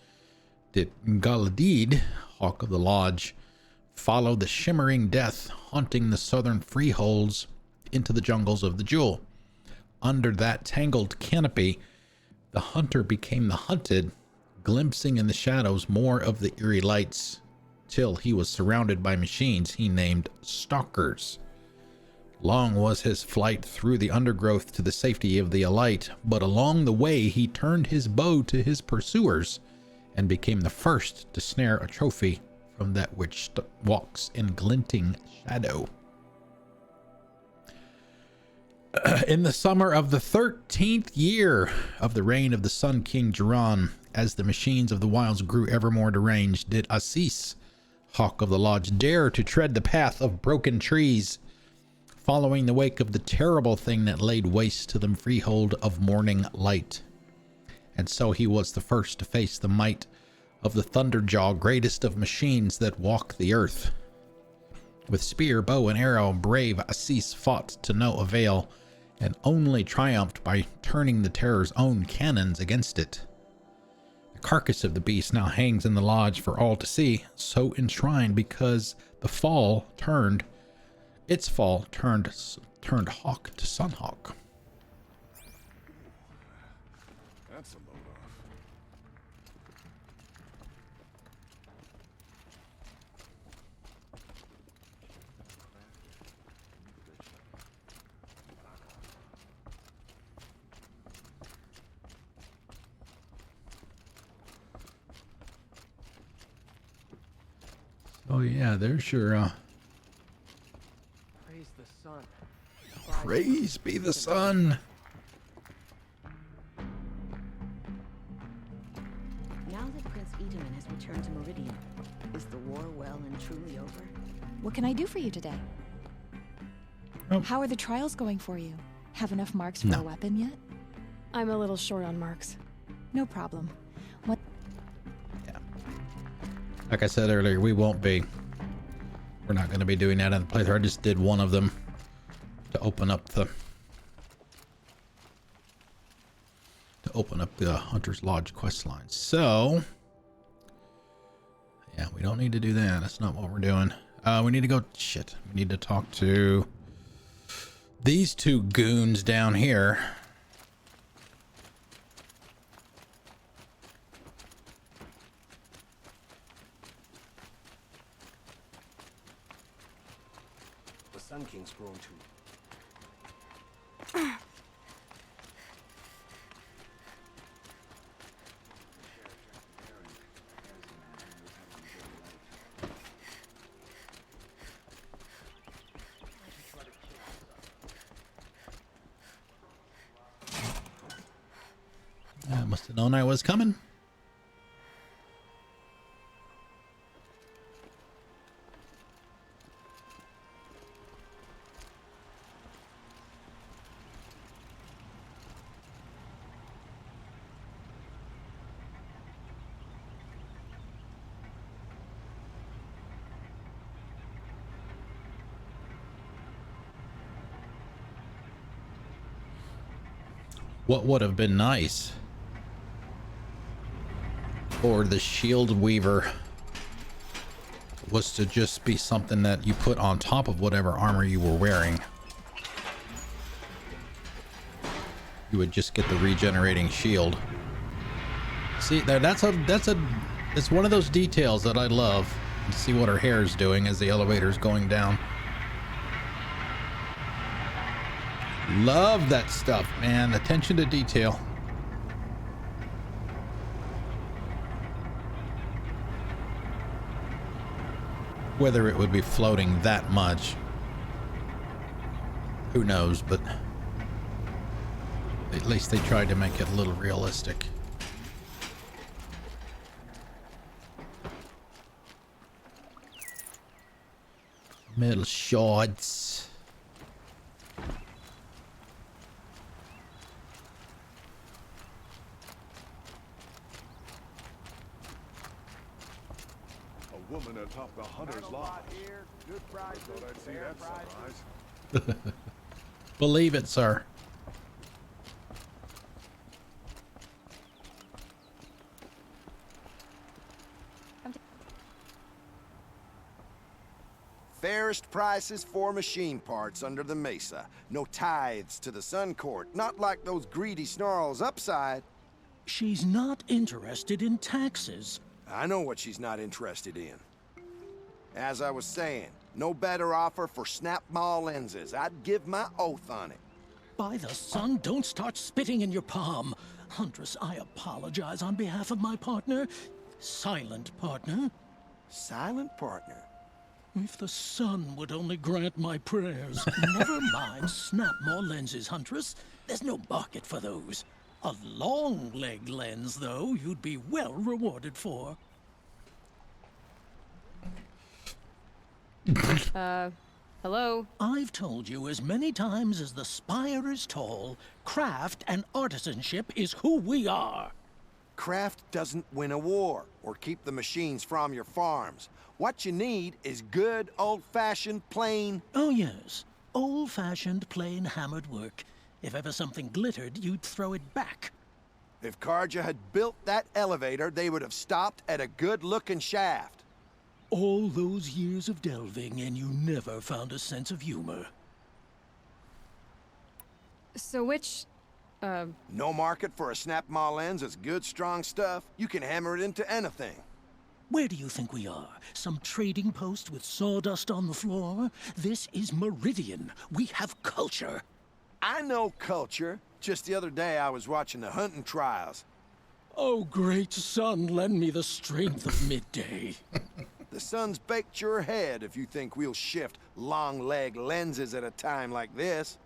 did Galadid, Hawk of the Lodge, follow the shimmering death haunting the southern freeholds into the jungles of the Jewel. Under that tangled canopy, the hunter became the hunted, glimpsing in the shadows more of the eerie lights, till he was surrounded by machines he named stalkers. Long was his flight through the undergrowth to the safety of the alight, but along the way he turned his bow to his pursuers and became the first to snare a trophy from that which walks in glinting shadow. In the summer of the 13th year of the reign of the Sun King Jiran, as the machines of the wilds grew ever more deranged, did Assis, Hawk of the Lodge, dare to tread the path of broken trees, following the wake of the terrible thing that laid waste to the freehold of morning light. And so he was the first to face the might of the Thunderjaw, greatest of machines that walk the earth. With spear, bow, and arrow, brave Assis fought to no avail, and only triumphed by turning the Terror's own cannons against it. The carcass of the beast now hangs in the lodge for all to see, so enshrined because its fall turned hawk to sunhawk. That's a load off. Oh yeah, there's your Praise the sun. praise be the sun. Now that Prince Edaman has returned to Meridian, is the war well and truly over? What can I do for you today? Oh. How are the trials going for you? Have enough marks for a weapon yet? I'm a little short on marks. No problem. What? Like I said earlier, we're not going to be doing that in the playthrough. I just did one of them to open up the Hunter's Lodge quest line. So yeah, we don't need to do that. That's not what we're doing. We need to go. Shit. We need to talk to these two goons down here. The Sun King's grown too. I must have known I was coming. What would have been nice for the shield weaver was to just be something that you put on top of whatever armor you were wearing. You would just get the regenerating shield. See there, it's one of those details that I love. You see what her hair is doing as the elevator is going down. Love that stuff, man. Attention to detail. Whether it would be floating that much, who knows, but at least they tried to make it a little realistic. Metal shards. A woman atop the hunter's lodge. I thought I'd see that sunrise. Believe it, sir. Fairest prices for machine parts under the mesa. No tithes to the Sun Court. Not like those greedy snarls upside. She's not interested in taxes. I know what she's not interested in. As I was saying, no better offer for Snapmaw lenses. I'd give my oath on it. By the sun, don't start spitting in your palm. Huntress, I apologize on behalf of my partner. Silent partner. Silent partner? If the sun would only grant my prayers. Never mind Snapmaw lenses, Huntress. There's no market for those. A long leg lens, though, you'd be well rewarded for. Hello? I've told you as many times as the spire is tall, craft and artisanship is who we are. Craft doesn't win a war or keep the machines from your farms. What you need is good, old-fashioned, plain... Oh, yes. Old-fashioned, plain hammered work. If ever something glittered, you'd throw it back. If Carja had built that elevator, they would have stopped at a good-looking shaft. All those years of delving, and you never found a sense of humor. So which, No market for a Snapmaw lens is good, strong stuff. You can hammer it into anything. Where do you think we are? Some trading post with sawdust on the floor? This is Meridian. We have culture. I know culture. Just the other day I was watching the hunting trials. Oh, great sun, lend me the strength of midday. The sun's baked your head if you think we'll shift long-leg lenses at a time like this.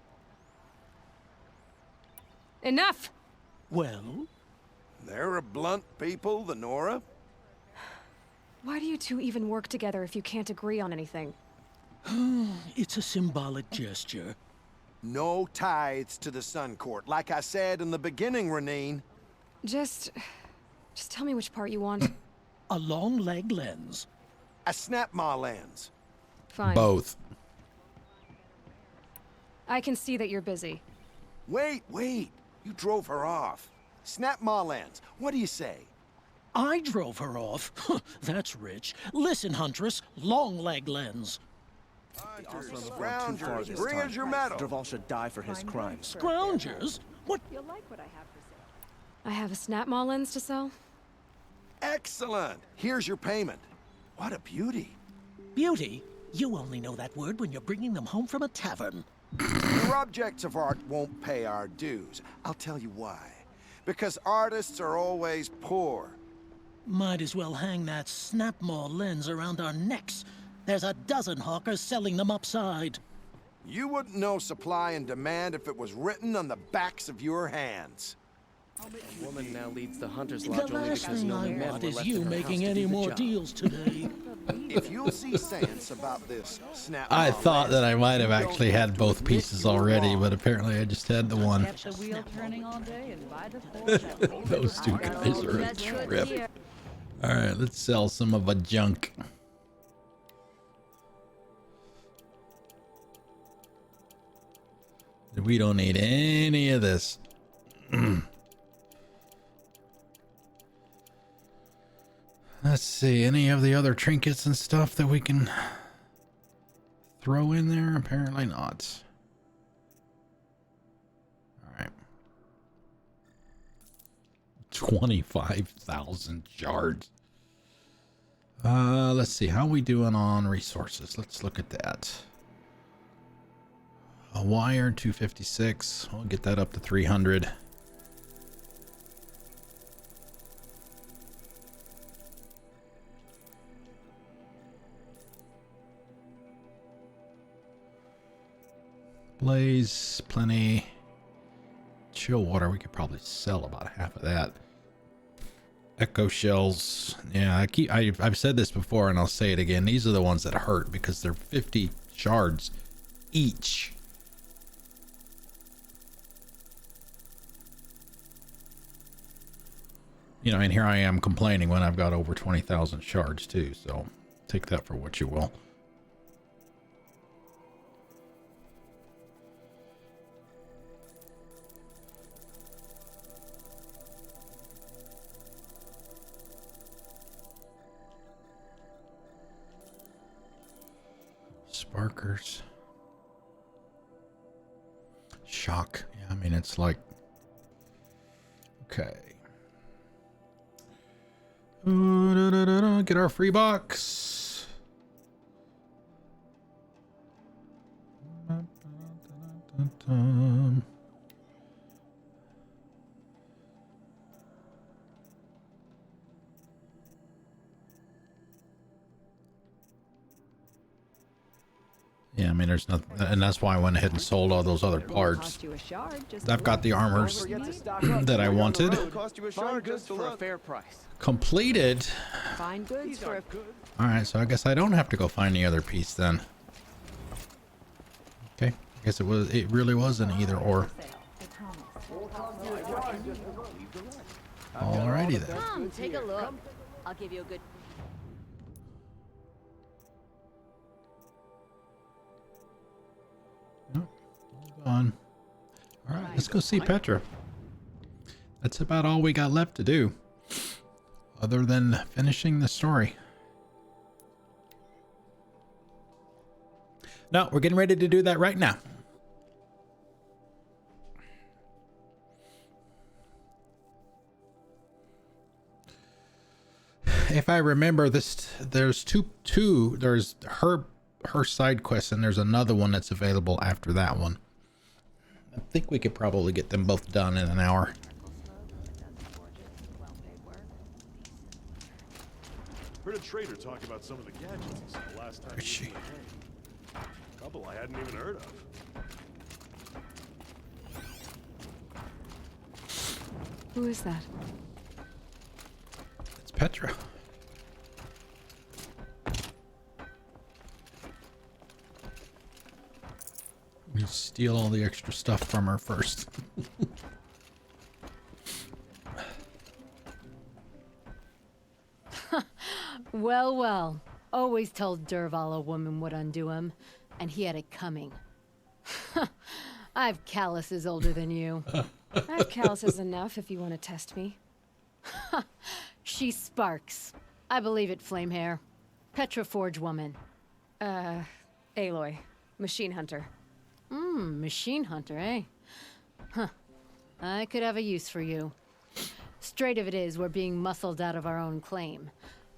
enough! Well? They're a blunt people, the Nora. Why do you two even work together if you can't agree on anything? It's a symbolic gesture. No tithes to the Sun Court, like I said in the beginning, Renine. Just tell me which part you want. A long leg lens. A Snapmaw lens. Fine. Both. I can see that you're busy. Wait. You drove her off. Snapmaw lens. What do you say? I drove her off. That's rich. Listen, Huntress, long leg lens. Scroungers, bring us your medal. Derval should die for his crimes. Scroungers? What? You'll like what I have for sale. I have a Snapmaw lens to sell? Excellent. Here's your payment. What a beauty. Beauty? You only know that word when you're bringing them home from a tavern. Your objects of art won't pay our dues. I'll tell you why. Because artists are always poor. Might as well hang that Snapmaw lens around our necks. There's a dozen hawkers selling them upside. You wouldn't know supply and demand if it was written on the backs of your hands. The woman now leads the Hunter's The Lodge only last because thing no I men want were is left you in her making house to any do the more job. deals today. If you'll see sense about this Snapmaw I thought that I might have you don't actually have had to both admit pieces you were already, wrong. but apparently I just had the one. Kept the wheel turning all day and by the full Those two guys are a trip. Alright, let's sell some of a junk. We don't need any of this. Let's see, any of the other trinkets and stuff that we can throw in there? Apparently not. Alright. 25,000 shards. Let's see, how we doing on resources? Let's look at that. A wire, 256. We'll get that up to 300. Blaze, plenty. Chill water, we could probably sell about half of that. Echo shells. Yeah, I've said this before and I'll say it again. These are the ones that hurt because they're 50 shards each. You know, and here I am complaining when I've got over 20,000 shards too, so take that for what you will. Sparkers. Shock. Yeah, I mean, it's like... Okay. Get our free box. Yeah, I mean, there's nothing, and that's why I went ahead and sold all those other parts. I've got the armors that I wanted. Completed. Fine goods for a... All right, so I guess I don't have to go find the other piece then. Okay, I guess it really was an either or. Alrighty then. Come, take a look. I'll give you a good... On. All right, let's go see Petra. That's about all we got left to do, other than finishing the story. No, we're getting ready to do that right now. If I remember this, there's two. There's her side quest, and there's another one that's available after that one. I think we could probably get them both done in an hour. Heard a trader talk about some of the gadgets he saw last time. Where's she? A couple I hadn't even heard of. Who is that? It's Petra. We steal all the extra stuff from her first. Well, well. Always told Derval a woman would undo him, and he had it coming. I've calluses older than you. I have calluses enough if you want to test me. She sparks. I believe it, flame hair. Petra Forge woman. Aloy. Machine hunter. Machine hunter, eh? Huh. I could have a use for you. Straight of it is, we're being muscled out of our own claim.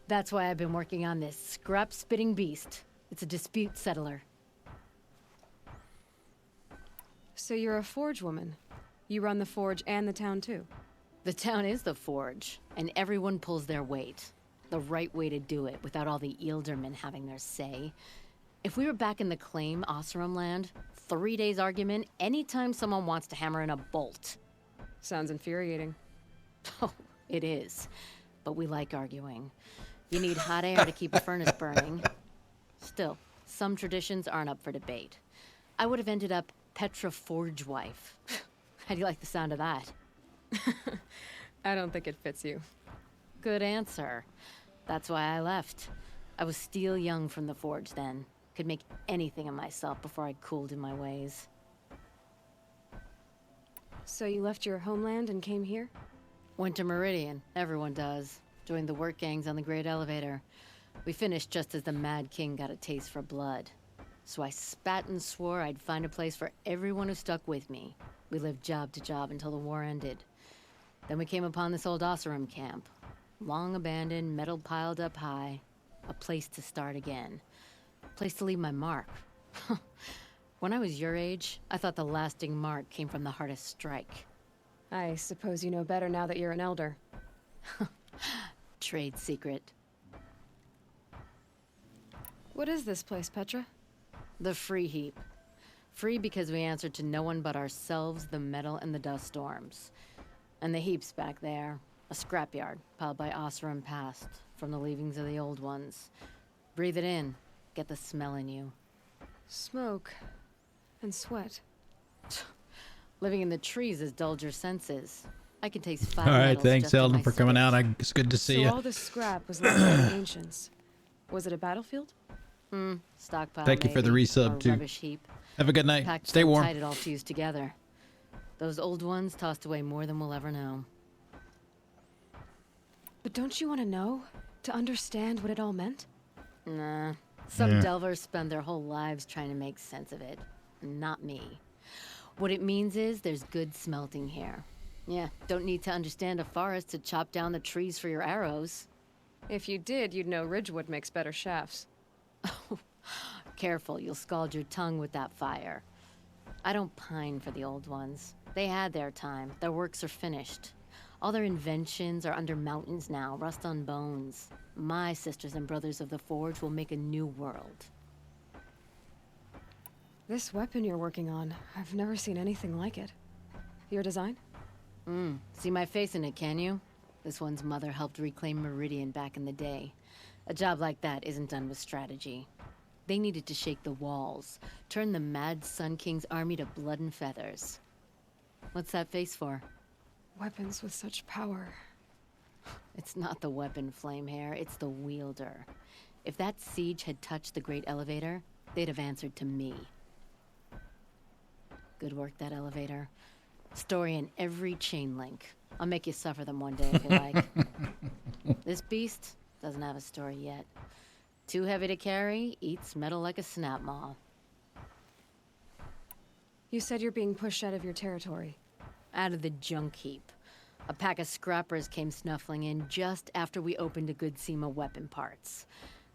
That's why I've been working on this scrap-spitting beast. It's a dispute settler. So you're a forge woman. You run the forge and the town too. The town is the forge, and everyone pulls their weight. The right way to do it, without all the Eildermen having their say. If we were back in the claim, Oseram land, 3 days argument anytime someone wants to hammer in a bolt. Sounds infuriating. Oh, it is. But we like arguing. You need hot air to keep a furnace burning. Still, some traditions aren't up for debate. I would have ended up Petra Forge wife. How do you like the sound of that? I don't think it fits you. Good answer. That's why I left. I was steel young from the forge then. Could make anything of myself before I cooled in my ways. So you left your homeland and came here? Went to Meridian. Everyone does. Joined the work gangs on the Great Elevator. We finished just as the Mad King got a taste for blood. So I spat and swore I'd find a place for everyone who stuck with me. We lived job to job until the war ended. Then we came upon this old Oseram camp. Long abandoned, metal piled up high. A place to start again. A place to leave my mark. When I was your age, I thought the lasting mark came from the hardest strike. I suppose you know better now that you're an elder. Trade secret. What is this place, Petra? The Free Heap. Free because we answered to no one but ourselves, the metal, and the dust storms. And the heaps back there. A scrapyard piled by Oseram past, from the leavings of the old ones. Breathe it in. Get the smell in you. Smoke. And sweat. Living in the trees has dulled your senses. I can taste fire. All right, metals thanks, just in Eldon, my for coming spit. out. It's good to see So you. all this scrap was left by the ancients. Was it a battlefield? Stockpile. Thank you for the maybe, resub, or too. Rubbish heap. Have a good night. Packed Stay so warm. tight it all fused together. Those old ones tossed away more than we'll ever know. But don't you want to know? To understand what it all meant? Nah. Some Yeah. delvers spend their whole lives trying to make sense of it. Not me. What it means is there's good smelting here. Yeah, don't need to understand a forest to chop down the trees for your arrows. If you did, you'd know Ridgewood makes better shafts. Careful, you'll scald your tongue with that fire. I don't pine for the old ones. They had their time. Their works are finished. All their inventions are under mountains now, rust on bones. My sisters and brothers of the Forge will make a new world. This weapon you're working on, I've never seen anything like it. Your design? See my face in it, can you? This one's mother helped reclaim Meridian back in the day. A job like that isn't done with strategy. They needed to shake the walls, turn the mad Sun King's army to blood and feathers. What's that face for? Weapons with such power. It's not the weapon, Flamehair, it's the wielder. If that siege had touched the Great Elevator, they'd have answered to me. Good work, that elevator. Story in every chain link. I'll make you suffer them one day if you like. This beast doesn't have a story yet. Too heavy to carry, eats metal like a snap maw. You said you're being pushed out of your territory. Out of the junk heap. A pack of scrappers came snuffling in just after we opened a good seam of weapon parts.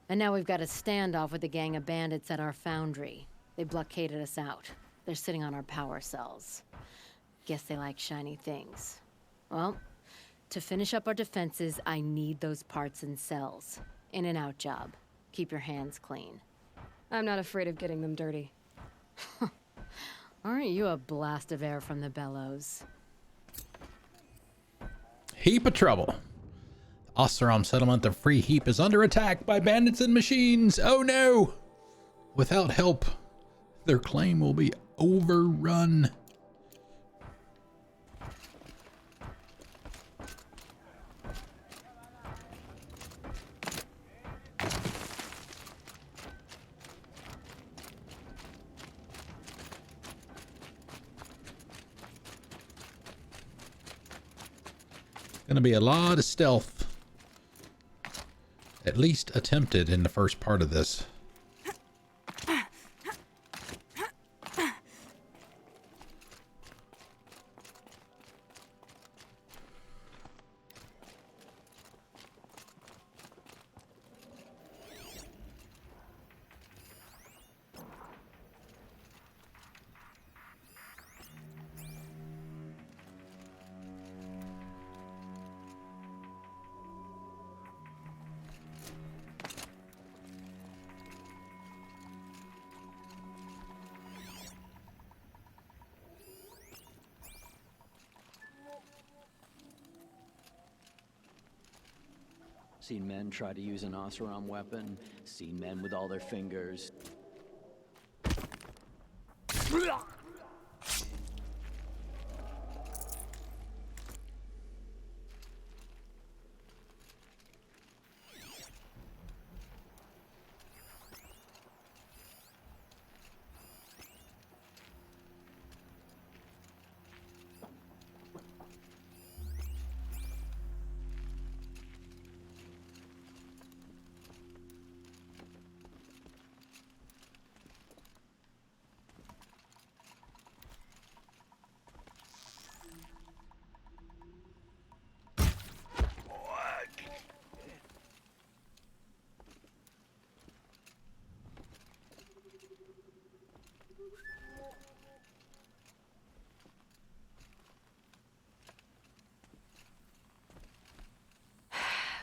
And now we've got a standoff with a gang of bandits at our foundry. They blockaded us out. They're sitting on our power cells. Guess they like shiny things. Well, to finish up our defenses, I need those parts and cells. In and out job. Keep your hands clean. I'm not afraid of getting them dirty. Aren't you a blast of air from the bellows? Heap of trouble. Oseram settlement of Free Heap is under attack by bandits and machines. Oh no! Without help, their claim will be overrun. Gonna be a lot of stealth. At least attempted in the first part of this. Seen men try to use an Oseram weapon. Seen men with all their fingers.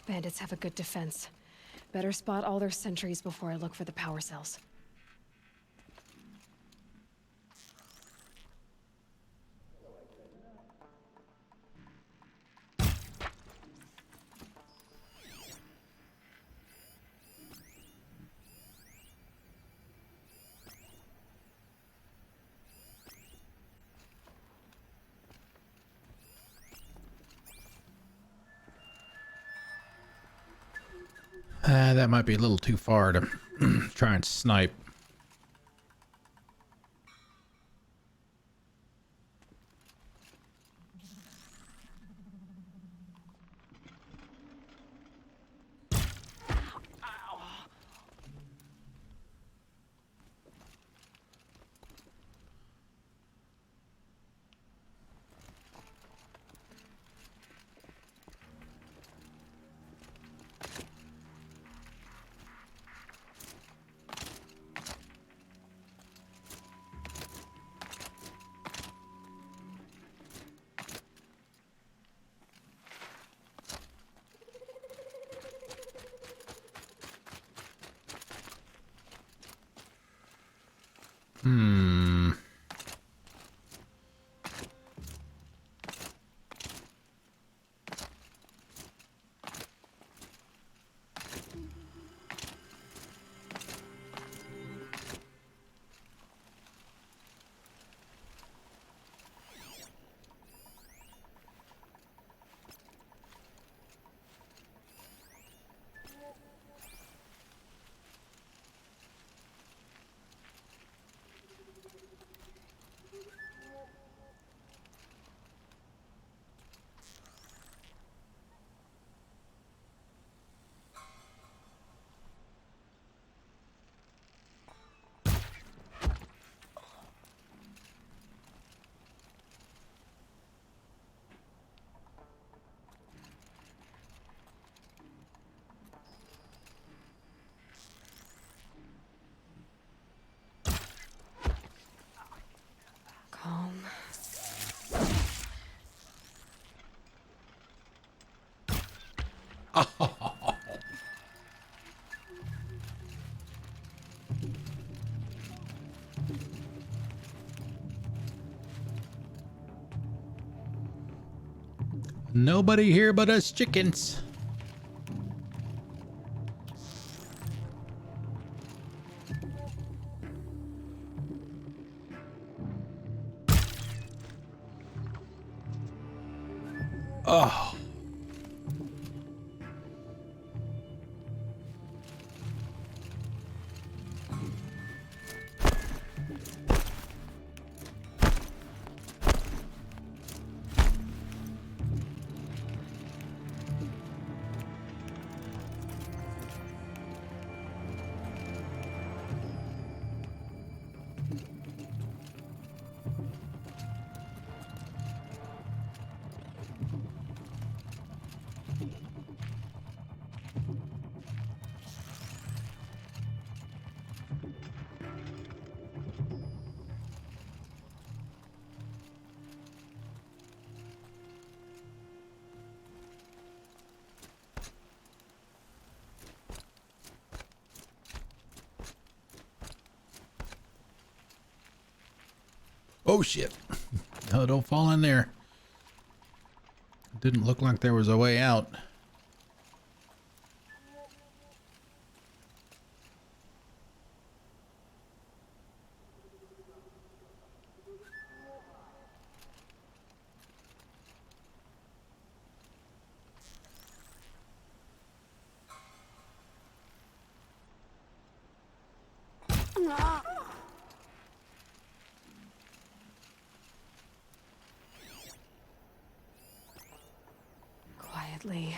Bandits have a good defense. Better spot all their sentries before I look for the power cells. That might be a little too far to try and snipe. Hmm. Calm. Nobody here but us chickens. Oh. Oh shit. No, don't fall in there. Didn't look like there was a way out. Quietly.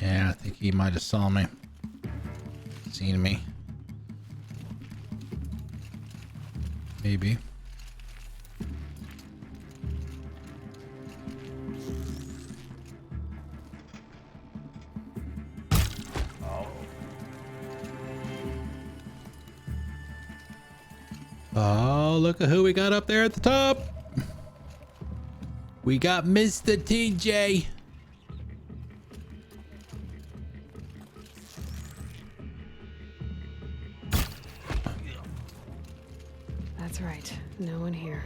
Yeah, I think he might have saw me. seen me. Maybe. Oh, look at who we got up there at the top. We got Mr. TJ. That's right. No one here.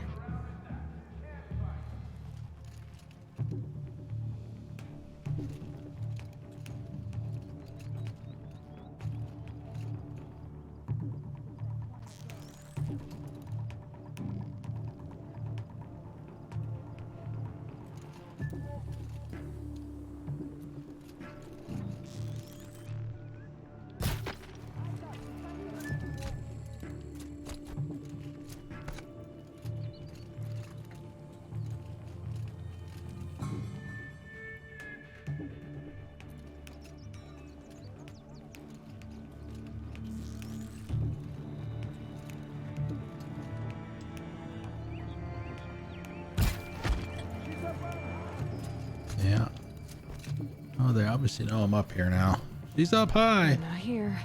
Yeah. Oh, they obviously know I'm up here now. She's up high. Not here.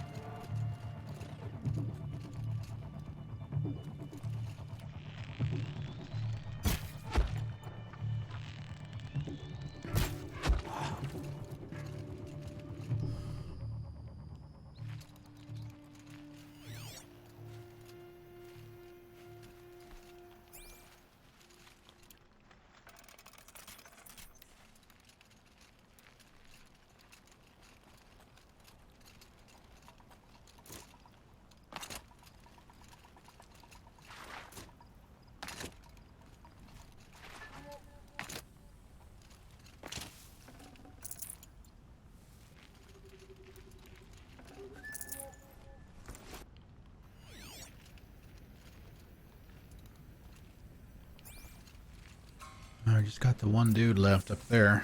I just got the one dude left up there.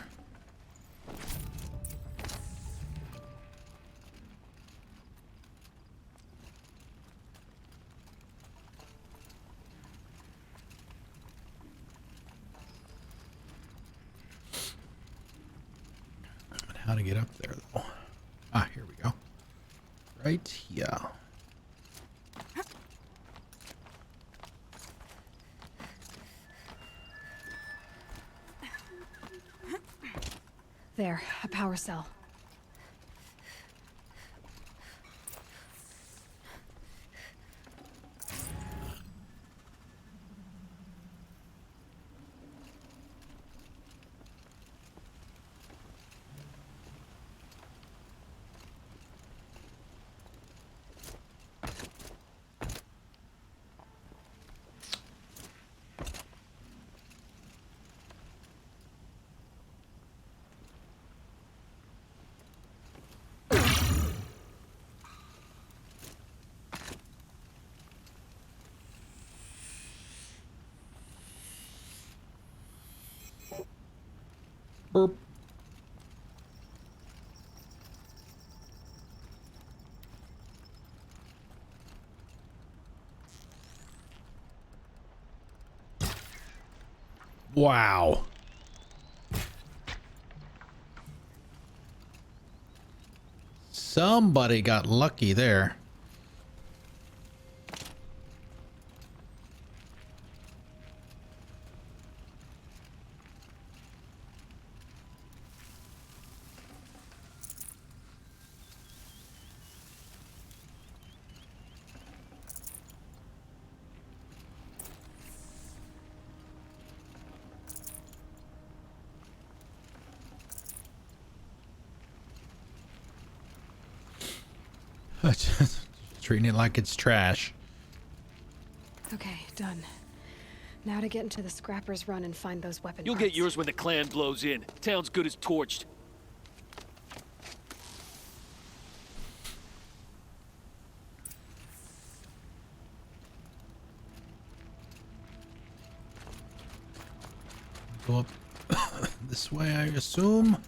But how to get up there though? Ah, here we go. Right here. There, a power cell. Burp. Wow. Somebody got lucky there. Just treating it like it's trash. Okay, done. Now to get into the Scrapper's Run and find those weapons. You'll get yours when the clan blows in. Town's good as torched. Go up this way, I assume.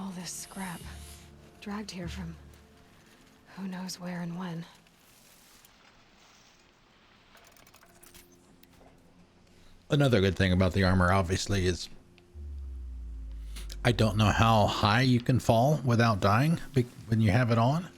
All this scrap. Dragged here from who knows where and when. Another good thing about the armor, obviously, is I don't know how high you can fall without dying when you have it on.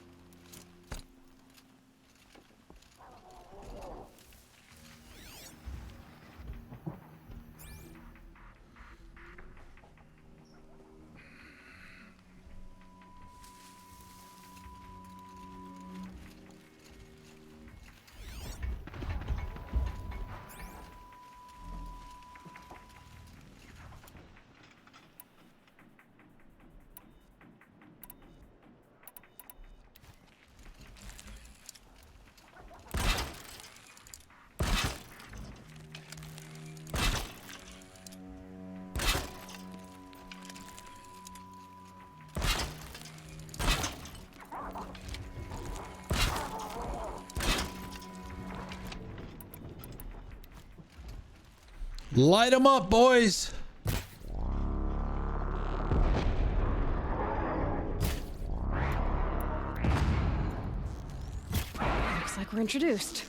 Light them up, boys. Looks like we're introduced.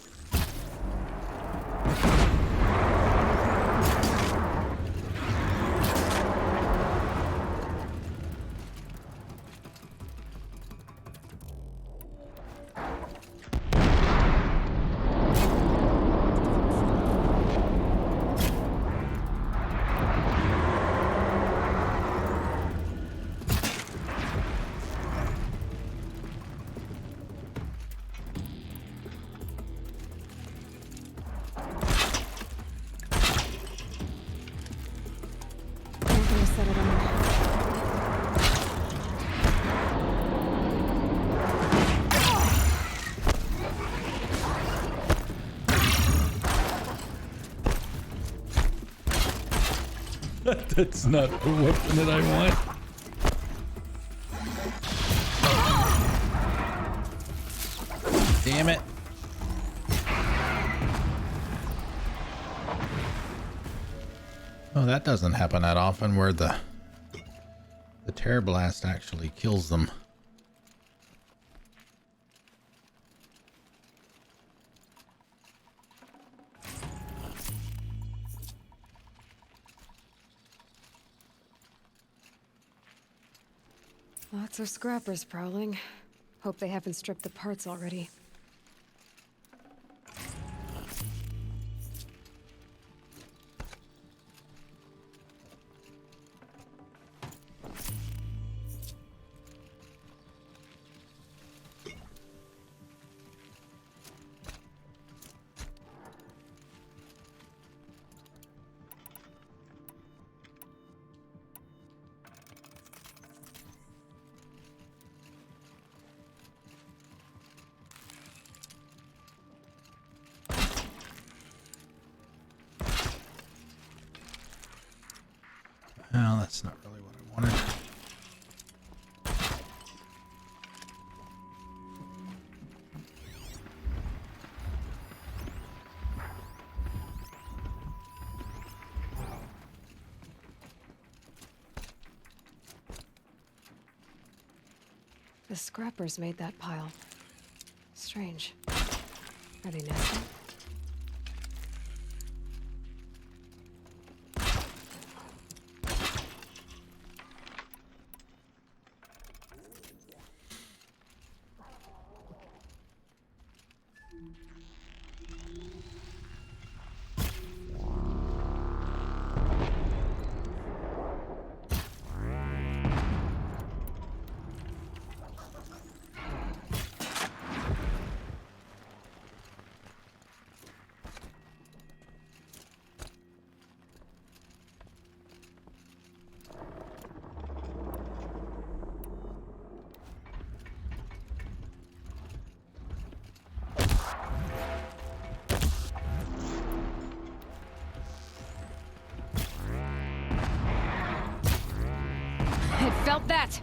That's not the weapon that I want. Damn it. Oh, that doesn't happen that often where the tear blast actually kills them. Lots of scrappers prowling. Hope they haven't stripped the parts already. Well, that's not really what I wanted. The scrappers made that pile. Strange. Are they nesting? It felt that!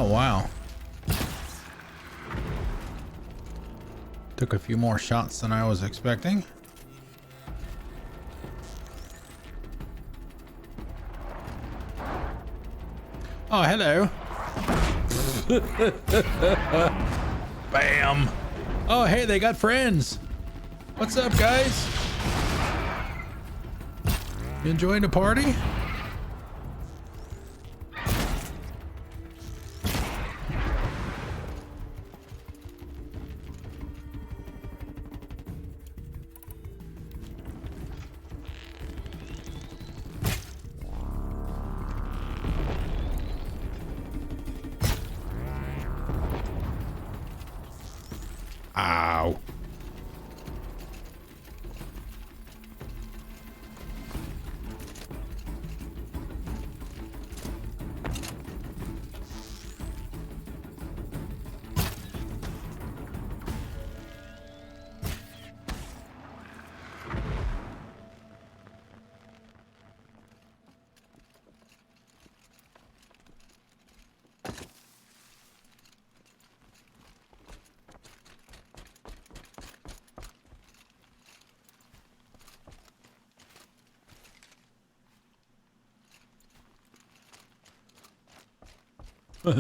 Oh, wow. Took a few more shots than I was expecting. Oh, hello. Bam. Oh, hey, they got friends. What's up, guys? You enjoying the party? Ow.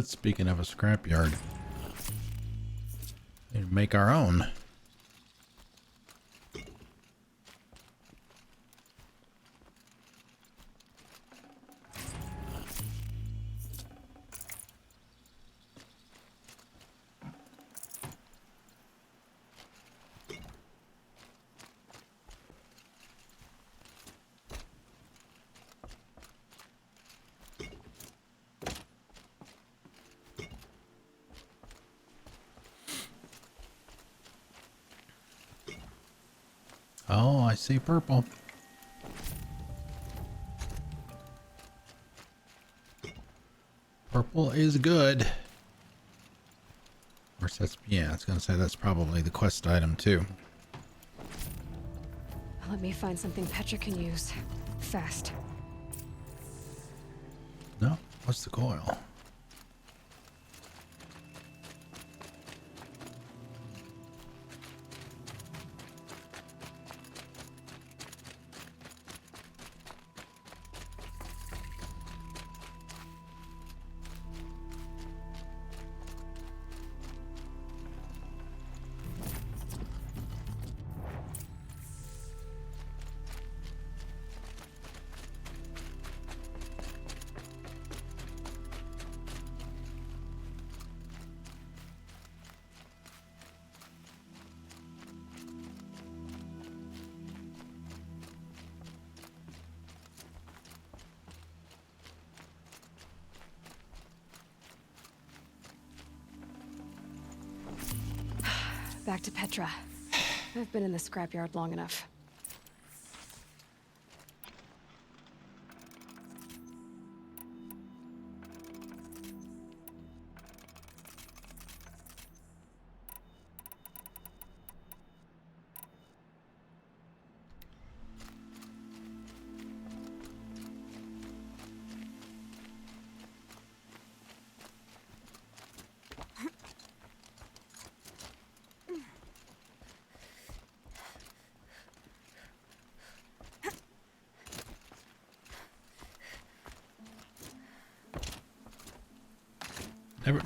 Speaking of a scrapyard, we make our own. Oh, I see purple. Purple is good. Of course, that's, yeah, I was gonna say that's probably the quest item too. Let me find something Petra can use. Fast. No? What's the coil? Back to Petra. I've been in the scrapyard long enough.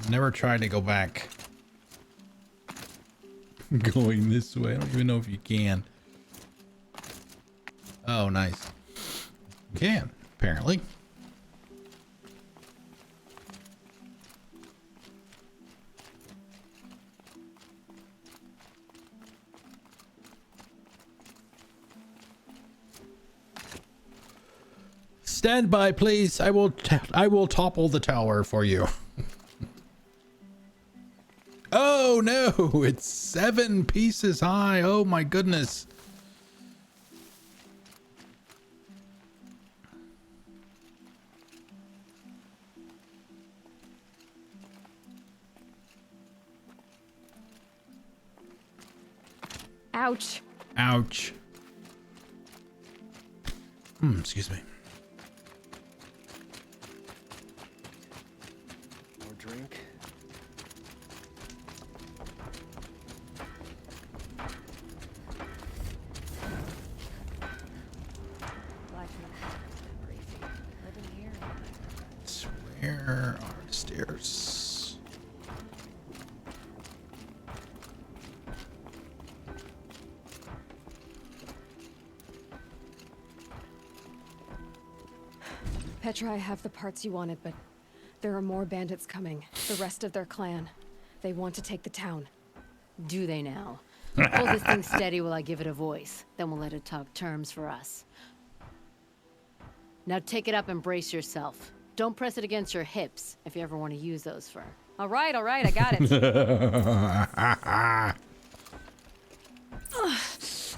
Never tried to go back. Going this way. I don't even know if you can. Oh, nice. You can, apparently. Stand by, please. I will topple the tower for you. Oh no, it's 7 pieces high. Oh my goodness. Ouch. Ouch. Excuse me. More drink. here are stairs. Petra, I have the parts you wanted, but there are more bandits coming. The rest of their clan. They want to take the town. Do they now? Hold this thing steady while I give it a voice. Then we'll let it talk terms for us. Now take it up and brace yourself. Don't press it against your hips if you ever want to use those for... All right, I got it.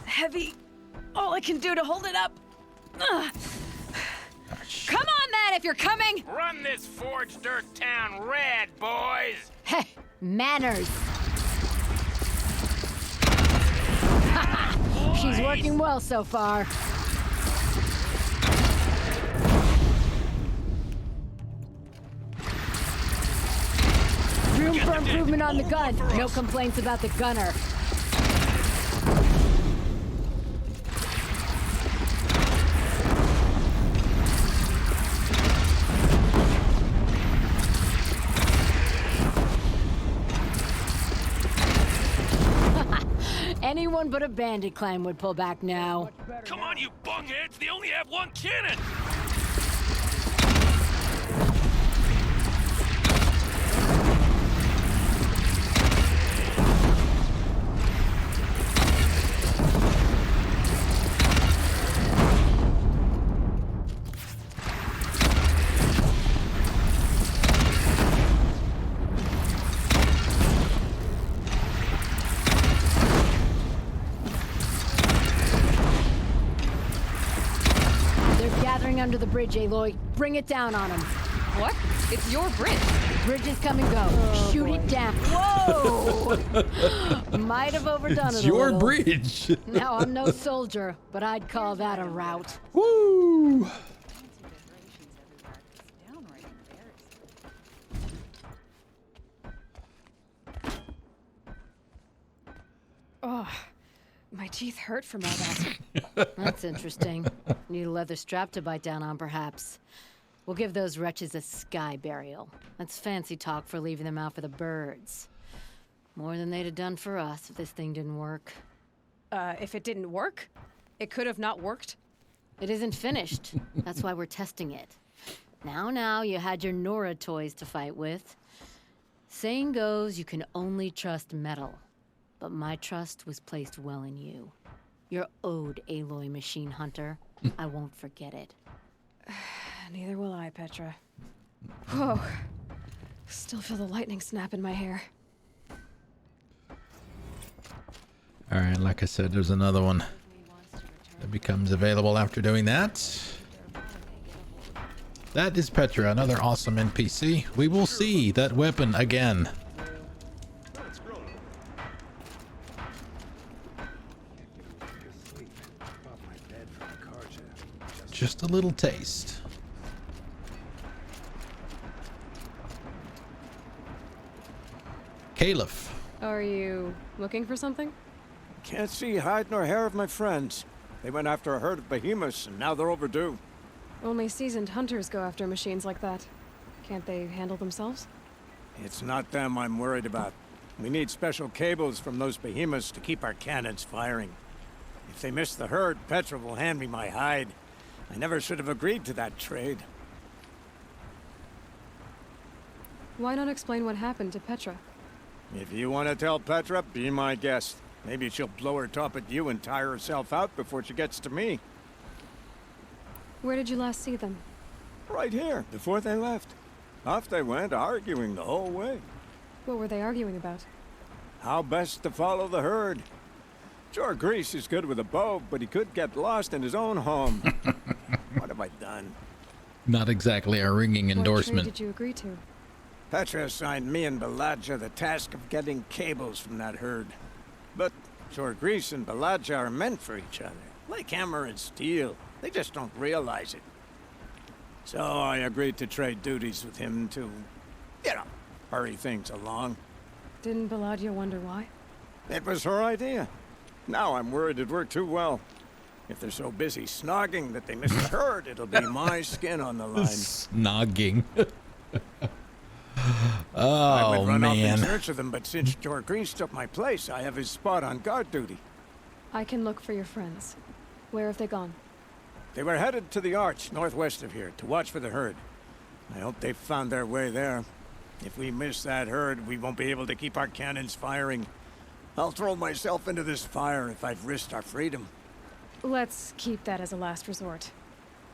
Heavy. All I can do to hold it up. Come on, then, if you're coming! Run this forged dirt town red, boys! Hey, manners! She's working well so far. Room for improvement on the gun. No complaints about the gunner. Anyone but a bandit clan would pull back now. Come on, you bungheads! They only have one cannon! Under the bridge, Aloy. Bring it down on him. What? It's your bridge. Bridges come and go. Oh, Shoot boy. it down. Whoa! Might have overdone It's it a your little. bridge. Now, I'm no soldier, but I'd call that a rout. Woo! Oh, my teeth hurt from all that. That's interesting. Need a leather strap to bite down on, perhaps. We'll give those wretches a sky burial. That's fancy talk for leaving them out for the birds. More than they'd have done for us if this thing didn't work. If it didn't work? It could have not worked? It isn't finished. That's why we're testing it. Now, you had your Nora toys to fight with. Saying goes, you can only trust metal. But my trust was placed well in you. You're owed, Aloy Machine Hunter. I won't forget it. Neither will I, Petra. Whoa. Still feel the lightning snap in my hair. All right, like I said, there's another one that becomes available after doing that. That is Petra, another awesome NPC. We will see that weapon again. Just a little taste. Caliph. Are you looking for something? Can't see hide nor hair of my friends. They went after a herd of behemoths, and now they're overdue. Only seasoned hunters go after machines like that. Can't they handle themselves? It's not them I'm worried about. We need special cables from those behemoths to keep our cannons firing. If they miss the herd, Petra will hand me my hide. I never should have agreed to that trade. Why not explain what happened to Petra? If you want to tell Petra, be my guest. Maybe she'll blow her top at you and tire herself out before she gets to me. Where did you last see them? Right here, before they left. Off they went, arguing the whole way. What were they arguing about? How best to follow the herd. Sure, Grease is good with a bow, but he could get lost in his own home. What have I done? Not exactly a ringing endorsement. What trade did you agree to? Petra assigned me and Baladja the task of getting cables from that herd. But sure, Grease and Baladja are meant for each other. Like hammer and steel. They just don't realize it. So I agreed to trade duties with him to, hurry things along. Didn't Baladja wonder why? It was her idea. Now I'm worried it worked too well. If they're so busy snogging that they miss the herd, it'll be my skin on the line. Snogging. Oh, I would run off in man. search of them, but since Jorgrease took my place, I have his spot on guard duty. I can look for your friends. Where have they gone? They were headed to the Arch, northwest of here, to watch for the herd. I hope they found their way there. If we miss that herd, we won't be able to keep our cannons firing. I'll throw myself into this fire if I've risked our freedom. Let's keep that as a last resort.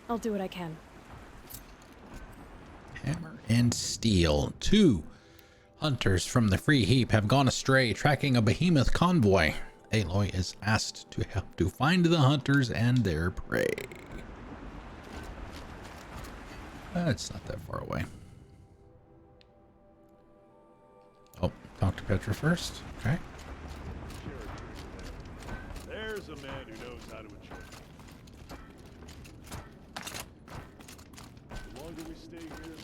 I'll do what I can. Hammer and steel. 2 hunters from the Free Heap have gone astray tracking a behemoth convoy. Aloy is asked to help to find the hunters and their prey. It's not that far away. Oh, talk to Petra first. Okay. There's a man who knows how to enjoy it. The longer we stay here,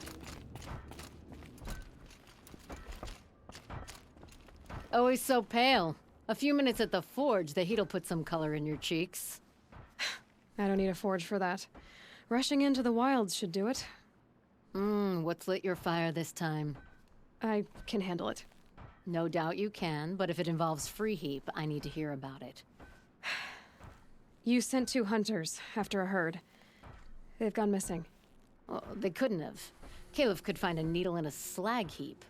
Always so pale. A few minutes at the forge, the heat'll put some color in your cheeks. I don't need a forge for that. Rushing into the wilds should do it. What's lit your fire this time? I can handle it. No doubt you can, but if it involves Free Heap, I need to hear about it. You sent 2 hunters after a herd. They've gone missing. Oh, they couldn't have. Caleb could find a needle in a slag heap.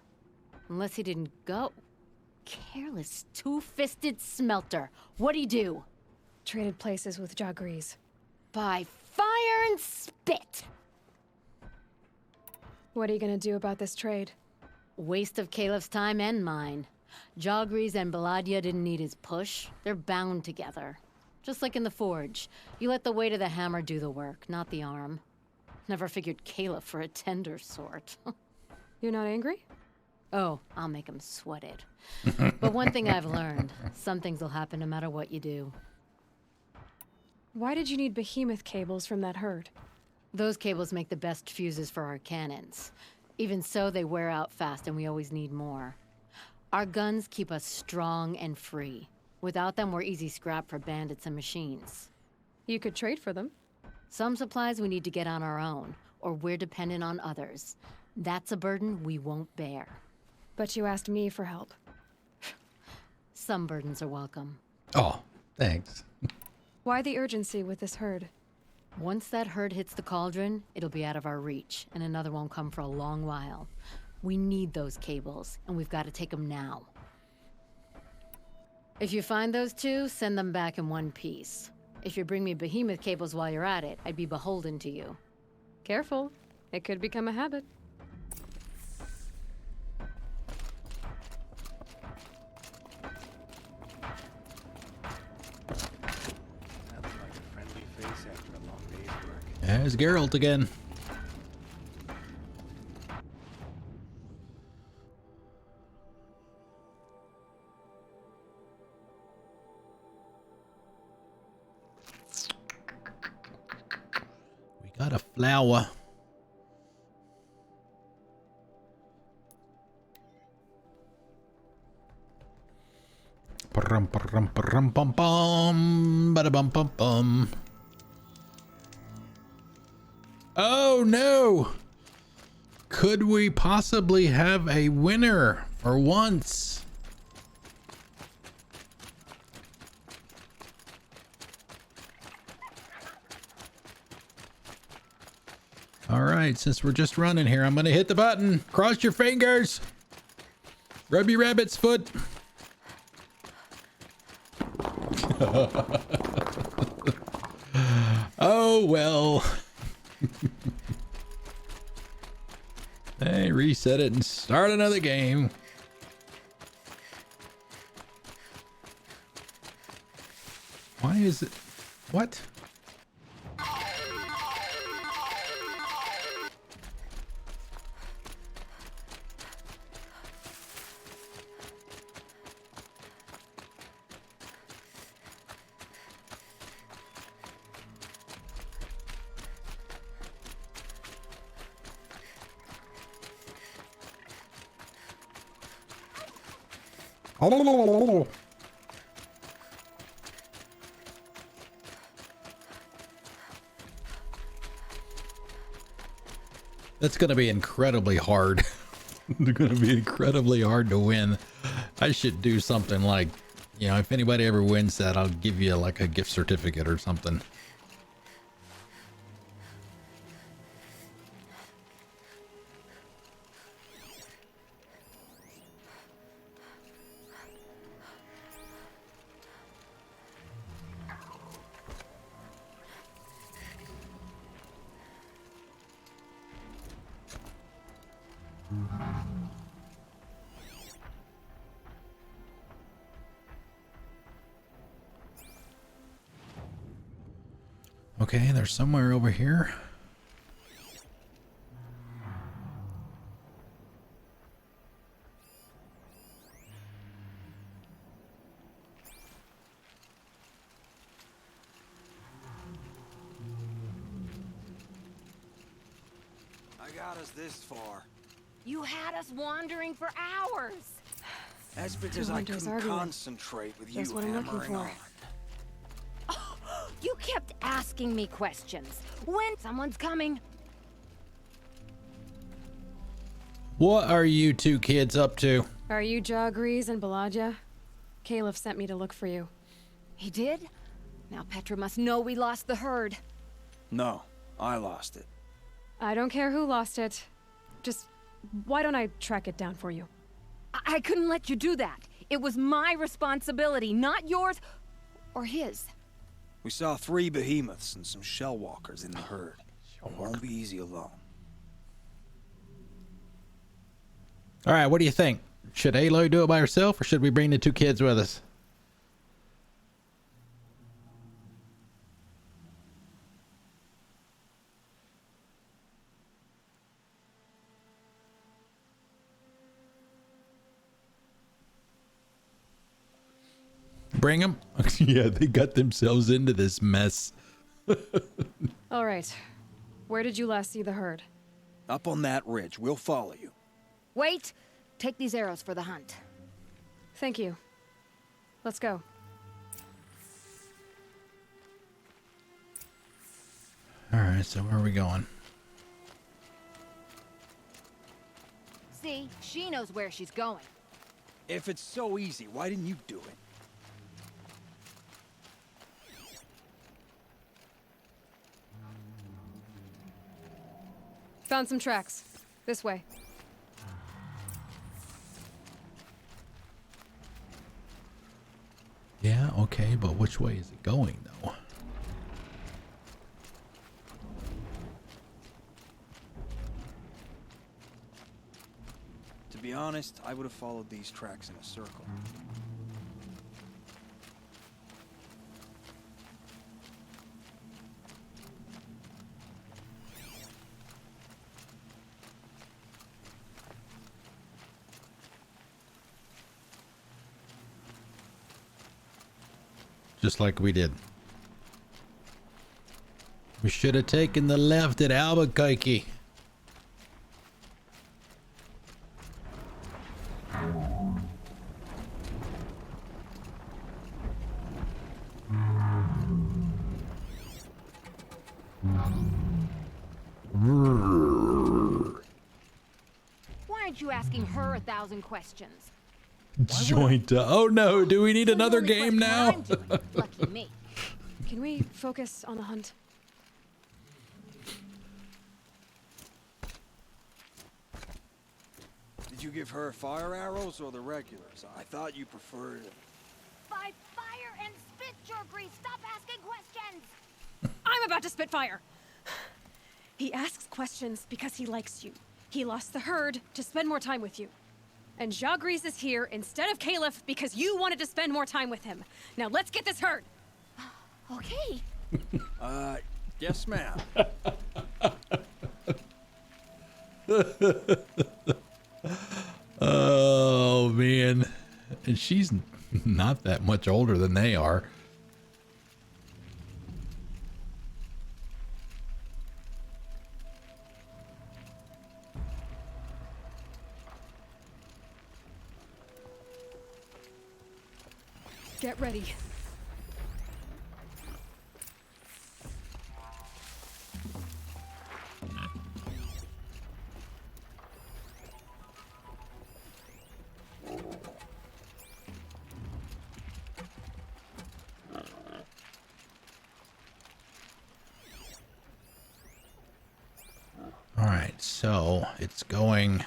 Unless he didn't go. Careless, two-fisted smelter. What'd he do? Traded places with Jorgrease. By fire and spit! What are you gonna do about this trade? Waste of Caleb's time and mine. Jorgrease and Baladia didn't need his push. They're bound together. Just like in the forge. You let the weight of the hammer do the work, not the arm. Never figured Caleb for a tender sort. You're not angry? Oh, I'll make him sweat it. But one thing I've learned, some things will happen no matter what you do. Why did you need behemoth cables from that herd? Those cables make the best fuses for our cannons. Even so, they wear out fast and we always need more. Our guns keep us strong and free. Without them, we're easy scrap for bandits and machines. You could trade for them. Some supplies we need to get on our own, or we're dependent on others. That's a burden we won't bear. But you asked me for help. Some burdens are welcome. Oh, thanks. Why the urgency with this herd? Once that herd hits the cauldron, it'll be out of our reach, and another won't come for a long while. We need those cables, and we've got to take them now. If you find those 2, send them back in one piece. If you bring me behemoth cables while you're at it, I'd be beholden to you. Careful. It could become a habit. There's Geralt again. We got a flower. Pum pum pum pum pum, bada bum pum pum. Oh no! Could we possibly have a winner for once? All right, since we're just running here, I'm gonna hit the button. Cross your fingers. Rub your rabbit's foot. Oh well. Hey, reset it and start another game. Why is it? What? That's going to be incredibly hard. It's going to be incredibly hard to win. I should do something like, you know, if anybody ever wins that, I'll give you like a gift certificate or something. Okay, there's somewhere over here. I got us this far. You had us wandering for hours. That's because I couldn't concentrate with you That's what I'm looking hammering for. on. You kept asking me questions. When someone's coming. What are you two kids up to? Are you Jagrees and Balaja? Caliph sent me to look for you. He did? Now Petra must know we lost the herd. No, I lost it. I don't care who lost it. Just, why don't I track it down for you? I couldn't let you do that. It was my responsibility, not yours or his. We saw 3 behemoths and some shell walkers in the herd. It won't be easy alone. All right, what do you think? Should Aloy do it by herself, or should we bring the 2 kids with us? Bring them? Yeah, they got themselves into this mess. All right. Where did you last see the herd? Up on that ridge. We'll follow you. Wait! Take these arrows for the hunt. Thank you. Let's go. All right, so where are we going? See, she knows where she's going. If it's so easy, why didn't you do it? Found some tracks. This way. Yeah, okay, but which way is it going, though? To be honest, I would have followed these tracks in a circle. Just like we did. We should have taken the left at Albuquerque. Why aren't you asking her 1,000 questions? Joint. Oh no, do we need another game now? Lucky me. Can we focus on the hunt? Did you give her fire arrows or the regulars? I thought you preferred... By fire and spit, Jagrees! Stop asking questions! I'm about to spit fire! He asks questions because he likes you. He lost the herd to spend more time with you. And Jagrees is here instead of Caliph because you wanted to spend more time with him. Now let's get this herd! Okay. Yes, ma'am. Oh man, and she's not that much older than they are. Get ready. so it's going.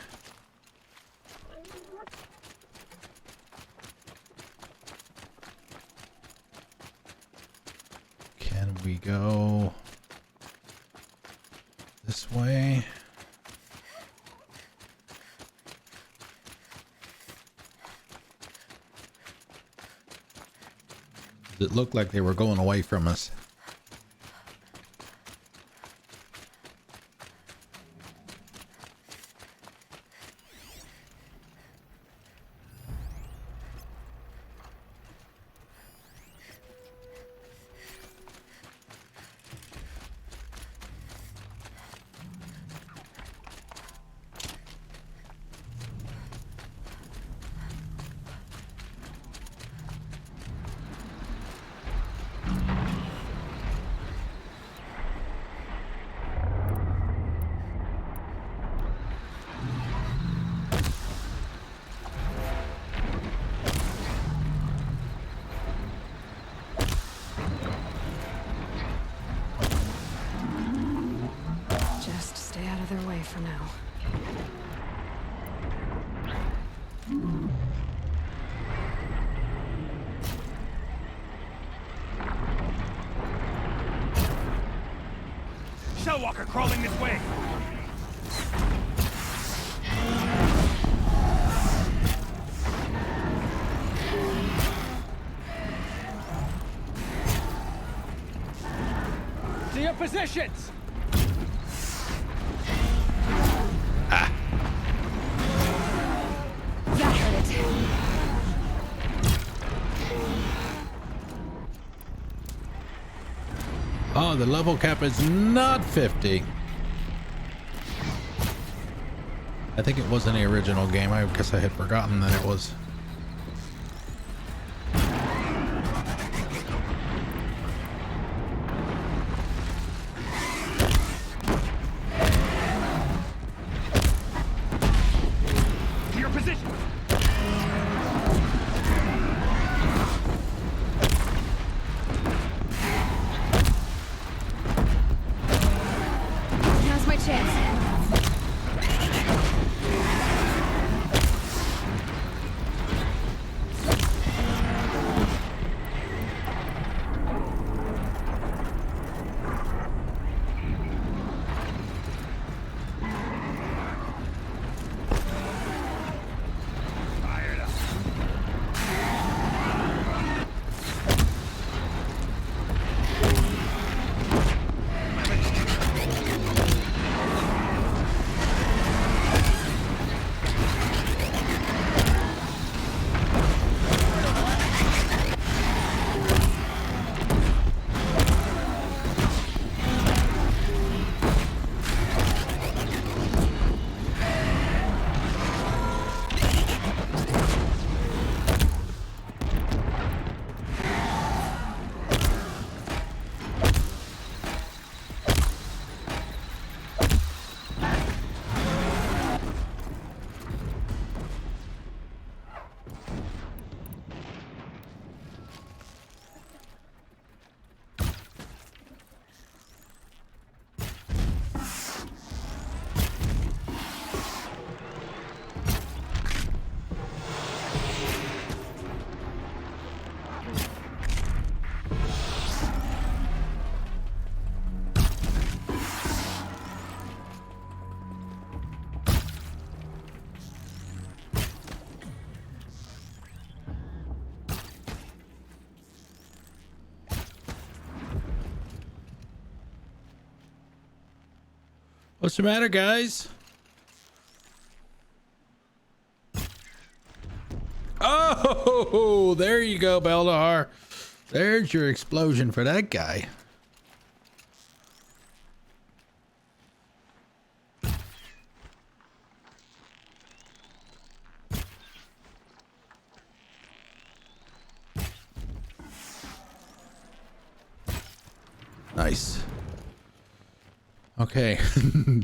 Can we go this way? It looked like they were going away from us. Just stay out of their way for now. Shellwalker crawling this way! To your positions! That hurt it. Oh, the level cap is not 50. I think it was in the original game. I guess I had forgotten that it was. To your position! Now's my chance. What's the matter, guys? Oh, there you go, Beldahar. There's your explosion for that guy. Nice. Okay,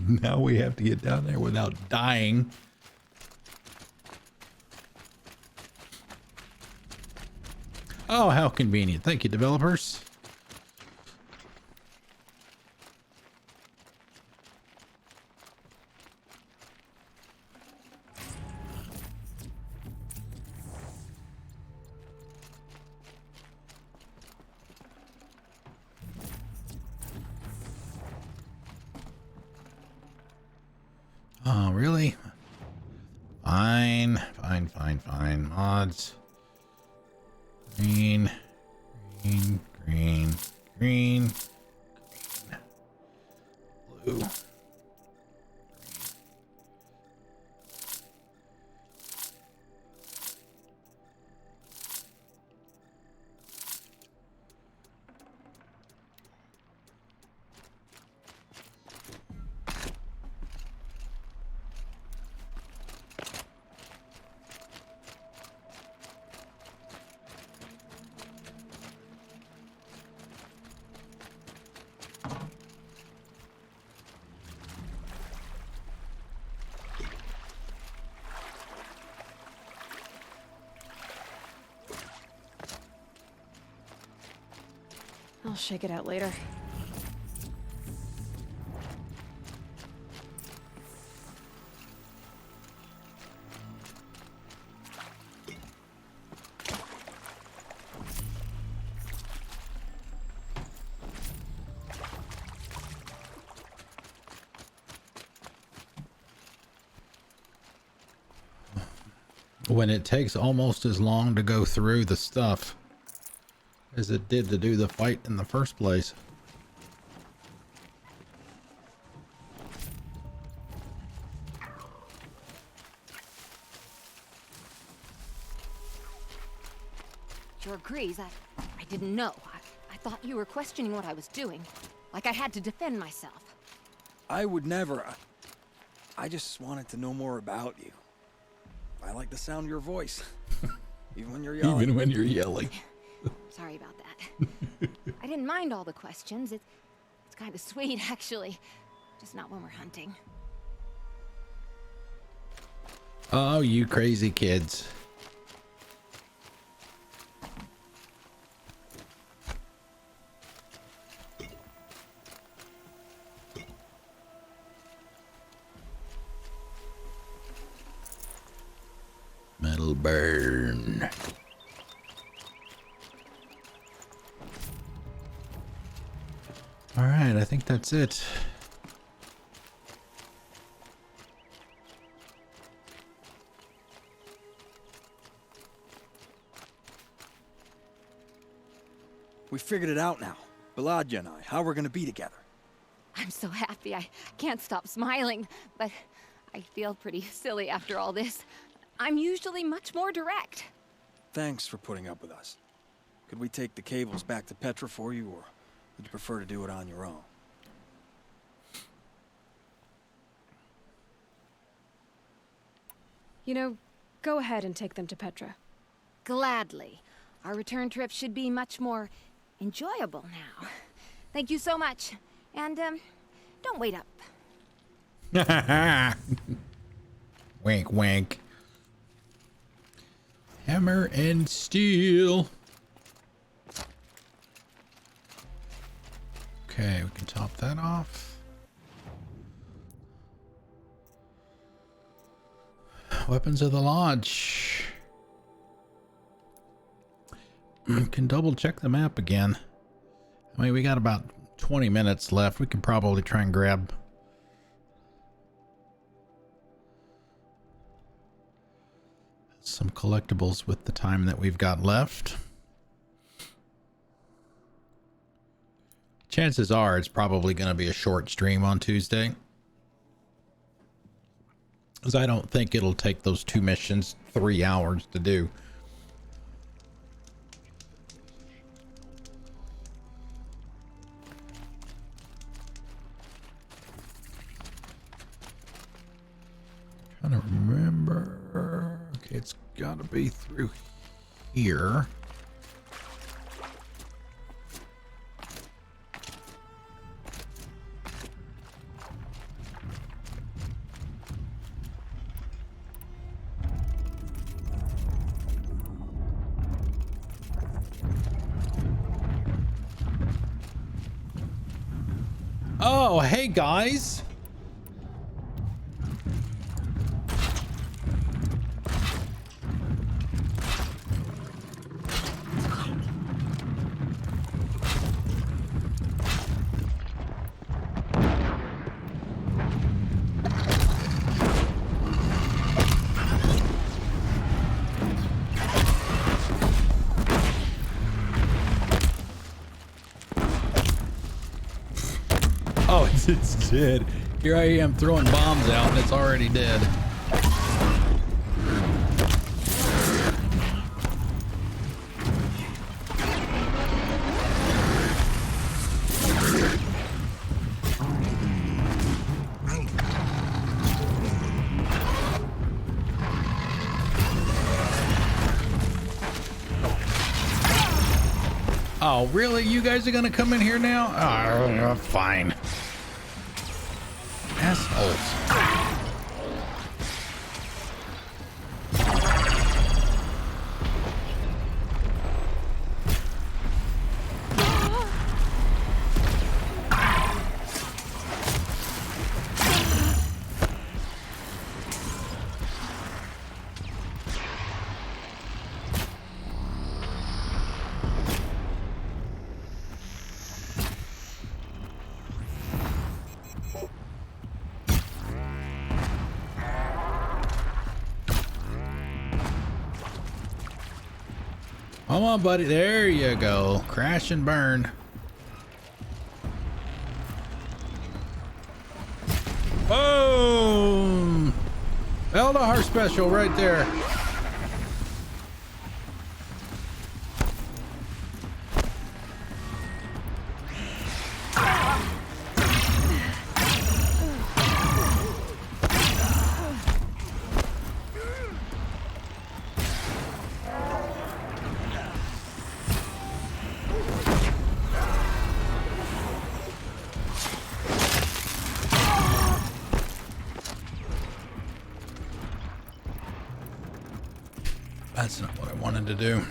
now we have to get down there without dying. Oh, how convenient. Thank you, developers. Oh, really? Fine. Mods. Green. Blue. I'll shake it out later. When it takes almost as long to go through the stuff as it did to do the fight in the first place. Sure agrees. I didn't know. I thought you were questioning what I was doing. Like I had to defend myself. I would never. I just wanted to know more about you. I like the sound of your voice. Even when you're yelling. Even when you're yelling. Sorry about that. I didn't mind all the questions. It's kind of sweet, actually. Just not when we're hunting. Oh, you crazy kids. Metal burn. All right, I think that's it. We figured it out now. Baladia and I, how we're gonna be together. I'm so happy. I can't stop smiling, but I feel pretty silly after all this. I'm usually much more direct. Thanks for putting up with us. Could we take the cables back to Petra for you, or would you prefer to do it on your own? You know, go ahead and take them to Petra. Gladly. Our return trip should be much more enjoyable now. Thank you so much. And, don't wait up. Wink, wink. Hammer and steel. Okay, we can top that off. Weapons of the Lodge. Can double check the map again. I mean, we got about 20 minutes left. We can probably try and grab some collectibles with the time that we've got left. Chances are it's probably going to be a short stream on Tuesday, because I don't think it'll take those two missions 3 hours to do. Trying to remember. Okay, it's got to be through here. Oh, hey guys. It's dead. Here I am throwing bombs out and it's already dead. Oh, really? You guys are gonna come in here now? Oh, fine. Assholes. Come on, buddy. There you go. Crash and burn. Boom! Eldar special right there. That's not what I wanted to do.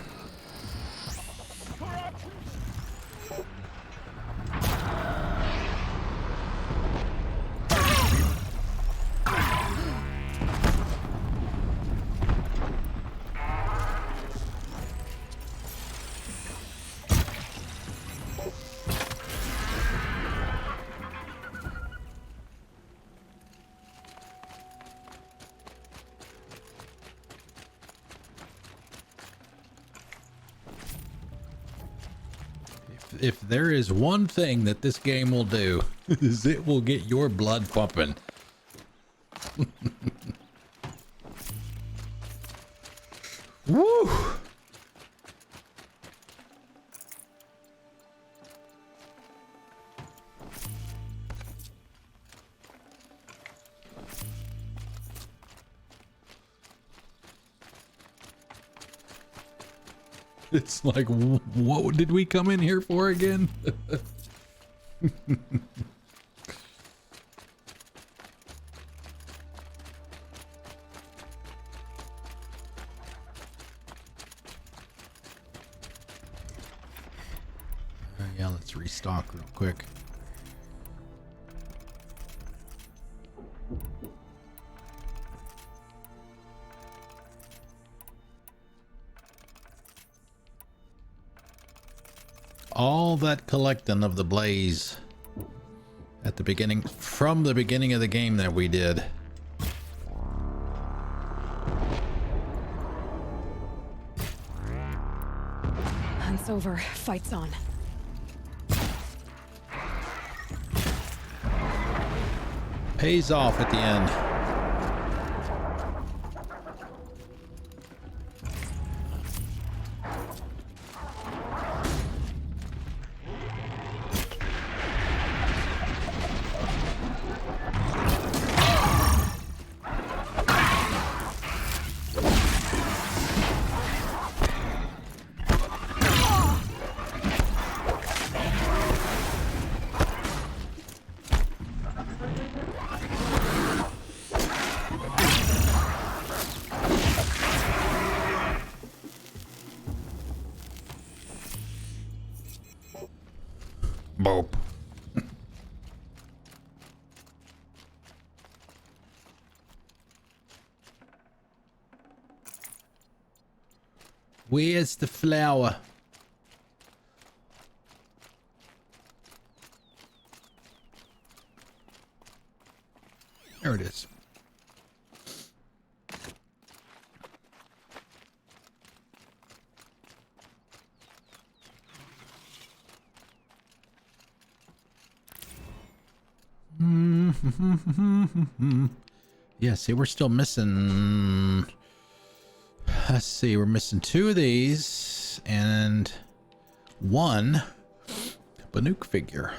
If there is one thing that this game will do, is it will get your blood pumping. Woo! It's like, what did we come in here for again? Yeah, let's restock real quick. All that collecting of the blaze at the beginning, from the beginning of the game that we did. Hunt's over. Fight's on. Pays off at the end. Boop. Where's the flower? There it is. Yeah, see, we're still missing... Let's see, we're missing 2 of these and 1 Banuk figure.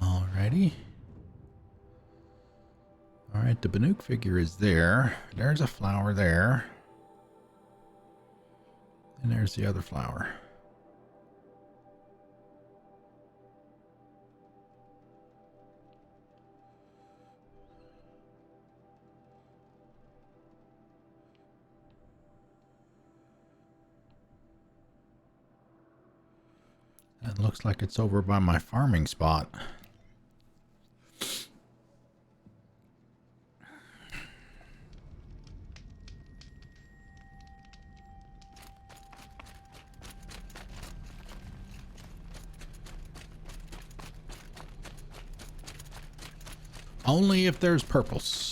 Alrighty. Alright, the Banuk figure is there. There's a flower there. And there's the other flower. It looks like it's over by my farming spot. Only if there's purples.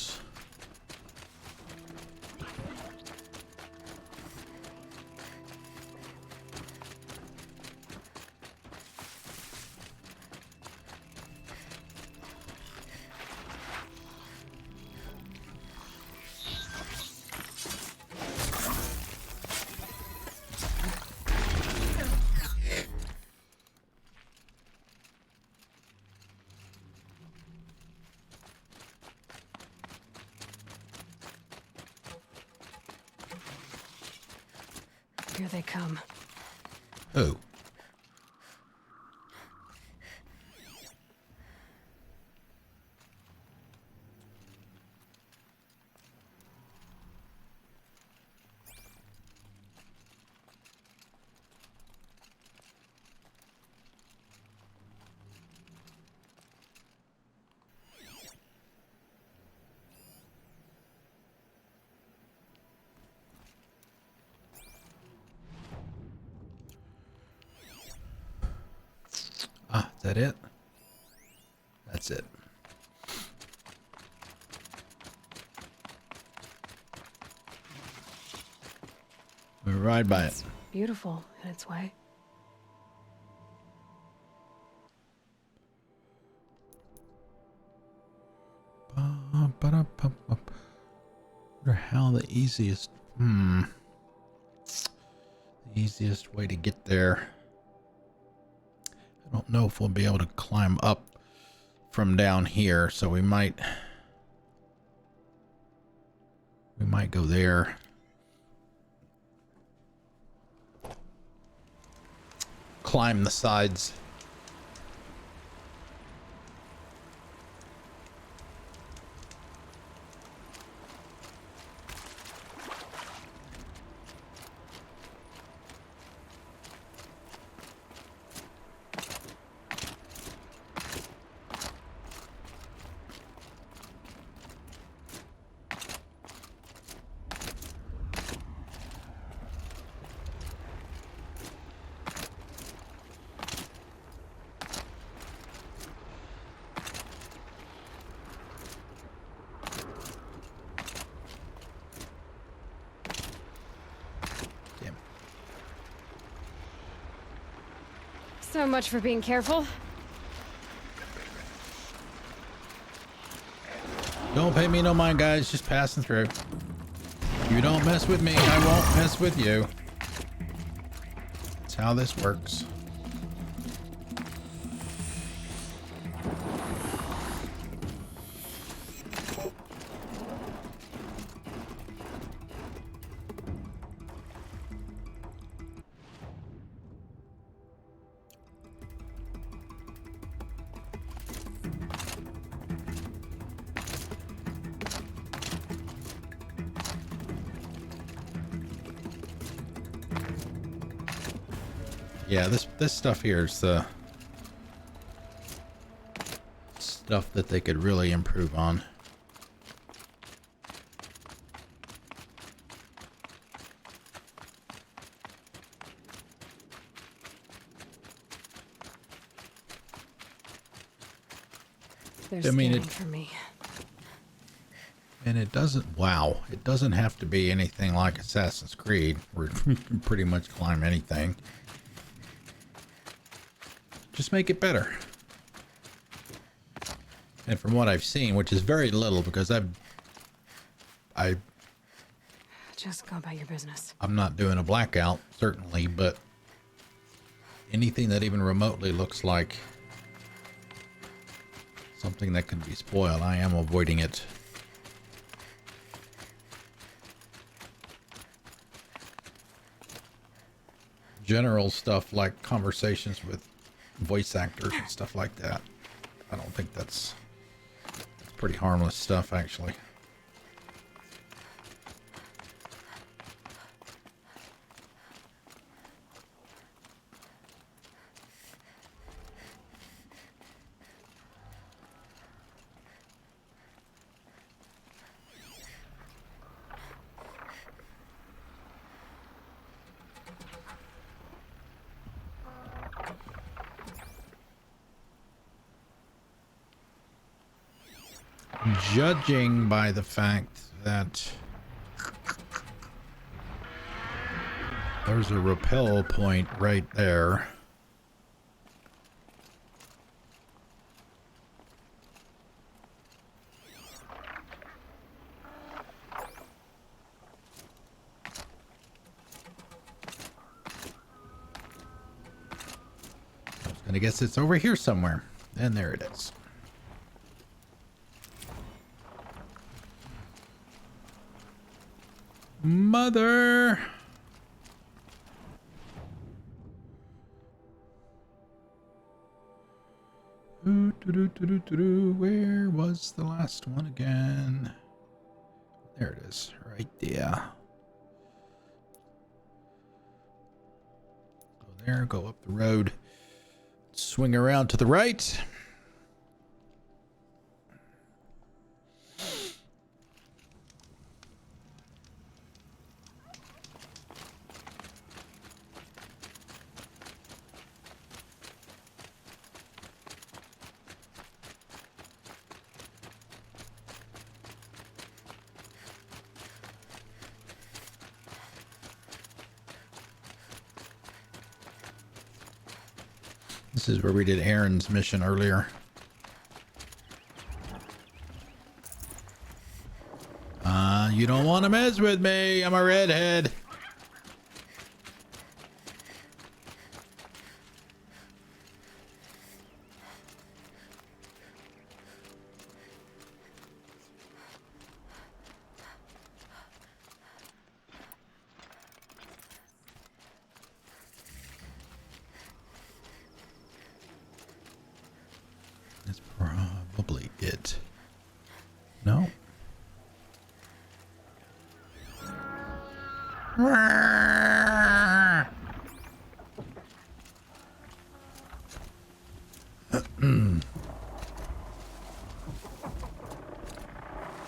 Here they come. Oh. Ah, is that it? That's it. We'll ride by it. Beautiful in its way. Wonder how the easiest the easiest way to get there. I don't know if we'll be able to climb up from down here, so we might go there. Climb the sides. So much for being careful. Don't pay me no mind, guys. Just passing through. You don't mess with me, I won't mess with you. That's how this works. Yeah, this stuff here is the stuff that they could really improve on. They're I mean, scanning for me. And it doesn't, wow, it doesn't have to be anything like Assassin's Creed, where you can pretty much climb anything. Just make it better. And from what I've seen, which is very little because I Just go about your business. I'm not doing a blackout, certainly, but anything that even remotely looks like something that can be spoiled, I am avoiding it. General stuff like conversations with voice actors and stuff like that. I don't think that's pretty harmless stuff, actually. Judging by the fact that there's a rappel point right there. I was gonna guess it's over here somewhere. And there it is. Mother. Where was the last one again? There it is, right there. Go there, go up the road, swing around to the right. This is where we did Errand's mission earlier. You don't want to mess with me. I'm a redhead. That's probably it. No?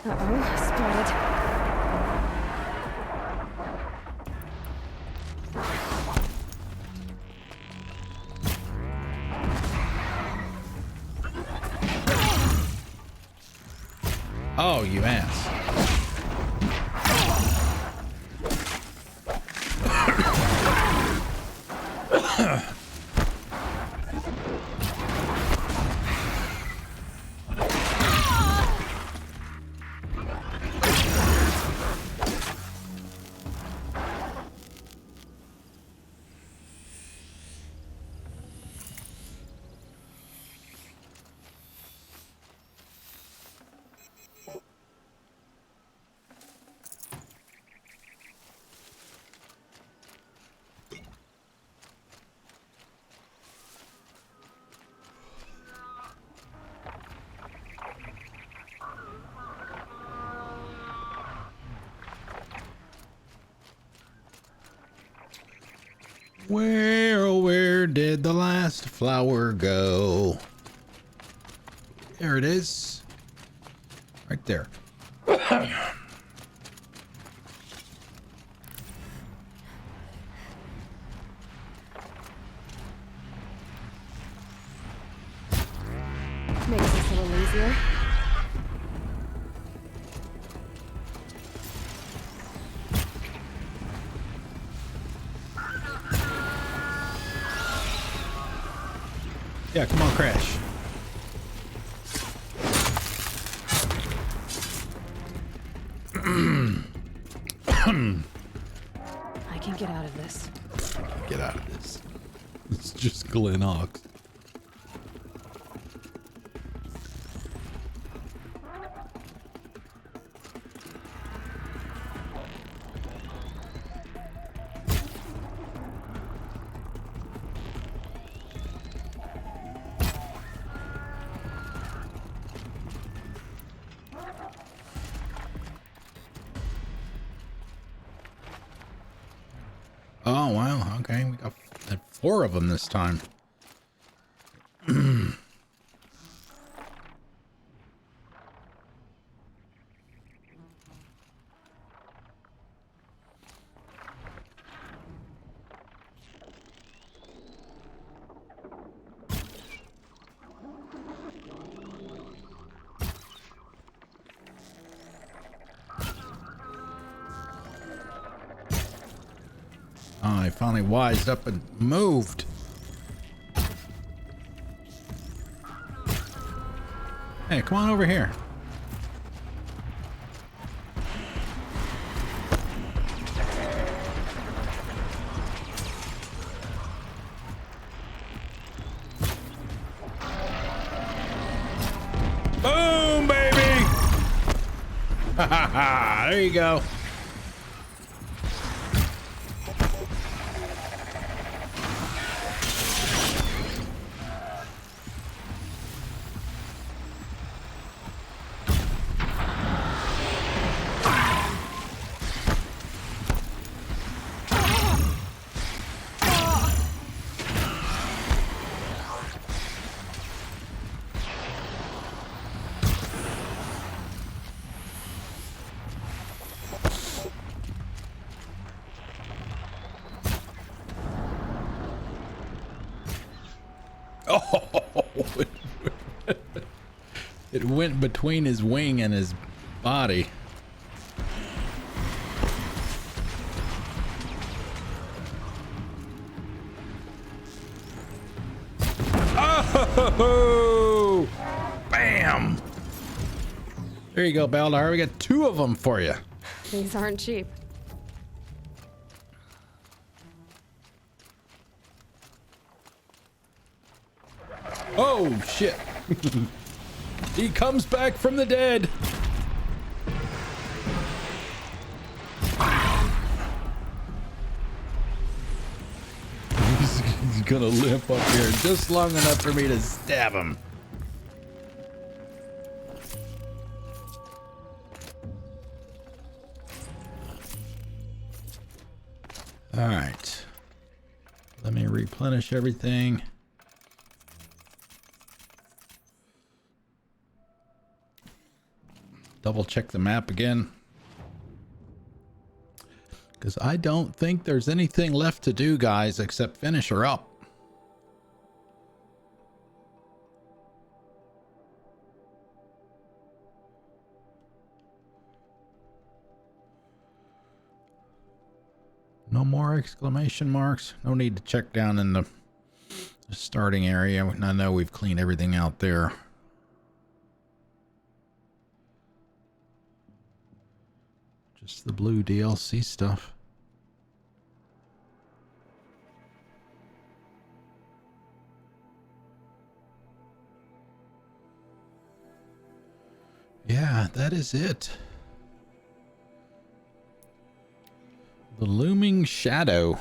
Uh-oh, spotted. Oh, you ass. Where did the last flower go? There it is. Right there. Makes this a little easier. Yeah, come on, crash. I can get out of this. Get out of this. It's just Glen Hawks. Oh, wow. Okay. We got 4 of them this time. Oh, I finally wised up and moved. Hey, come on over here. Boom, baby! Ha ha ha! There you go. It went between his wing and his body. Oh! Bam! There you go, Baldar. We got 2 of them for you. These aren't cheap. Oh, shit. He comes back from the dead. He's gonna limp up here just long enough for me to stab him. All right. Let me replenish everything. Double check the map again, because I don't think there's anything left to do, guys, except finish her up. No more exclamation marks. No need to check down in the starting area. I know we've cleaned everything out there. Just the blue DLC stuff. Yeah, that is it. The Looming Shadow.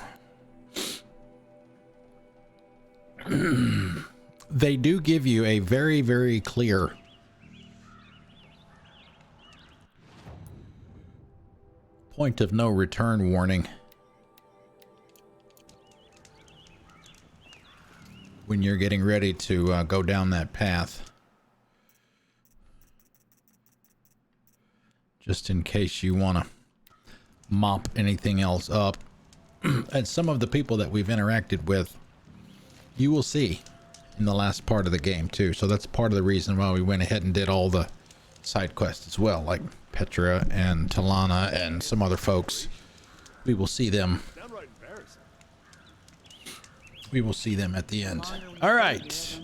They do give you a very, very clear point of no return warning when you're getting ready to go down that path, just in case you want to mop anything else up. And some of the people that we've interacted with, you will see in the last part of the game too, so that's part of the reason why we went ahead and did all the side quests as well, like Petra and Talana and some other folks. We will see them. We will see them at the end. All right.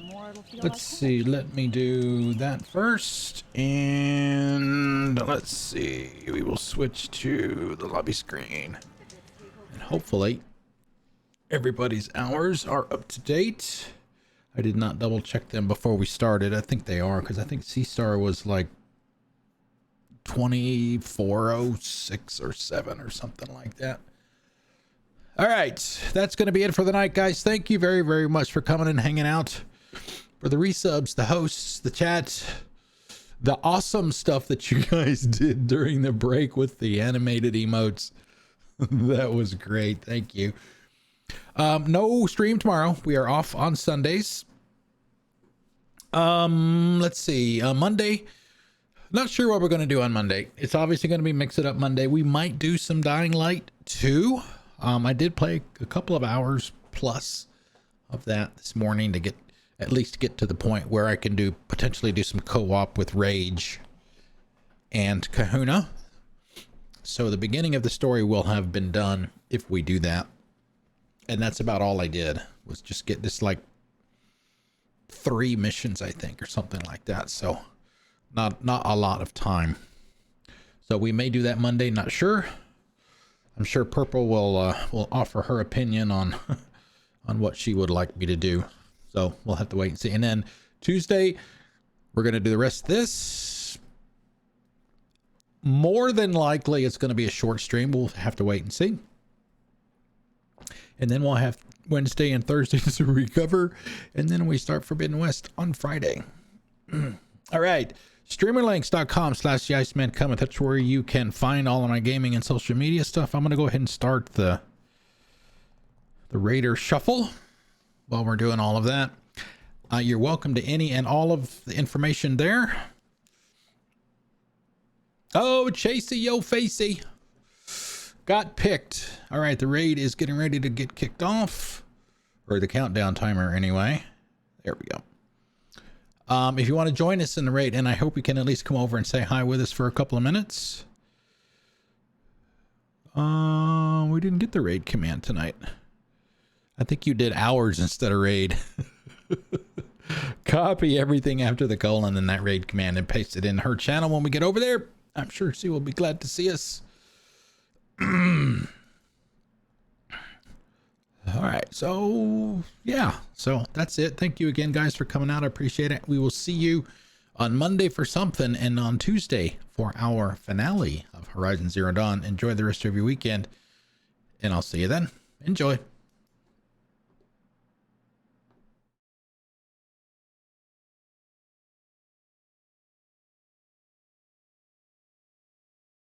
Let's see, let me do that first. And let's see, we will switch to the lobby screen. And hopefully everybody's hours are up to date. I did not double check them before we started. I think they are, because I think C-Star was like 2406 or 7 or something like that. All right, that's going to be it for the night, guys. Thank you very, very much for coming and hanging out. For the resubs, the hosts, the chat, the awesome stuff that you guys did during the break with the animated emotes. That was great. Thank you. No stream tomorrow. We are off on Sundays. Let's see. Monday. Not sure what we're going to do on Monday. It's obviously going to be Mix It Up Monday. We might do some Dying Light 2. I did play a couple of hours plus of that this morning to at least get to the point where I can potentially do some co-op with Rage and Kahuna. So the beginning of the story will have been done if we do that. And that's about all I did, was just get this like 3 missions, I think, or something like that. So not a lot of time. So we may do that Monday, not sure. I'm sure Purple will offer her opinion on on what she would like me to do. So we'll have to wait and see. And then Tuesday, we're going to do the rest of this. More than likely, it's going to be a short stream. We'll have to wait and see. And then we'll have Wednesday and Thursday to recover. And then we start Forbidden West on Friday. All right. Streamerlinks.com/TheIceman Cometh. That's where you can find all of my gaming and social media stuff. I'm going to go ahead and start the Raider Shuffle while we're doing all of that. You're welcome to any and all of the information there. Oh, Chasey, yo, Facey. Got picked. All right, the raid is getting ready to get kicked off. Or the countdown timer, anyway. There we go. If you want to join us in the raid, and I hope you can at least come over and say hi with us for a couple of minutes. We didn't get the raid command tonight. I think you did hours instead of raid. Copy everything after the colon in that raid command and paste it in her channel when we get over there. I'm sure she will be glad to see us. All right, so yeah, so that's it. Thank you again, guys, for coming out. I appreciate it. We will see you on Monday for something, and on Tuesday for our finale of Horizon Zero Dawn. Enjoy the rest of your weekend, and I'll see you then. Enjoy.